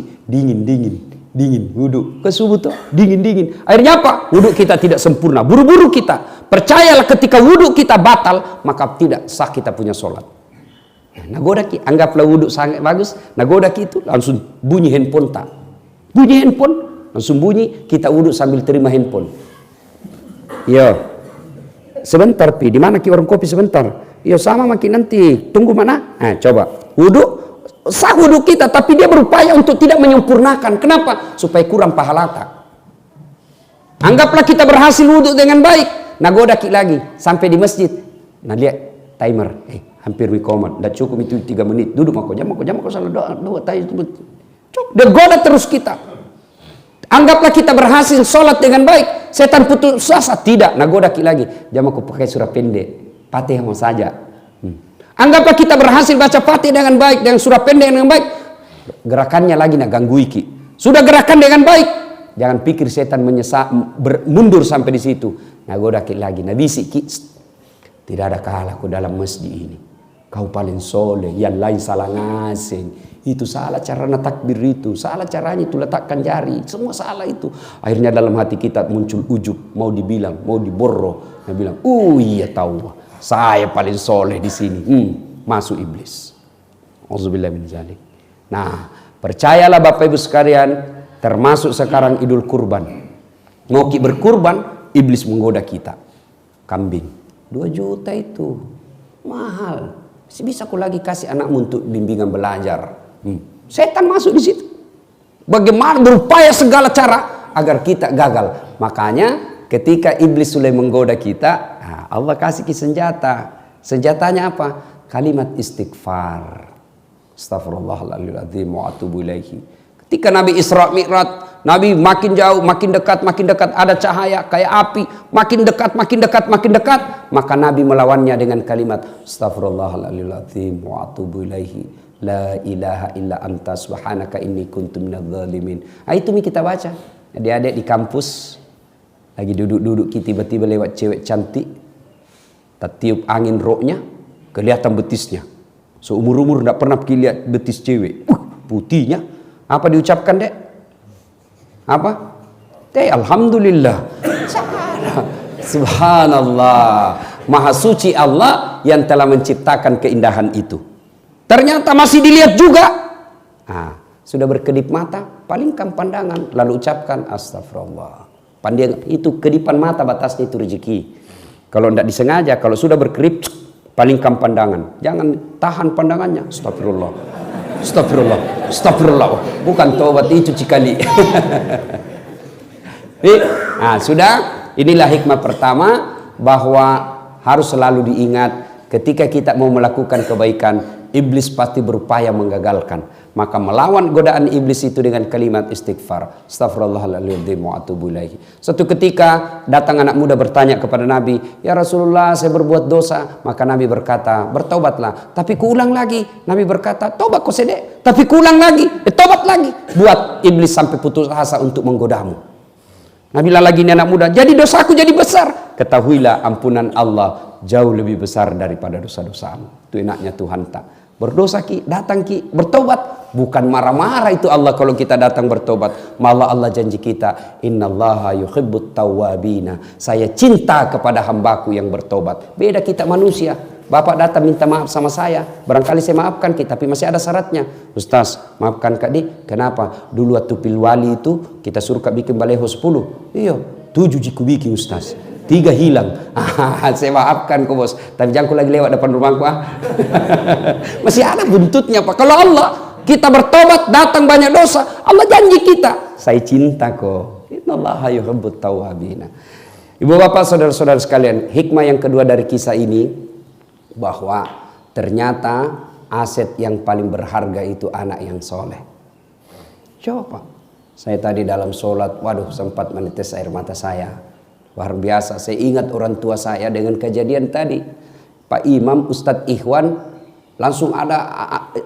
Dingin, wudhu ke subuh tuh, dingin. Akhirnya apa? Wudhu kita tidak sempurna, buru-buru kita. Percayalah ketika wudhu kita batal, maka tidak sah kita punya sholat. Nagoda ki, anggaplah wudhu sangat bagus. Nagoda ki itu langsung bunyi handphone tak? Bunyi handphone, langsung bunyi, kita wudhu sambil terima handphone. Yo, sebentar pi, di mana ki warung kopi sebentar? Yo sama makin nanti, tunggu mana? Coba wudhu. Sah wudhu kita, tapi dia berupaya untuk tidak menyempurnakan. Kenapa? Supaya kurang pahala tak. Anggaplah kita berhasil wudhu dengan baik. Nah goda ki lagi sampai di masjid. Nah lihat timer, hampir mikomat. Dah cukup itu 3 menit. Duduk mako jam mako salah doa tayi. Dia goda terus kita. Anggaplah kita berhasil sholat dengan baik. Setan putus asa tidak. Nah goda ki lagi. Jam aku pakai surah pendek. Fatihah mau saja. Anggaplah kita berhasil baca Fatihah dengan baik, dengan surah pendek dengan baik. Gerakannya lagi nak ganggu iki. Sudah gerakan dengan baik. Jangan pikir setan mundur sampai di situ. Nah goda ki lagi. Nah bisik ki. Tidak ada kalahku dalam masjid ini. Kau paling soleh, yang lain salah ngasing. Itu salah cara takbir itu, salah caranya itu letakkan jari, semua salah itu. Akhirnya dalam hati kita muncul ujub, mau dibilang, mau diborro. Dia bilang, iya tahu, saya paling soleh di sini. Masuk iblis. Auzubillah min dzalik. Nah, percayalah Bapak Ibu sekalian, termasuk sekarang Idul Kurban. Mau berkurban, iblis menggoda kita. Kambing, 2 juta itu mahal. Bisa aku lagi kasih anakmu untuk bimbingan belajar. Setan masuk di situ. Bagaimana berupaya segala cara agar kita gagal. Makanya ketika iblis sudah menggoda kita, Allah kasih senjata. Senjatanya apa? Kalimat istighfar. Astaghfirullahaladzim wa atubu ilaihi. Ketika Nabi Isra Mi'raj, Nabi makin jauh, makin dekat, ada cahaya kayak api, makin dekat, maka Nabi melawannya dengan kalimat astaghfirullahaladzim wa atubu ilaihi. La ilaha illa anta subhanaka inni kuntu minadz zalimin. Itu kita baca. Adik-adik di kampus lagi duduk-duduk tiba-tiba lewat cewek cantik. Tertiup angin roknya, kelihatan betisnya. Seumur-umur tidak pernah lihat betis cewek. Putihnya. Apa diucapkan, Dek? Apa? Alhamdulillah. Subhanallah. Maha suci Allah yang telah menciptakan keindahan itu. Ternyata masih dilihat juga. Sudah berkedip mata, palingkan pandangan, lalu ucapkan astagfirullah. Itu kedipan mata batasnya itu rezeki. Kalau tidak disengaja, kalau sudah berkedip, palingkan pandangan. Jangan tahan pandangannya. Astagfirullah. Astagfirullah. Astagfirullah. Bukan tobat itu cikali. Sudah. Inilah hikmah pertama, bahwa harus selalu diingat ketika kita mau melakukan kebaikan, iblis pasti berupaya menggagalkan. Maka melawan godaan iblis itu dengan kalimat istighfar. Astaghfirullahaladzim wa atubu ilaihi. Suatu ketika datang anak muda bertanya kepada Nabi, ya Rasulullah, saya berbuat dosa. Maka Nabi berkata, bertobatlah. Tapi kuulang lagi. Nabi berkata, tobat kau sedek. Tapi kuulang lagi. Tobat lagi. Buat iblis sampai putus asa untuk menggodamu. Nabi lagi ini anak muda, jadi dosaku jadi besar. Ketahuilah ampunan Allah jauh lebih besar daripada dosa-dosamu. Itu enaknya Tuhan tak. Berdosa ki, datang ki, bertobat. Bukan marah-marah itu Allah kalau kita datang bertobat. Malah Allah janji kita, innallaha yuhibbut tawwabina. Saya cinta kepada hambaku yang bertobat. Beda kita manusia. Bapak datang minta maaf sama saya, barangkali saya maafkan kita, tapi masih ada syaratnya. Ustaz, maafkan Kak Dik. Kenapa? Dulu waktu pilwali itu kita suruh Kak bikin baleho 10. Iya, 7 jiku bikin Ustaz. 3 hilang. Saya maafkan kok bos, tapi jangan ku lagi lewat depan rumahku. Masih ada buntutnya Pak. Kalau Allah kita bertobat, datang banyak dosa, Allah janji kita, saya cinta kok. Innallaha yuhibbut tawwabina. Ibu bapak saudara-saudara sekalian, hikmah yang kedua dari kisah ini, bahwa ternyata aset yang paling berharga itu anak yang soleh. Coba, saya tadi dalam sholat, waduh sempat menetes air mata saya. Luar biasa, saya ingat orang tua saya dengan kejadian tadi. Pak Imam, Ustadz Ikhwan, langsung ada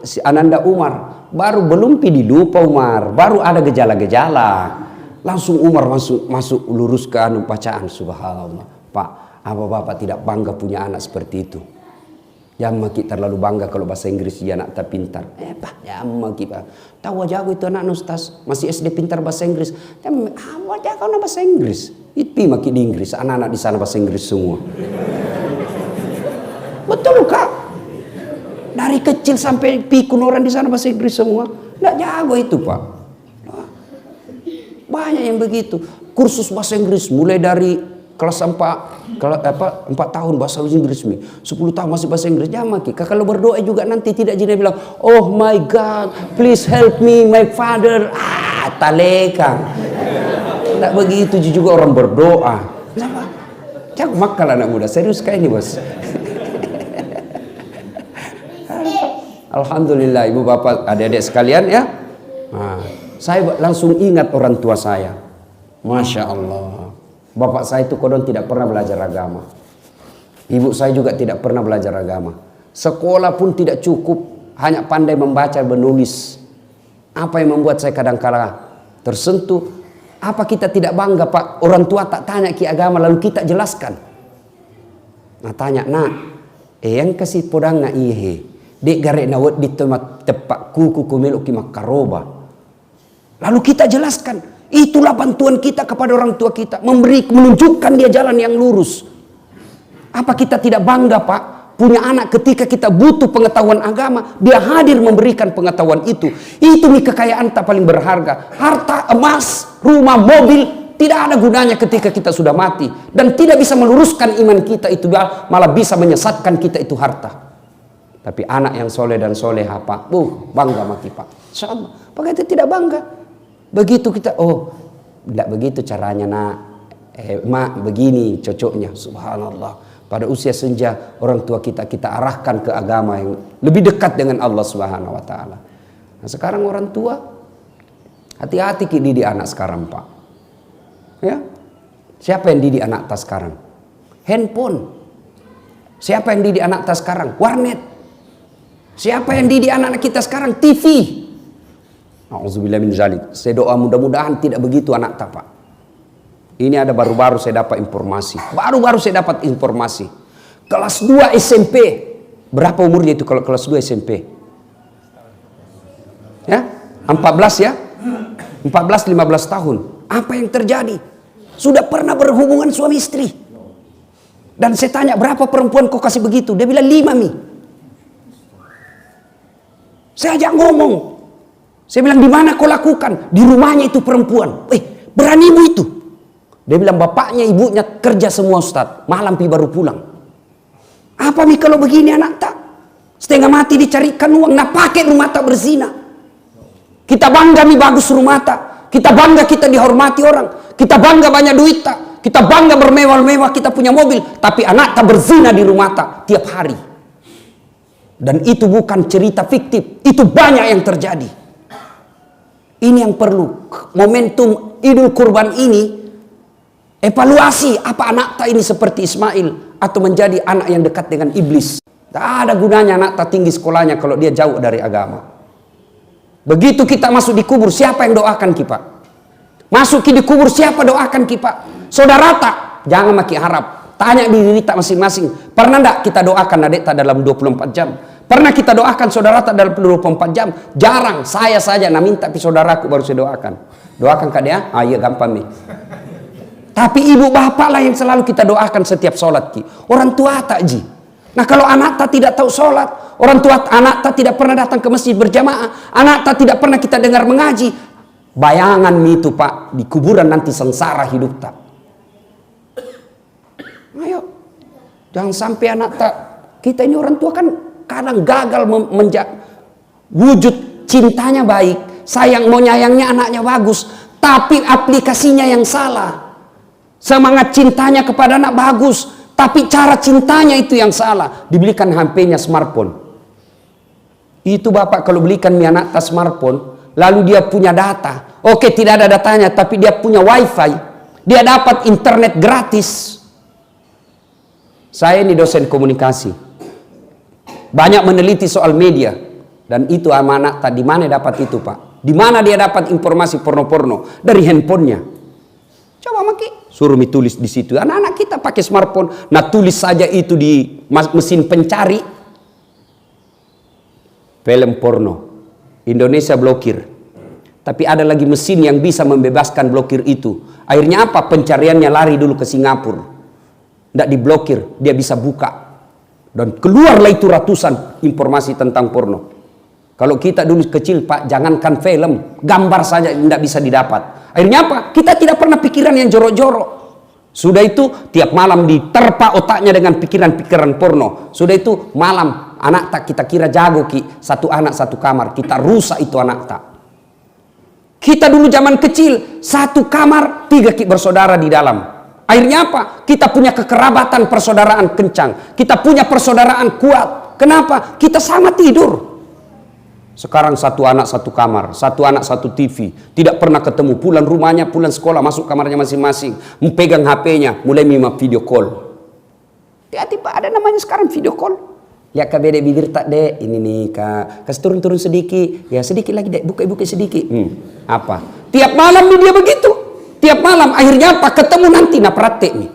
si Ananda Umar. Baru belum dilupa Umar, baru ada gejala-gejala. Langsung Umar masuk lurus ke bacaan, subhanallah. Pak, apa Bapak tidak bangga punya anak seperti itu? Jangan kita terlalu bangga kalau bahasa Inggris dia anak tak pintar. Pak, jangan kita. Tahu aja aku itu anak Ustaz, masih SD pintar bahasa Inggris. Awal aja kau bahasa Inggris. Itu makin di Inggris, anak-anak di sana bahasa Inggris semua. Betul Kak? Dari kecil sampai pikun orang di sana bahasa Inggris semua. Nggak jago itu Pak. Banyak yang begitu. Kursus bahasa Inggris mulai dari kelas 4 tahun bahasa Inggris 10 tahun masih bahasa Inggris. Jangan kalau berdoa juga nanti tidak jadi bilang, oh my God, please help me my father. Talekang. Tidak begitu juga orang berdoa. Kenapa? Jangan makal anak muda. Serius kayak ini bos. Alhamdulillah ibu bapak adik-adik sekalian ya. Nah, saya langsung ingat orang tua saya. Masya Allah. Bapak saya itu kodon tidak pernah belajar agama. Ibu saya juga tidak pernah belajar agama. Sekolah pun tidak cukup. Hanya pandai membaca dan menulis. Apa yang membuat saya kadang-kala tersentuh. Apa kita tidak bangga pak? Orang tua tak tanya ki agama lalu kita jelaskan. Nah tanya nak. Yang kasih podang na ihe. Dek garek nawat di tempat tepak kuku kumeluk ki makaroba. Lalu kita jelaskan, itulah bantuan kita kepada orang tua kita, menunjukkan dia jalan yang lurus. Apa kita tidak bangga pak, punya anak ketika kita butuh pengetahuan agama, dia hadir memberikan pengetahuan itu. Itu nih kekayaan tak paling berharga. Harta, emas, rumah, mobil tidak ada gunanya ketika kita sudah mati dan tidak bisa meluruskan iman kita itu, malah bisa menyesatkan kita itu harta. Tapi anak yang soleh dan soleha pak, bangga mati pak. Insya Allah. Pak itu tidak bangga. Begitu kita, tidak begitu caranya nak. Mak begini cocoknya. Subhanallah. Pada usia senja orang tua kita arahkan ke agama yang lebih dekat dengan Allah Subhanahu Wa Taala. Nah sekarang orang tua hati-hati didik anak sekarang pak. Ya, siapa yang didik anak tas sekarang? Handphone. Siapa yang didik anak tas sekarang? Warnet. Siapa yang didik anak-anak kita sekarang? TV. Auzubillah min zalik. Saya doa mudah-mudahan tidak begitu anak tak pak. Ini ada baru-baru saya dapat informasi. Baru-baru saya dapat informasi. Kelas 2 SMP. Berapa umurnya itu kalau kelas 2 SMP? Ya, 14 ya? 14-15 tahun. Apa yang terjadi? Sudah pernah berhubungan suami istri. Dan saya tanya berapa perempuan kau kasih begitu? Dia bilang 5 mi. Saya ajak ngomong. Saya bilang di mana kau lakukan? Di rumahnya itu perempuan. Beranimu itu. Dia bilang bapaknya ibunya kerja semua Ustaz. Malam baru pulang. Apa mi kalau begini anak tak? Setengah mati dicarikan uang. Nah pakai rumah tak berzina. Kita bangga mi bagus rumah tak. Kita bangga kita dihormati orang. Kita bangga banyak duit tak. Kita bangga bermewah-mewah kita punya mobil. Tapi anak tak berzina di rumah tak. Tiap hari. Dan itu bukan cerita fiktif. Itu banyak yang terjadi. Ini yang perlu. Momentum Idul Kurban ini. Evaluasi apa anak tak ini seperti Ismail. Atau menjadi anak yang dekat dengan iblis. Tak ada gunanya anak tak tinggi sekolahnya kalau dia jauh dari agama. Begitu kita masuk di kubur. Siapa yang doakan kita? Masuk di kubur siapa doakan kita? Saudara tak? Jangan makin harap. Tanya diri tak masing-masing. Pernah enggak kita doakan adik tak dalam 24 jam? Pernah kita doakan saudara tak dalam 24 jam? Jarang. Saya saja nak minta tapi saudaraku baru saya doakan. Doakan kak dia? Iya gampang nih. Tapi ibu bapak lah yang selalu kita doakan setiap sholat ki. Orang tua tak ji. Nah kalau anak tak tidak tahu sholat, orang tua anak tak tidak pernah datang ke masjid berjamaah, anak tak tidak pernah kita dengar mengaji. Bayangan itu pak di kuburan nanti sengsara hidup tak. Ayo, jangan sampai anak tak. Kita ini orang tua kan kadang gagal wujud cintanya baik, sayang mau nyayangnya anaknya bagus, tapi aplikasinya yang salah. Semangat cintanya kepada anak bagus, tapi cara cintanya itu yang salah. Dibelikan HP-nya smartphone. Itu bapak kalau belikan anak tas smartphone, lalu dia punya data. Oke, tidak ada datanya, tapi dia punya wifi. Dia dapat internet gratis. Saya ini dosen komunikasi. Banyak meneliti soal media. Dan itu amanah tak di mana dapat itu pak? Di mana dia dapat informasi porno-porno? Dari handphonenya. Coba maki, suruh tulis di situ. Anak-anak kita pakai smartphone. Nah tulis saja itu di mesin pencari. Film porno. Indonesia blokir. Tapi ada lagi mesin yang bisa membebaskan blokir itu. Akhirnya apa? Pencariannya lari dulu ke Singapura. Tidak diblokir, dia bisa buka. Dan keluarlah itu ratusan informasi tentang porno. Kalau kita dulu kecil pak, jangankan film, gambar saja tidak bisa didapat. Akhirnya apa? Kita tidak pernah pikiran yang jorok-jorok. Sudah itu tiap malam diterpa otaknya dengan pikiran-pikiran porno. Sudah itu malam anak tak kita kira jago ki, satu anak satu kamar, kita rusak itu anak tak. Kita dulu zaman kecil, satu kamar, 3 bersaudara di dalam. Akhirnya apa? Kita punya kekerabatan persaudaraan kencang. Kita punya persaudaraan kuat. Kenapa? Kita sama tidur. Sekarang satu anak satu kamar, satu anak satu TV. Tidak pernah ketemu, pulang rumahnya, pulang sekolah, masuk kamarnya masing-masing. Memegang HP-nya, mulai mima video call. Hati-hati Pak, ada namanya sekarang video call. Lihat kak beda bibir tak dek, ini nih kak, kasih turun sedikit, ya sedikit lagi dek, buka sedikit. Apa? Tiap malam dia begitu, tiap malam. Akhirnya apa? Ketemu nanti nak praktek nih.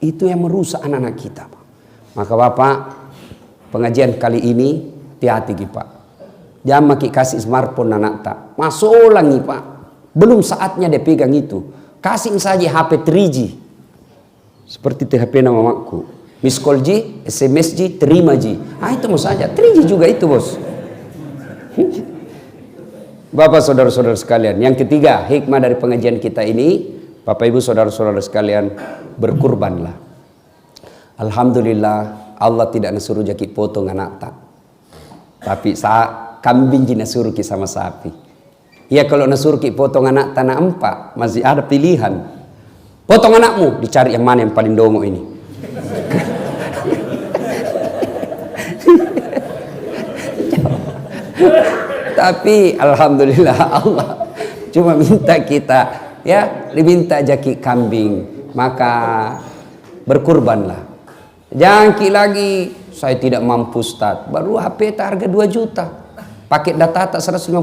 Itu yang merusak anak-anak kita. Maka Bapak, pengajian kali ini hati-hati Pak. Jangan maki kasih smartphone anak tak, masuk lagi Pak. Belum saatnya dia pegang itu. Kasih saja HP 3G, seperti HP nama mamaku. Miss call G, SMS G, terima G. Itu mau saja. 3G juga itu bos. Bapak saudara-saudara sekalian. Yang ketiga, hikmah dari pengajian kita ini. Bapak ibu saudara-saudara sekalian, berkurbanlah. Alhamdulillah, Allah tidak nasuruh jaki potong anak tak. Tapi kambing jina suruh ki sama sapi. Ya kalau nasuruh ki potong anak tanah empat, masih ada pilihan. Potong anakmu, dicari yang mana yang paling dongo ini. Tapi alhamdulillah Allah cuma minta kita ya diminta jaki kambing, maka berkurbanlah. Jangan lagi saya tidak mampu Ustaz, baru HP harga 2 juta, paket data tak 150.000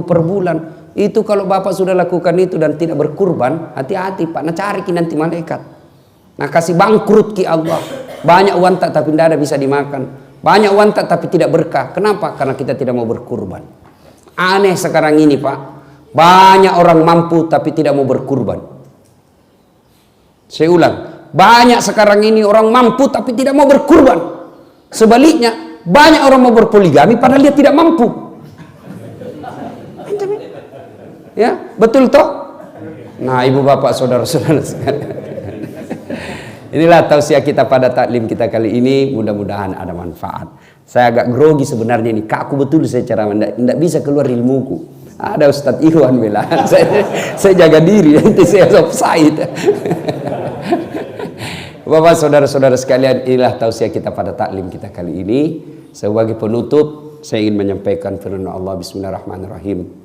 per bulan. Itu kalau Bapak sudah lakukan itu dan tidak berkurban, hati-hati Pak, nah cari ki nanti malaikat. Nah kasih bangkrut ki Allah. Banyak uang tak tapi tidak ada bisa dimakan. Banyak uang tak tapi tidak berkah. Kenapa? Karena kita tidak mau berkurban. Aneh sekarang ini Pak. Banyak orang mampu tapi tidak mau berkurban. Saya ulang. Banyak sekarang ini orang mampu tapi tidak mau berkurban. Sebaliknya banyak orang mau berpoligami padahal dia tidak mampu. Ya, betul toh? Nah ibu bapak saudara-saudara sekalian. Inilah tausiah kita pada taklim kita kali ini. Mudah-mudahan ada manfaat. Saya agak grogi sebenarnya ini. Kaku betul saya cara tidak bisa keluar ilmuku. Ada Ustadz Iwan bilang. saya jaga diri. Nanti saya offside. Bapak saudara-saudara sekalian. Inilah tausiah kita pada taklim kita kali ini. Sebagai penutup. Saya ingin menyampaikan firman Allah. Bismillahirrahmanirrahim.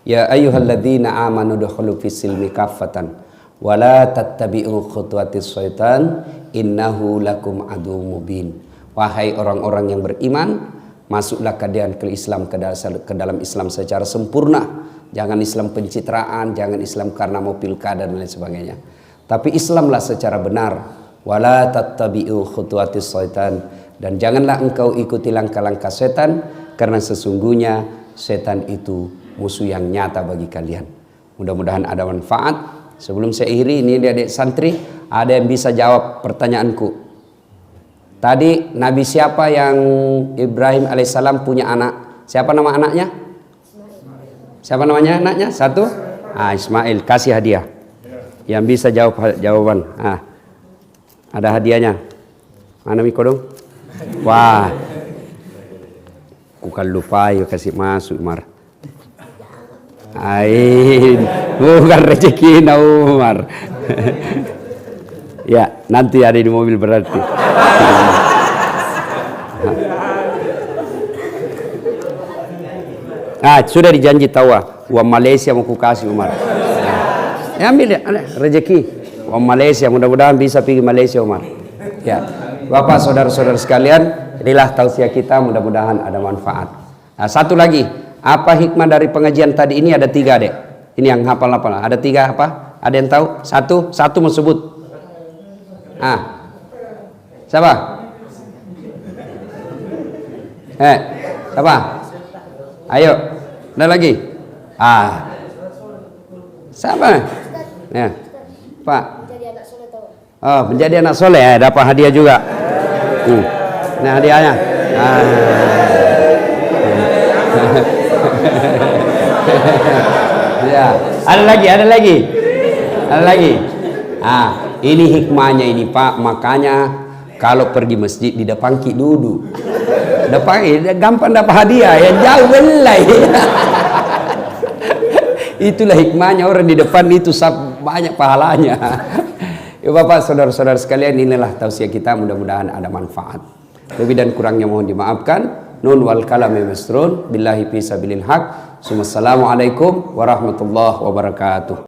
Ya ayyuhalladzina amanu dukhulu fis silmi kaffatan. Wala tattabi'u khutuwatis syaitan innahu lakum adu mubin. Wahai orang-orang yang beriman, masuklah kalian ke Islam, ke dalam Islam secara sempurna. Jangan Islam pencitraan, jangan Islam karena mau pilkada dan lain sebagainya. Tapi Islamlah secara benar. Wala tattabi'u khutuwatis syaitan, dan janganlah engkau ikuti langkah-langkah setan, karena sesungguhnya setan itu musuh yang nyata bagi kalian. Mudah-mudahan ada manfaat. Sebelum saya akhiri, ini adik santri, ada yang bisa jawab pertanyaanku. Tadi Nabi siapa yang Ibrahim alaihissalam punya anak? Siapa nama anaknya? Siapa namanya anaknya? Satu? Ismail. Kasih hadiah. Yang bisa jawab jawaban. Ada hadiahnya. Mana Miko dong? Wah. Bukan lupa ya kasih masuk Umar. Bukan rezeki Umar. Ya, nanti ada di mobil berarti. Sudah dijanji tawa. Uang Malaysia mau kukasih Umar. Ya ambil ya, rezeki. Uang Malaysia, mudah-mudahan bisa pergi Malaysia Umar. Ya, Bapak saudara-saudara sekalian, inilah tausiah kita, mudah-mudahan ada manfaat. Satu lagi, apa hikmah dari pengajian tadi ini? Ada 3 dek. Ini yang hafal-hafal. Ada 3 apa? Ada yang tahu? Satu mau sebut. Siapa? Siapa? Ayo, ada lagi? Siapa? Ya, Pak. Menjadi anak soleh ya, dapat hadiah juga. Nah hadiahnya. Ya, ada lagi. Ini hikmahnya ini Pak. Makanya kalau pergi masjid di depan ki duduk. Depan gampang dapat hadiah, ya jauh belai. Itulah hikmahnya orang di depan itu banyak pahalanya. Ya Bapak, saudara-saudara sekalian, inilah tausiah kita, mudah-mudahan ada manfaat. Lebih dan kurangnya mohon dimaafkan. Nun wal kalami masrun billahi fi sabilil haq. Assalamualaikum warahmatullahi wabarakatuh.